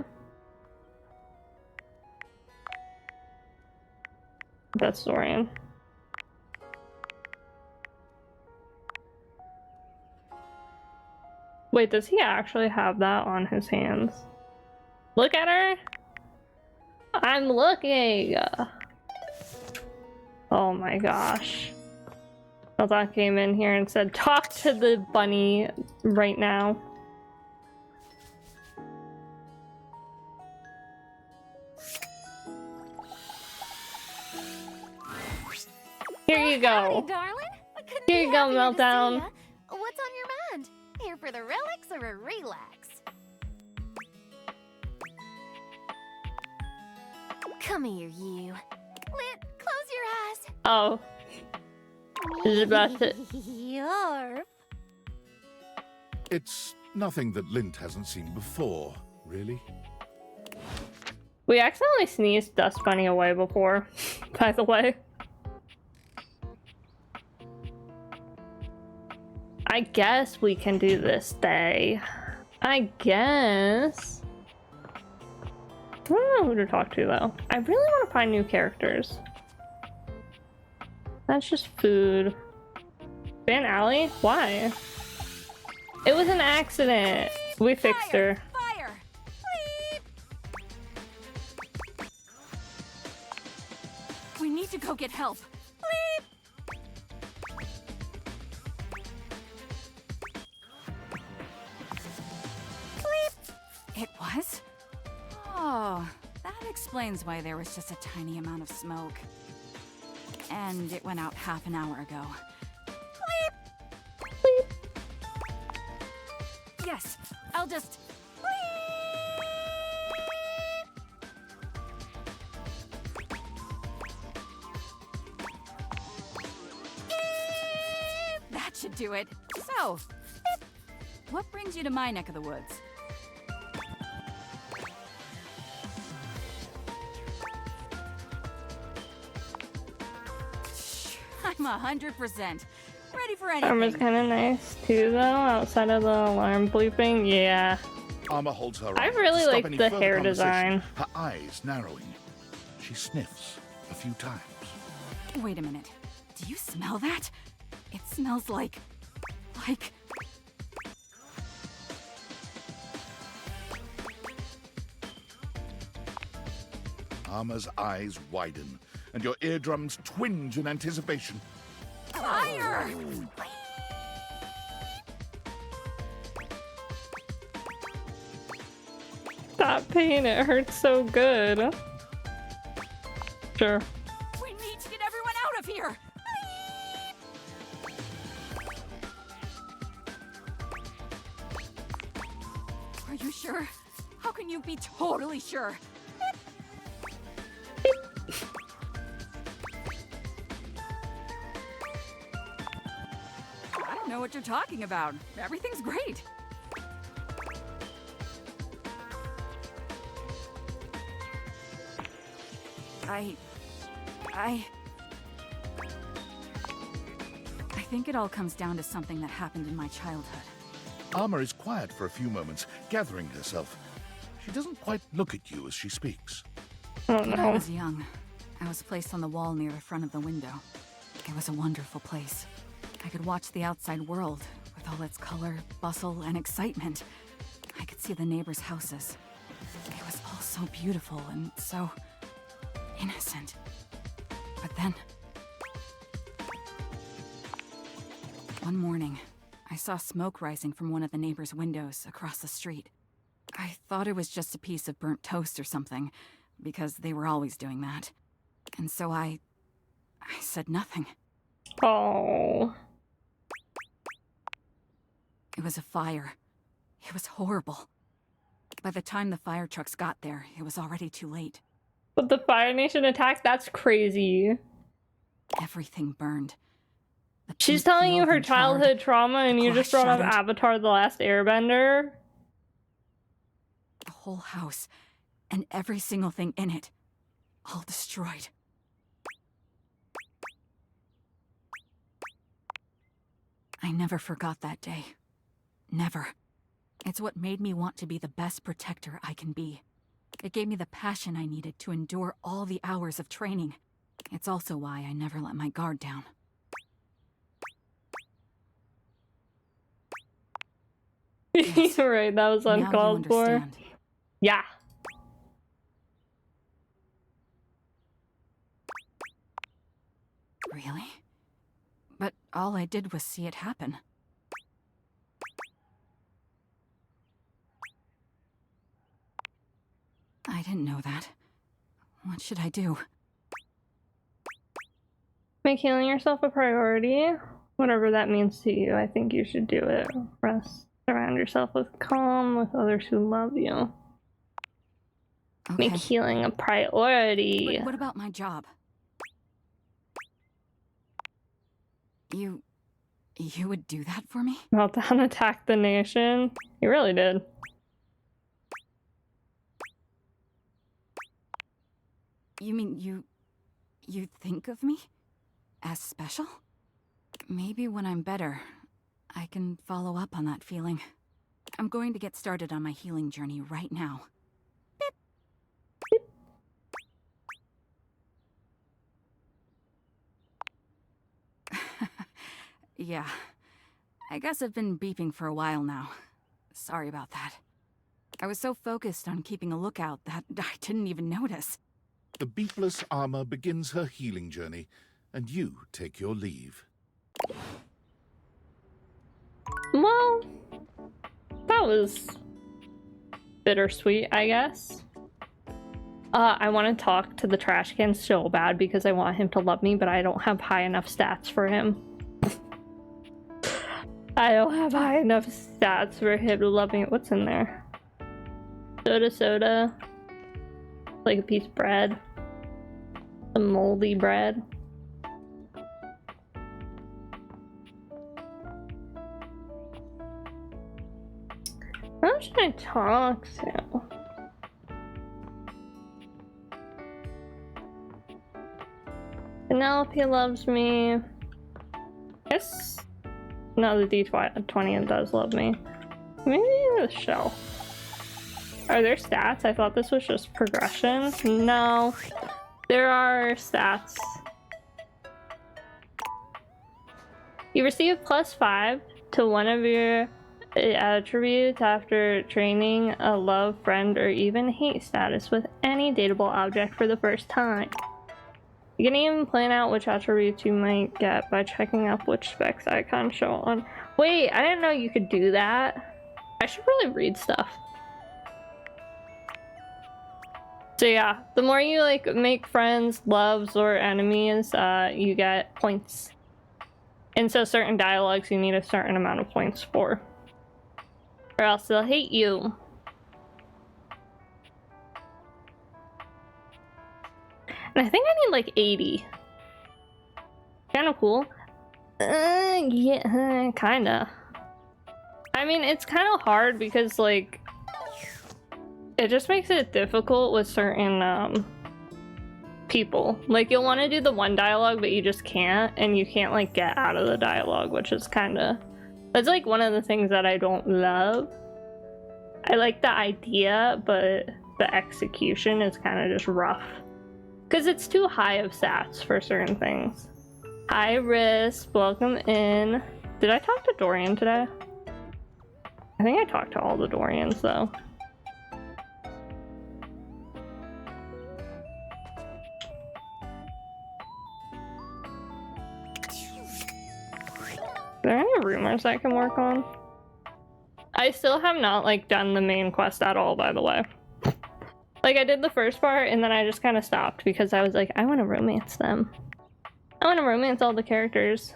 That's Dorian. Wait, does he actually have that on his hands? Look at her! I'm looking! Oh my gosh. Meltdown came in here and said, talk to the bunny right now. Here you go. Howdy, darling. I couldn't Here be you go, happier to Meltdown. see ya. What's on your mind? Here for the relics or a relax? Come here, you. Lit, close your eyes. Oh. Is it about to... Yarp. It's nothing that Lint hasn't seen before, really. We accidentally sneezed Dust Bunny away before, by the way. I guess we can do this day. I guess. I don't know who to talk to though. I really want to find new characters. That's just food. Van Alley? Why? It was an accident. We fixed her. Fire! We need to go get help. It was? Oh, that explains why there was just a tiny amount of smoke. And it went out half an hour ago. Bleep! Bleep! Yes, I'll just... That should do it. So, what brings you to my neck of the woods? I'm 100% ready for anything. Armor's kind of nice too, though. Outside of the alarm bleeping, yeah. Armor holds her. I arm really to stop like any the further hair conversation, design. Her eyes narrowing. She sniffs a few times. Wait a minute. Do you smell that? It smells like... Armor's eyes widen, and your eardrums twinge in anticipation. Fire! That pain, it hurts so good. Sure. We need to get everyone out of here! Are you sure? How can you be totally sure? I don't know what you're talking about. Everything's great. I think it all comes down to something that happened in my childhood. Armor is quiet for a few moments, gathering herself. She doesn't quite look at you as she speaks. Oh When I was young, I was placed on the wall near the front of the window. It was a wonderful place. I could watch the outside world with all its color, bustle, and excitement. I could see the neighbors' houses. It was all so beautiful and so innocent. But then, one morning, I saw smoke rising from one of the neighbors' windows across the street. I thought it was just a piece of burnt toast or something, because they were always doing that. And so I said nothing. Oh. It was a fire. It was horrible. By the time the fire trucks got there, it was already too late. But the Fire Nation attacked? That's crazy. Everything burned. She's telling you her childhood trauma and you just brought up Avatar: The Last Airbender? The whole house, and every single thing in it, all destroyed. I never forgot that day. Never. It's what made me want to be the best protector I can be. It gave me the passion I needed to endure all the hours of training. It's also why I never let my guard down. Yes. You're right, that was uncalled for. Yeah. Really? But all I did was see it happen. I didn't know that. What should I do? Make healing yourself a priority. Whatever that means to you, I think you should do it. Rest. Surround yourself with calm, with others who love you. Okay. Make healing a priority. But what about my job? You would do that for me? Meltdown attacked the nation. You really did. You mean you think of me as special? Maybe when I'm better, I can follow up on that feeling. I'm going to get started on my healing journey right now. Beep. Beep. Yeah. I guess I've been beeping for a while now. Sorry about that. I was so focused on keeping a lookout that I didn't even notice. The beepless armor begins her healing journey, and you take your leave. Well, that was bittersweet, I guess. I want to talk to the trash can so bad because I want him to love me, but I don't have high enough stats for him. I don't have high enough stats for him to love me. What's in there? Soda. Like a piece of bread. Some moldy bread. Who should I talk to? Penelope loves me. Yes. No, the D20 does love me. Maybe the shell. Are there stats? I thought this was just progression. No. There are stats. You receive +5 to one of your attributes after training a love, friend, or even hate status with any dateable object for the first time. You can even plan out which attributes you might get by checking up which specs icons show on. Wait, I didn't know you could do that. I should really read stuff. So yeah, the more you like make friends, loves, or enemies, you get points. And so certain dialogues you need a certain amount of points for. Or else they'll hate you. And I think I need like 80. Kinda cool. Yeah, kinda. I mean, it's kinda hard because like it just makes it difficult with certain people. Like you'll want to do the one dialogue but you just can't, and you can't like get out of the dialogue, which is kinda, that's like one of the things that I don't love. I like the idea, but the execution is kind of just rough because it's too high of stats for certain things. Hi, Risk. Welcome in. Did I talk to Dorian today? I think I talked to all the Dorians, though. Are there any rumors I can work on? I still have not, like, done the main quest at all, by the way. Like, I did the first part, and then I just kind of stopped because I was like, I want to romance them. I want to romance all the characters.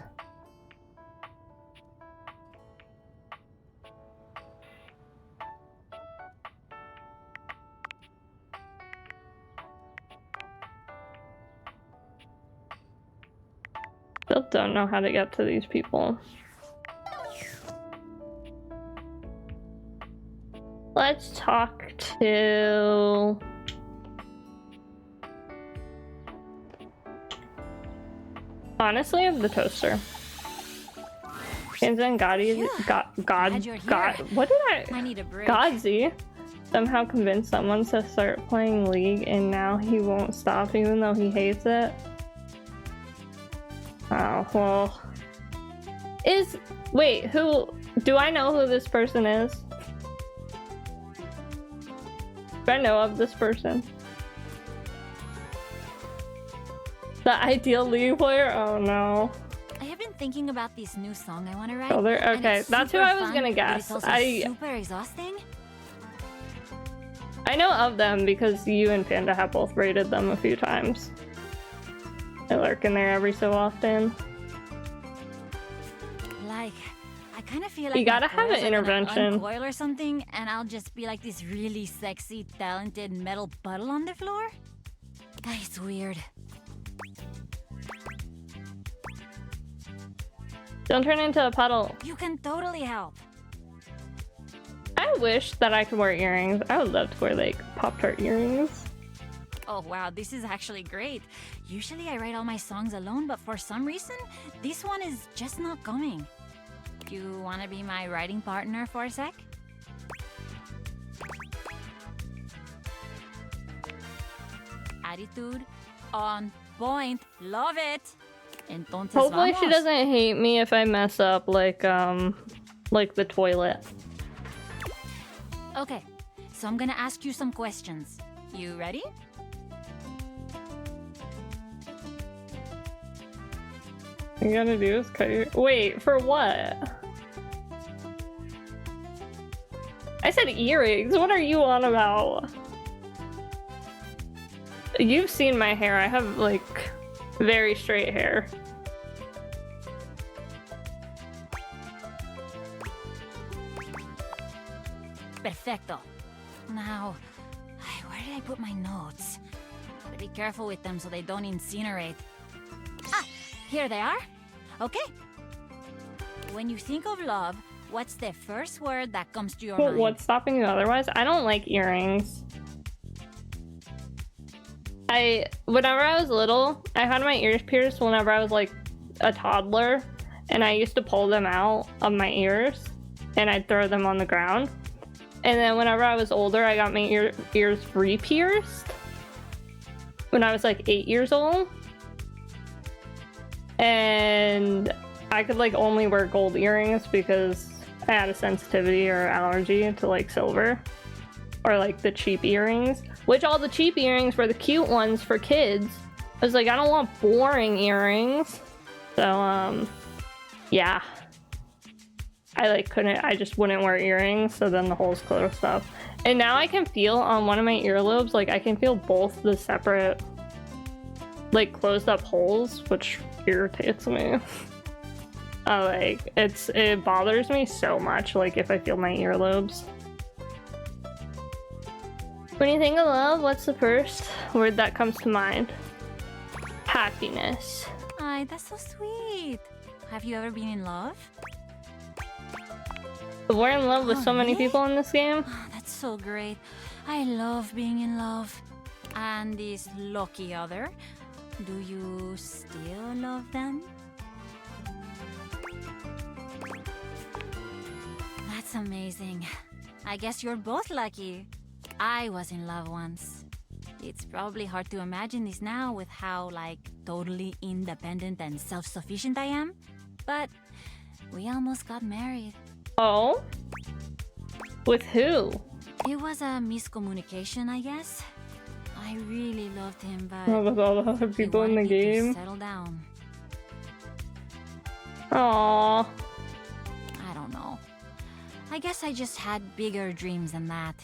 Still don't know how to get to these people. Let's talk to... Honestly, of the toaster. And Gotti, what did I need a break. Godzi somehow convinced someone to start playing League, and now he won't stop even though he hates it. Oh, well. Wait, who, do I know who this person is? Do I know of this person? The ideal League player? Oh no. I have been thinking about this new song I want to write. Oh, okay, that's who I was gonna guess. It's also super exhausting. I know of them because you and Panda have both rated them a few times. They lurk in there every so often. Like, I kind of feel like you gotta have an intervention. Uncoil or something, and I'll just be like this really sexy, talented metal puddle on the floor. It's weird. Don't turn into a puddle. You can totally help. I wish that I could wear earrings. I would love to wear like Pop-Tart earrings. Oh wow, this is actually great. Usually I write all my songs alone, but for some reason, this one is just not coming. You wanna be my writing partner for a sec? Attitude on point. Love it. Entonces Hopefully vamos. she doesn't hate me if I mess up like the toilet. Okay, so I'm gonna ask you some questions. You ready? All you gotta do is cut your... Wait, for what? I said earrings. What are you on about? You've seen my hair. I have like very straight hair. Perfecto. Now, where did I put my notes? Gotta be careful with them so they don't incinerate. Ah, here they are. Okay. When you think of love, what's the first word that comes to your mind? What's stopping you otherwise? I don't like earrings. Whenever I was little, I had my ears pierced whenever I was like a toddler, and I used to pull them out of my ears and I'd throw them on the ground. And then whenever I was older, I got my ears re-pierced when I was like 8 years old. And I could like only wear gold earrings because I had a sensitivity or allergy to like silver or like the cheap earrings, which all the cheap earrings were the cute ones for kids. I was like, I don't want boring earrings. So, yeah. I just wouldn't wear earrings, so then the holes closed up. And now I can feel on one of my earlobes, like I can feel both the separate, like closed up holes, which irritates me. Like, it bothers me so much, like if I feel my earlobes. When you think of love, what's the first word that comes to mind? Happiness. Ay, that's so sweet. Have you ever been in love? We're in love with so many people in this game. Oh, that's so great. I love being in love. And this lucky other, do you still love them? That's amazing. I guess you're both lucky. I was in love once. It's probably hard to imagine this now with how, like, totally independent and self-sufficient I am. But we almost got married. Oh? With who? It was a miscommunication, I guess. I really loved him, but Oh, with all the other people in the he wanted me game. to settle down. Aww. I don't know. I guess I just had bigger dreams than that.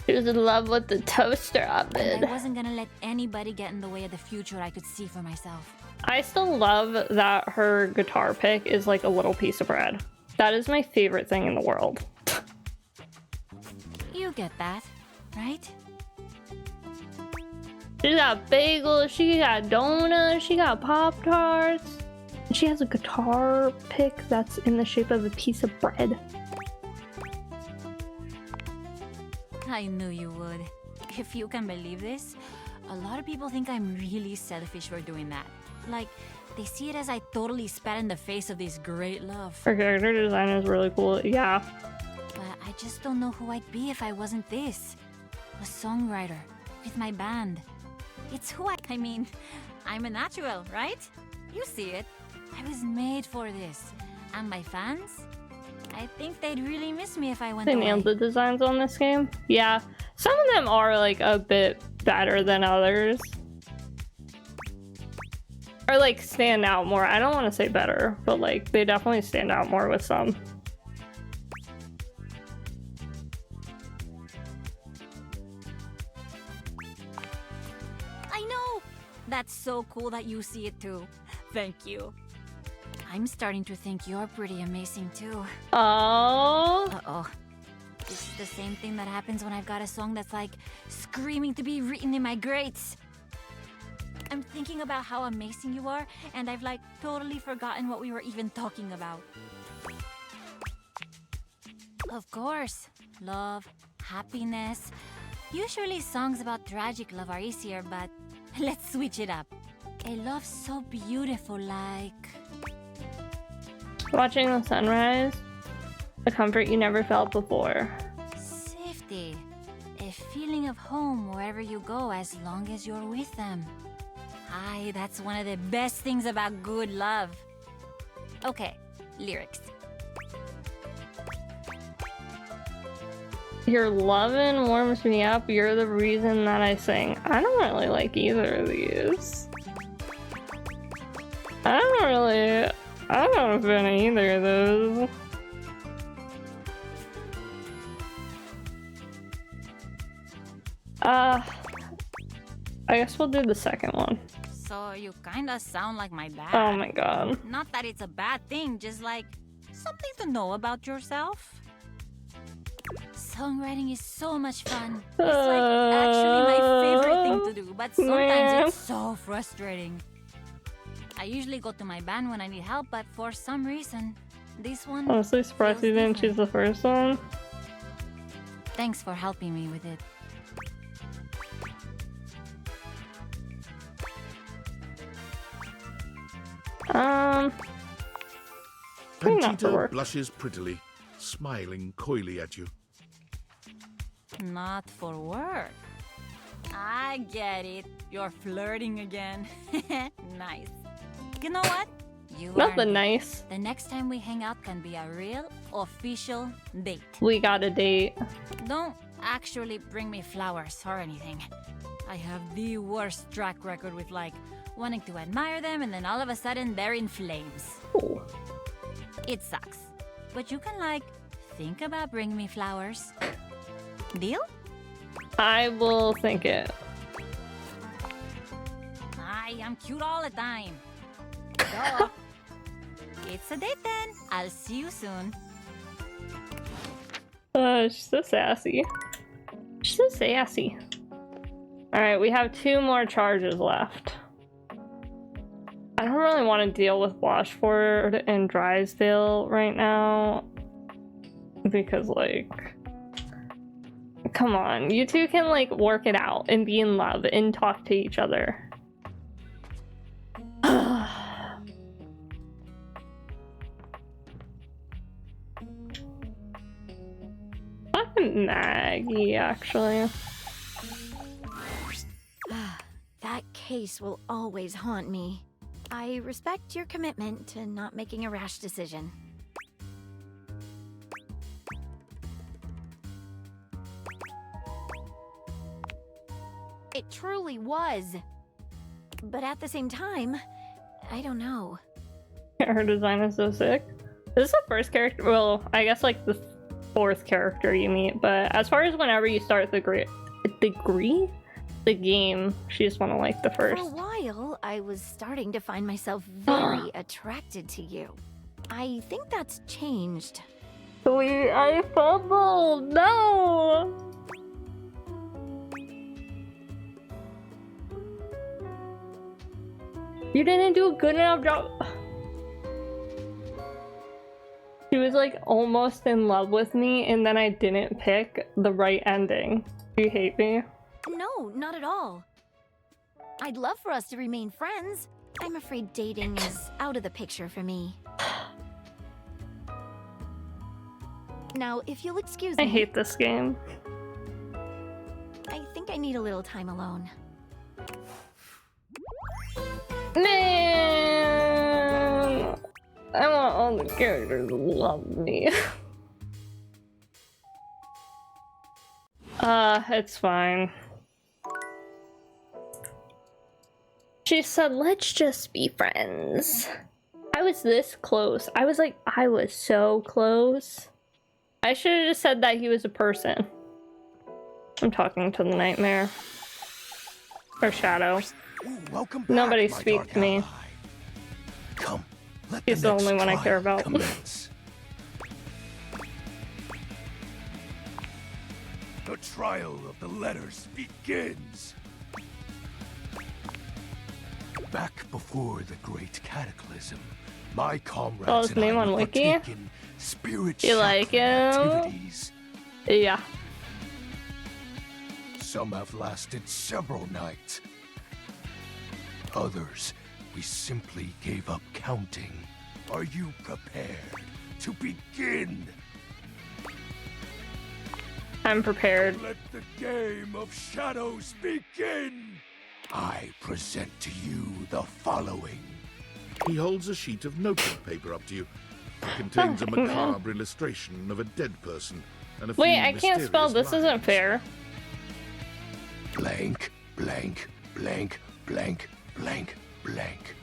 She was in love with the toaster oven. And I wasn't gonna let anybody get in the way of the future I could see for myself. I still love that her guitar pick is like a little piece of bread. That is my favorite thing in the world. You get that, right? She got bagels, she got donuts, she got Pop-Tarts. She has a guitar pick that's in the shape of a piece of bread. I knew you would. If you can believe this, a lot of people think I'm really selfish for doing that. Like, they see it as I totally spat in the face of this great love. Her character design is really cool, yeah. But I just don't know who I'd be if I wasn't this. A songwriter, with my band. It's who I mean, I'm a natural, right? You see it. I was made for this. And my fans? I think they'd really miss me if I went They away. nailed the designs on this game. Yeah, some of them are like a bit better than others. Or like stand out more. I don't want to say better, but like they definitely stand out more with some. I know! That's so cool that you see it too. Thank you. I'm starting to think you're pretty amazing too. Oh. Uh-oh. This is the same thing that happens when I've got a song that's like screaming to be written in my grades. I'm thinking about how amazing you are, and I've like totally forgotten what we were even talking about. Of course, love, happiness. Usually songs about tragic love are easier, but let's switch it up. A love so beautiful like... Watching the sunrise, a comfort you never felt before. Safety. A feeling of home wherever you go as long as you're with them. Aye, that's one of the best things about good love. Okay, lyrics. Your lovin' warms me up, you're the reason that I sing. I don't really like either of these. I don't fit in either of those. I guess we'll do the second one. So you kinda sound like my dad. Oh my god. Not that it's a bad thing, just like something to know about yourself. Songwriting is so much fun. It's like actually my favorite thing to do, but sometimes it's so frustrating. I usually go to my band when I need help, but for some reason, this one... Honestly surprised you didn't choose the first one. Thanks for helping me with it. Pantita blushes prettily, smiling coyly at you. Not for work. I get it. You're flirting again. Nice. You know what? You Nothing nice. The next time we hang out can be a real, official date. We got a date. Don't actually bring me flowers or anything. I have the worst track record with like wanting to admire them and then all of a sudden they're in flames. Ooh. It sucks. But you can like think about bringing me flowers. Deal? I will think it. I'm cute all the time. Duh. It's a date then. I'll see you soon. She's so sassy. She's so sassy. Alright, we have 2 more charges left. I don't really want to deal with Washford and Drysdale right now. Because, like... Come on, you two can, like, work it out and be in love and talk to each other. Fucking Maggie, actually. case will always haunt me. I respect your commitment to not making a rash decision. It truly was. But at the same time, I don't know. Her design is so sick. This is the first character, well, I guess like the fourth character you meet, but as far as whenever you start the game, she's one of like the first. For a while, I was starting to find myself very attracted to you. I think that's changed. I fumbled! No! You didn't do a good enough job. She was like almost in love with me, and then I didn't pick the right ending. Do you hate me? No, not at all. I'd love for us to remain friends. I'm afraid dating is out of the picture for me. Now, if you'll excuse me... I hate this game. I think I need a little time alone. Man! I want all the characters to love me. It's fine. She said, let's just be friends. I was this close. I was so close. I should have just said that he was a person. I'm talking to the nightmare. Or Shadow. Welcome back, Nobody my speak dark to me. ally. Come, let He's the next only one I care trial about. commence. The trial of the letters begins. Back before the great cataclysm, my comrades Oh, his and name I on would Wiki? partake in spirit You like chakra him? activities. Yeah. Some have lasted several nights. Others, we simply gave up counting. Are you prepared to begin? I'm prepared. Let the game of shadows begin! I present to you the following. He holds a sheet of notebook paper up to you. It contains a Oh, man. macabre illustration of a dead person and a Wait, few I can't spell. mysterious This isn't fair. Blank, blank, blank, blank, blank, blank.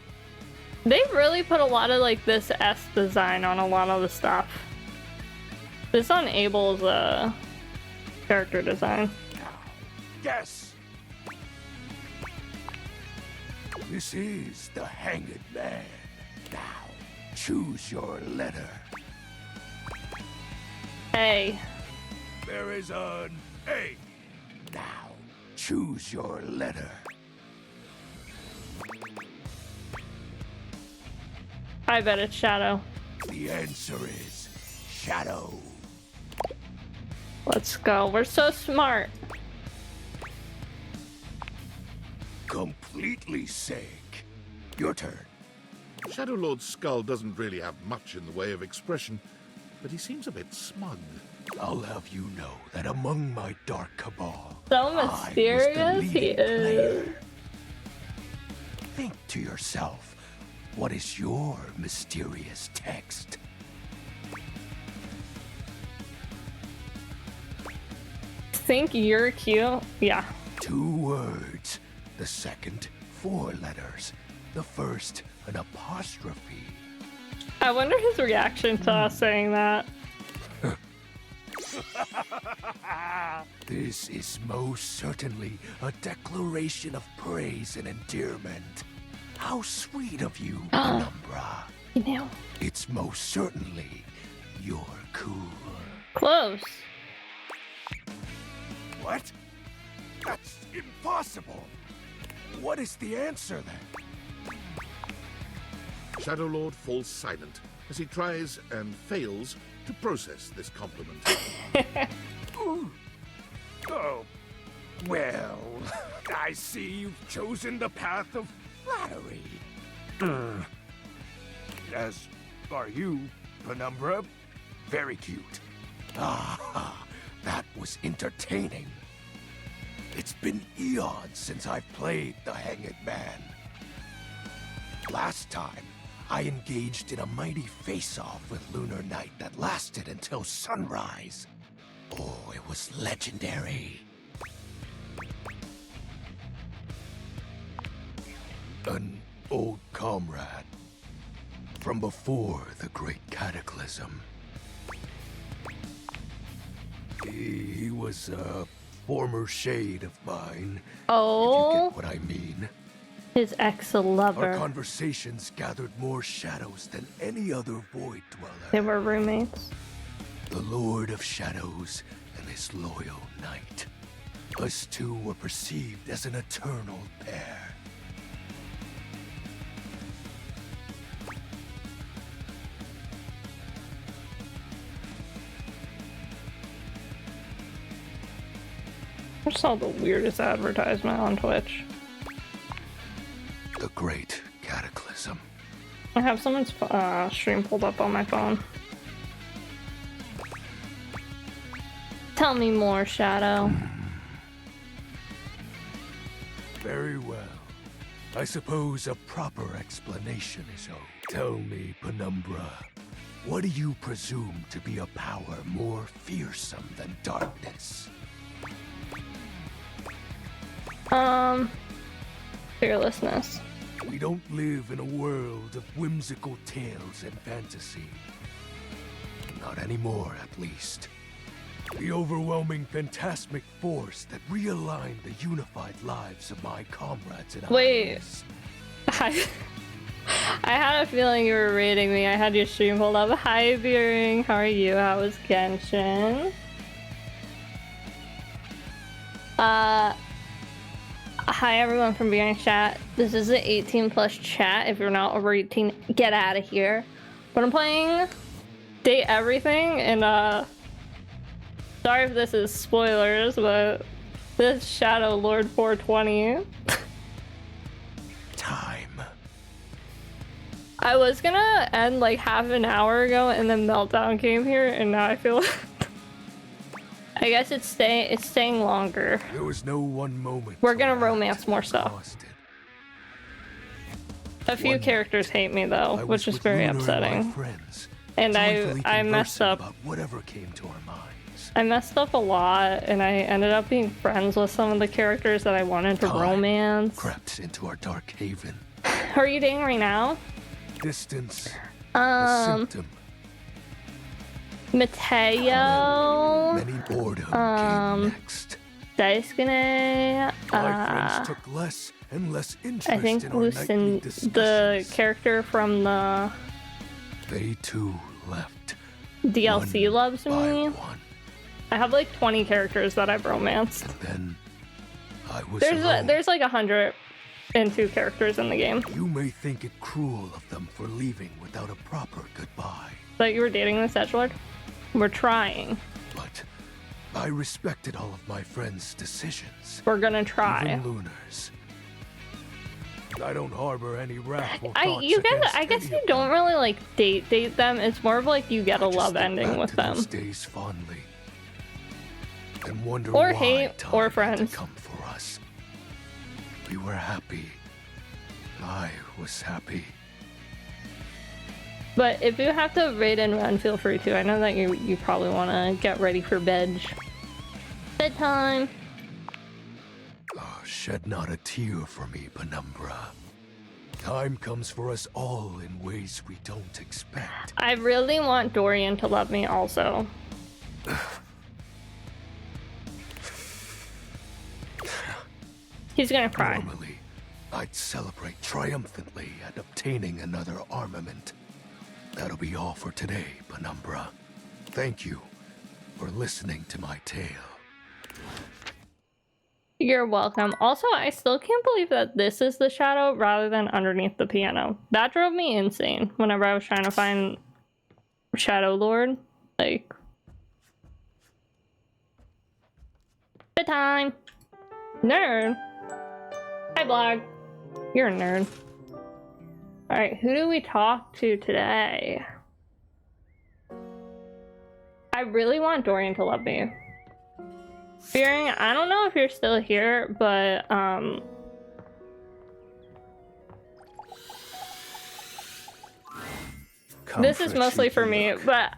They really put a lot of like this S design on a lot of the stuff. This on Abel's character design. Guess. This is the Hanged Man. Now, choose your letter. A. There is an A. Now, choose your letter. I bet it's Shadow. The answer is Shadow. Let's go. We're so smart. Completely sick. Your turn. Shadow Lord's skull doesn't really have much in the way of expression, but he seems a bit smug. I'll have you know that among my dark cabal, So mysterious he is. think to yourself, what is your mysterious text? Think you're cute? Yeah. 2 words. The second, 4 letters. The first, an apostrophe. I wonder his reaction to us saying that. This is most certainly a declaration of praise and endearment. How sweet of you, Penumbra. You know. It's most certainly you're cool. Close. What? That's impossible. What is the answer then? Shadow Lord falls silent as he tries and fails to process this compliment. Oh, well, I see you've chosen the path of flattery. As are you, Penumbra. Very cute. Ah, that was entertaining. It's been eons since I've played the Hanged Man. Last time, I engaged in a mighty face-off with Lunar Knight that lasted until sunrise. Oh, it was legendary. An old comrade from before the Great Cataclysm. He was a former shade of mine. Oh. If you get what I mean. His ex-lover. Our conversations gathered more shadows than any other Void Dweller. They were roommates. The Lord of Shadows and his loyal knight. Us two were perceived as an eternal pair. I saw the weirdest advertisement on Twitch. The Great Cataclysm. I have someone's stream pulled up on my phone. Tell me more, Shadow. Very well. I suppose a proper explanation is owed. Tell me, Penumbra, what do you presume to be a power more fearsome than darkness? Fearlessness. We don't live in a world of whimsical tales and fantasy. Not anymore, at least. The overwhelming phantasmic force that realigned the unified lives of my comrades and Wait. I had a feeling you were rating me. I had your stream pulled up. Hi, Beering. How are you? How was Genshin? Hi everyone from Beering Chat. This is an 18+ chat. If you're not over 18, get out of here. But I'm playing Date Everything, and sorry if this is spoilers, but this Shadow Lord 420. Time. I was gonna end like half an hour ago, and then Meltdown came here, and now I feel I guess it's staying longer. There was no one moment. We're gonna romance more stuff. A few characters hate me though, which is very upsetting. And I messed up. Whatever came to our minds. I messed up a lot, and I ended up being friends with some of the characters that I wanted to romance. Crept into our dark haven. Who are you dating right now? Distance. A symptom. Mateo. Many boredom came next. Daisuke. My friends took less and less interest I think in our nightly Lucin, discussions. the character from the They too left. DLC loves me. I have like 20 characters that I've romanced. Then I was There's like 102 characters in the game. You may think it cruel of them for leaving without a proper goodbye. That you were dating this edgelord? We're trying. But I respected all of my friends' decisions. We're gonna try. Even Lunar's. I don't harbor any wrathful I thoughts guess you don't really like date them. It's more of like you get a love ending with them. those days fondly. And wonder Or why hate, time or had to friends. come for us. We were happy. I was happy. But if you have to raid and run, feel free to. I know that you probably want to get ready for bed. Bedtime. Oh, shed not a tear for me, Penumbra. Time comes for us all in ways we don't expect. I really want Dorian to love me also. He's gonna cry. Normally, I'd celebrate triumphantly at obtaining another armament. That'll be all for today, Penumbra. Thank you for listening to my tale. You're welcome. Also, I still can't believe that this is the shadow rather than underneath the piano. That drove me insane whenever I was trying to find Shadow Lord. Like, bedtime. Nerd. Hi, blog. You're a nerd. Alright, who do we talk to today? I really want Dorian to love me. Fearing, I don't know if you're still here, but this is mostly for me, but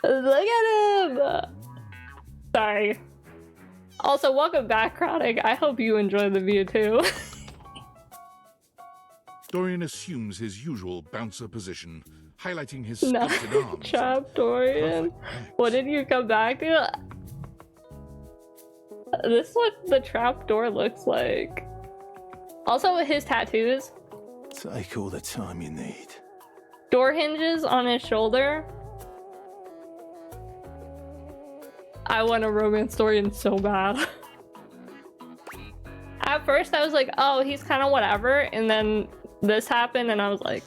look at him! Sorry. Also, welcome back, Chronic. I hope you enjoy the view too. Dorian assumes his usual bouncer position, highlighting his No, sculpted arms. Chap Dorian. What did you come back to? This is what the trapdoor looks like. Also, his tattoos. Take all the time you need. Door hinges on his shoulder. I want a romance Dorian so bad. At first, I was like, oh, he's kind of whatever. And then this happened, and I was like,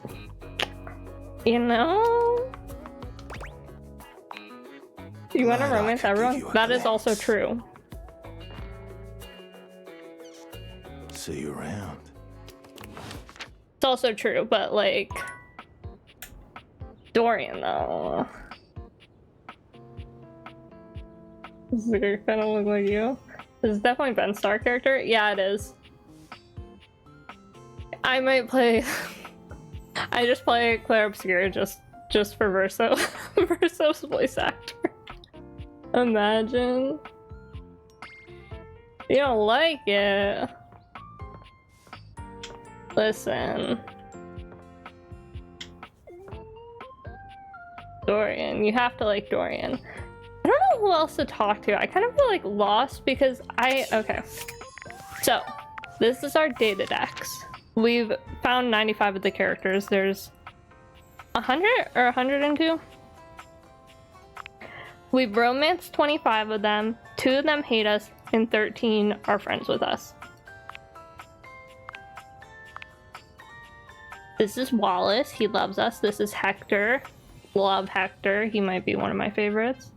you know? You want to romance everyone? That is also true. See you around. It's also true, but like Dorian though. This is kind of look like you. This is definitely Ben Starr character. Yeah, it is. I might play. I just play Claire Obscura just for Verso. Verso's voice actor. Imagine. You don't like it. Listen. Dorian. You have to like Dorian. I don't know who else to talk to. I kind of feel like lost because okay. So, this is our data decks. We've found 95 of the characters. There's 100 or 102? We've romanced 25 of them. 2 of them hate us, and 13 are friends with us. This is Wallace. He loves us. This is Hector. Love Hector. He might be one of my favorites.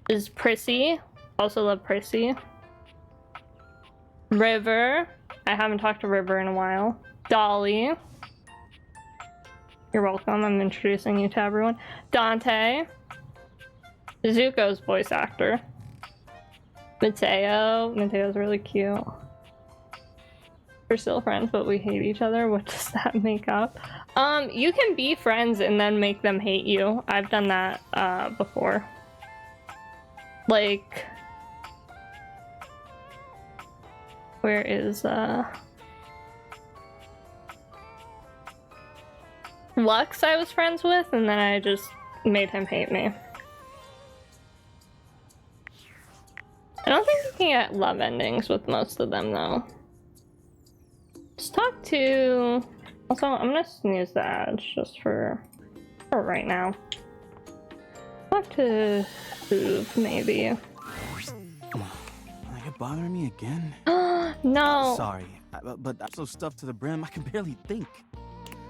This is Prissy. Also love Prissy. River. I haven't talked to River in a while. Dolly. You're welcome. I'm introducing you to everyone. Dante. Zuko's voice actor. Mateo. Mateo's really cute. We're still friends, but we hate each other. What does that make up? You can be friends and then make them hate you. I've done that before. Like, where is Lux I was friends with, and then I just made him hate me. I don't think you can get love endings with most of them though. Let's talk to... Also, I'm gonna snooze the ads just for right now. Talk to Hoov, maybe. Are you bothering me again? No! Sorry, but I'm so stuffed to the brim I can barely think.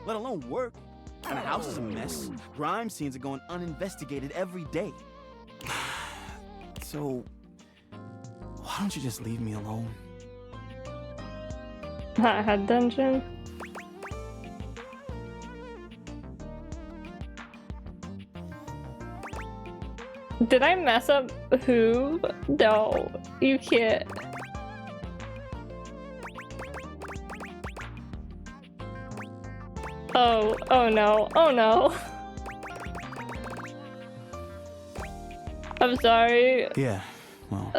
Let alone work. And the house is a mess. Crime scenes are going uninvestigated every day. So, why don't you just leave me alone? Head dungeon. Did I mess up Hoov? No, you can't. Oh no, oh no. I'm sorry. Yeah, well.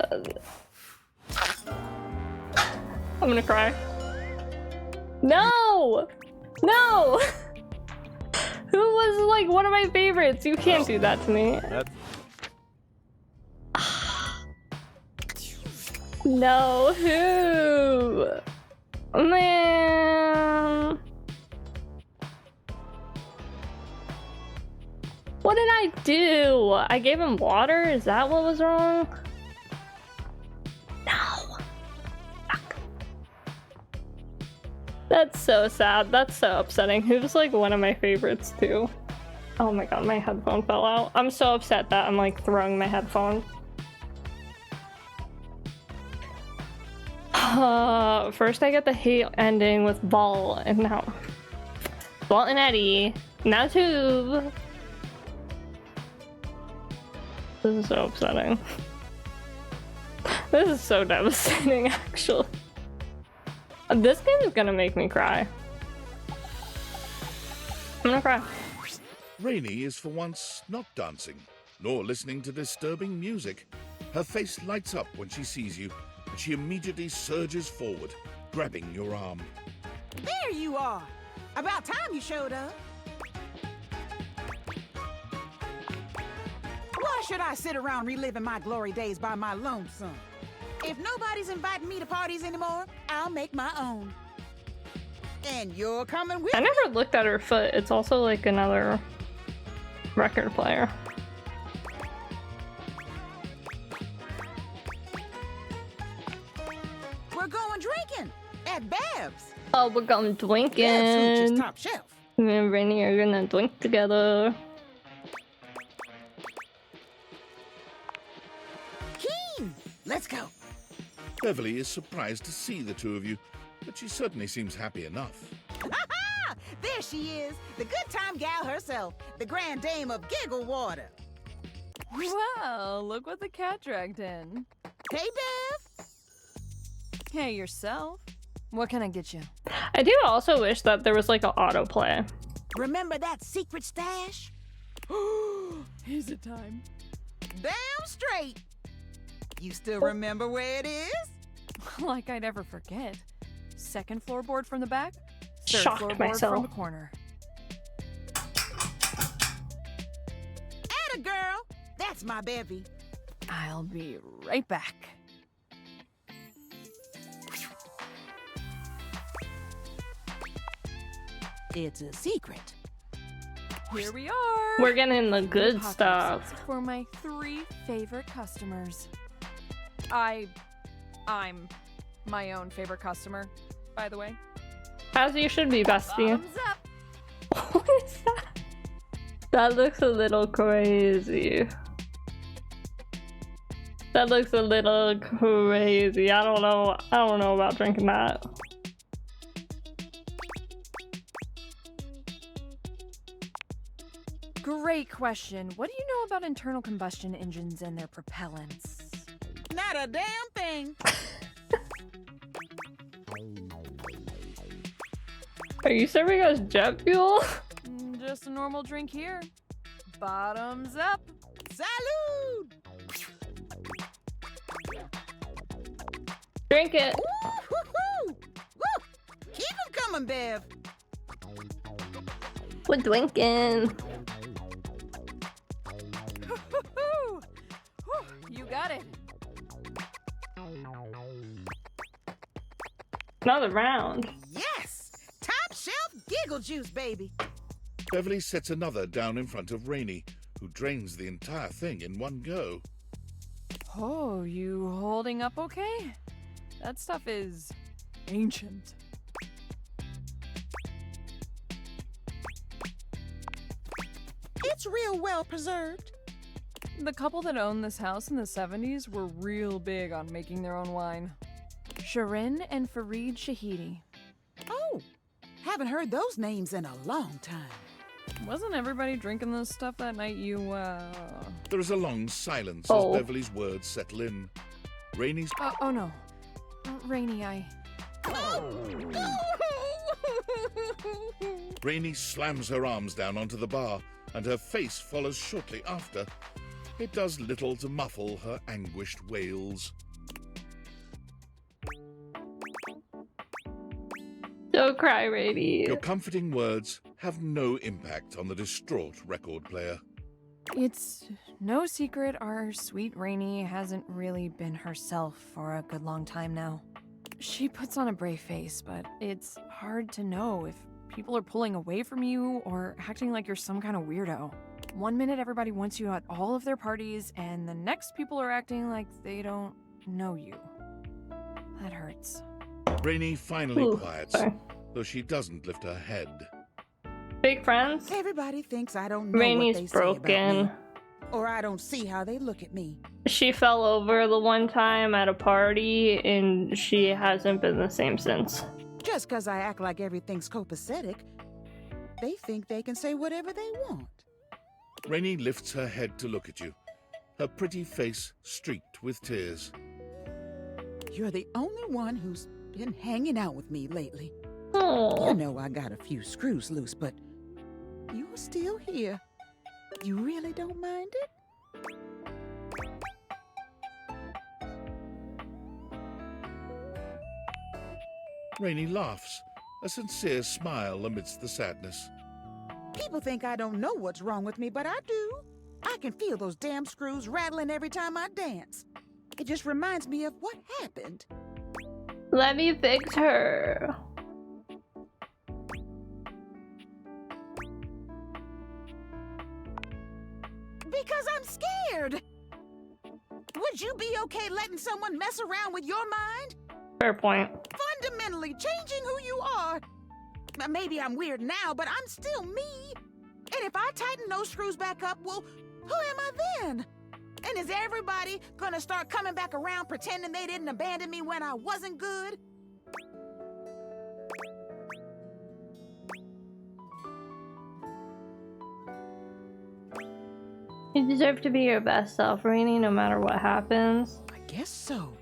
I'm gonna cry. No! No! Who was like one of my favorites? You can't do that to me. No, who? Man. What did I do? I gave him water? Is that what was wrong? No. Fuck. That's so sad. That's so upsetting. He was like one of my favorites too. Oh my god, my headphone fell out. I'm so upset that I'm like throwing my headphone. First I get the hate ending with Ball, and now Ball and Eddie. Now Hoov. This is so upsetting. This is so devastating, actually. This game is gonna make me cry. I'm gonna cry. Rainy is for once not dancing, nor listening to disturbing music. Her face lights up when she sees you, and she immediately surges forward, grabbing your arm. There you are! About time you showed up. Why should I sit around reliving my glory days by my lonesome? If nobody's inviting me to parties anymore, I'll make my own. And you're coming with I me? never looked at her foot. It's also like another record player. We're going drinking at Babs. Oh, we're going Babs, which is drinking. top shelf. Me and Rainy are gonna drink together. Keen, let's go. Beverly is surprised to see the two of you, but she certainly seems happy enough. Ha-ha! There she is, the good time gal herself, the grand dame of Giggle Water. Wow, look what the cat dragged in. Hey, Bev. Hey, yourself. What can I get you? I do also wish that there was like an autoplay. Remember that secret stash? Is it time? Damn straight. You still remember where it is? Like I'd ever forget. Second floorboard from the back, third Shocked floorboard myself. from the corner. Atta girl. That's my bevy. I'll be right back. It's a secret. Here we are. We're getting the good Pocket stuff. receipts for my 3 favorite customers. I'm my own favorite customer, by the way. As you should be, bestie. Thumbs up. What is that? That looks a little crazy. That looks a little crazy. I don't know about drinking that. Great question. What do you know about internal combustion engines and their propellants? Not a damn thing. Are you serving us jet fuel? Just a normal drink here. Bottoms up. Salud! Drink it. Woo-hoo-hoo! Woo! Keep them coming, Bev. We're drinking. You got it. Another round. Yes! Top shelf giggle juice, baby. Beverly sets another down in front of Rainy, who drains the entire thing in one go. Oh, you holding up okay? That stuff is ancient. It's real well preserved. The couple that owned this house in the 70s were real big on making their own wine. Shirin and Fareed Shahidi. Oh, haven't heard those names in a long time. Wasn't everybody drinking this stuff that night you, There is a long silence Oh. as Beverly's words settle in. Rainy's oh no. Rainy, Rainy slams her arms down onto the bar, and her face follows shortly after. It does little to muffle her anguished wails. Don't cry, Rainy. Your comforting words have no impact on the distraught record player. It's no secret our sweet Rainy hasn't really been herself for a good long time now. She puts on a brave face, but it's hard to know if people are pulling away from you or acting like you're some kind of weirdo. One minute everybody wants you at all of their parties, and the next people are acting like they don't know you. That hurts. Rainy finally Ooh, quiets, sorry. though she doesn't lift her head. Big friends? Everybody thinks I don't know Rainy's what they say about broken. me, or I don't see how they look at me. She fell over the one time at a party, and she hasn't been the same since. Just because I act like everything's copacetic, they think they can say whatever they want. Rainy lifts her head to look at you, her pretty face streaked with tears. You're the only one who's been hanging out with me lately. Aww. You know I got a few screws loose, but you're still here. You really don't mind it? Rainey laughs, a sincere smile amidst the sadness. People think I don't know what's wrong with me, but I do. I can feel those damn screws rattling every time I dance. It just reminds me of what happened. Let me fix her. Because I'm scared. Would you be okay letting someone mess around with your mind? Fair point. Fundamentally changing who you are. Maybe I'm weird now, but I'm still me. And if I tighten those screws back up, well, who am I then? And is everybody gonna start coming back around pretending they didn't abandon me when I wasn't good? You deserve to be your best self, Rainey, no matter what happens. I guess so.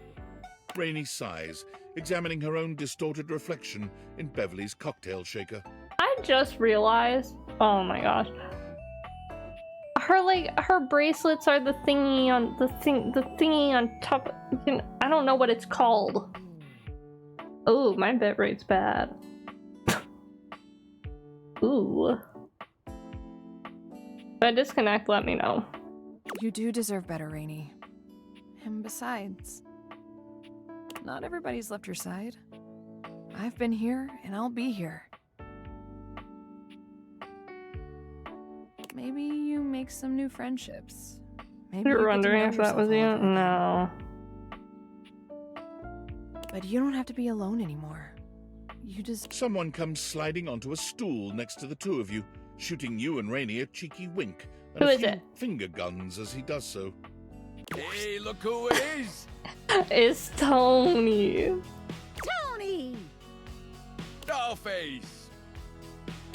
Rainey sighs, examining her own distorted reflection in Beverly's cocktail shaker. I just realized, oh my gosh, her bracelets are the thingy on the thingy on top. I don't know what it's called. Oh, my bit rate's bad. Ooh. If I disconnect, let me know. You do deserve better, Rainey. And besides, not everybody's left your side. I've been here, and I'll be here. Maybe you make some new friendships. Maybe You're you get to wondering know if that was yourself you? all over No. again. But you don't have to be alone anymore. You just... Someone comes sliding onto a stool next to the two of you, shooting you and Rainey a cheeky wink and Who a is few it? finger guns as he does so. Hey, look who it is! It's Tony. Tony! Dollface!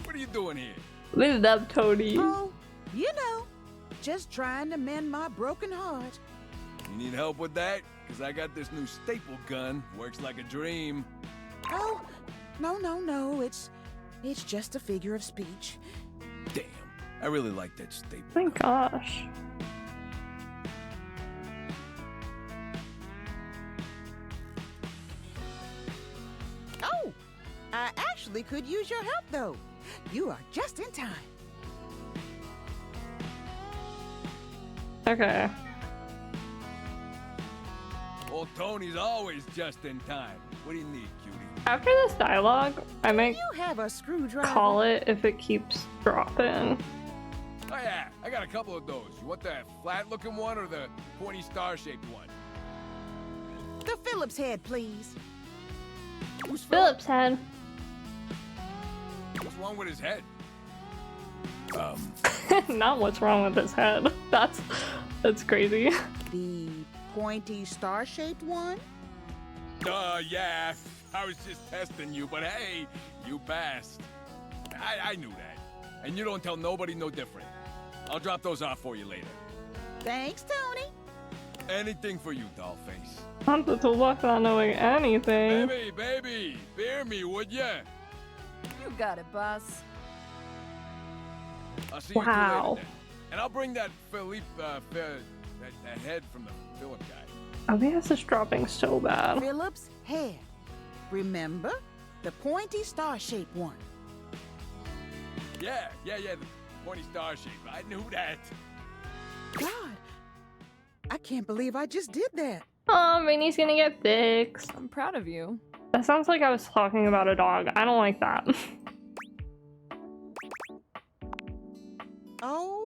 What are you doing here? Live up, Tony. Oh, you know, just trying to mend my broken heart. You need help with that? Because I got this new staple gun. Works like a dream. Oh, no, it's just a figure of speech. Damn, I really like that staple. Oh my gosh. Oh, I actually could use your help, though. You are just in time. Okay. Old Tony's always just in time. What do you need, cutie? After this dialogue, I might You have a screwdriver. call it if it keeps dropping. Oh yeah, I got a couple of those. You want the flat-looking one or the pointy star-shaped one? The Phillips head, please. Who's Phillips head. What's wrong with his head? Not what's wrong with his head. That's crazy. The pointy star-shaped one? Yeah. I was just testing you, but hey, you passed. I knew that. And you don't tell nobody no different. I'll drop those off for you later. Thanks, Tony. Anything for you, Dollface. Not the toolbox not knowing anything. Baby, bear me, would ya? You got it, boss. I'll see you two Wow. later then. And I'll bring that Philippe, that head from the Philip guy. I think this is dropping so bad. Phillips head. Remember? The pointy star-shaped one. Yeah, the pointy star shape. I knew that. God, I can't believe I just did that. Oh, Rainey's gonna get fixed. I'm proud of you. That sounds like I was talking about a dog. I don't like that. Oh.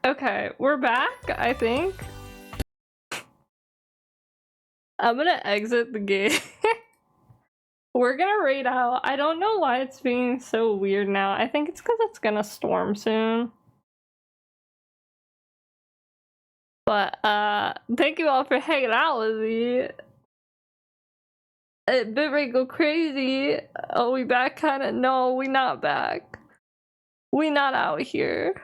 Okay, we're back, I think. I'm gonna exit the game. We're gonna raid out. I don't know why it's being so weird now. I think it's because it's gonna storm soon. But thank you all for hanging out with me. Bitrate go crazy. Are we back? Kinda. No, we not back. We not out here.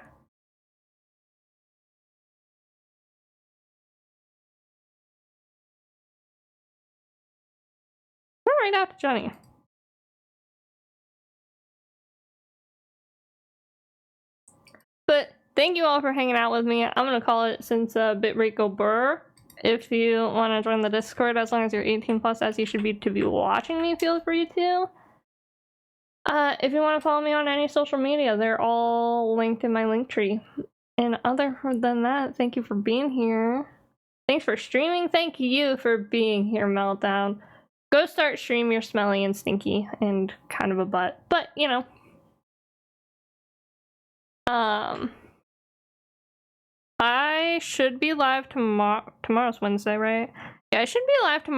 We're right after Johnny. But thank you all for hanging out with me. I'm gonna call it since Bitrate go burr. If you want to join the Discord, as long as you're 18 plus, as you should be to be watching me, feel free to. If you want to follow me on any social media, they're all linked in my link tree. And other than that, thank you for being here. Thanks for streaming. Thank you for being here, Meltdown. Go start stream. You're smelly and stinky and kind of a butt, but you know. I should be live tomorrow. Tomorrow's Wednesday, right? Yeah, I should be live tomorrow.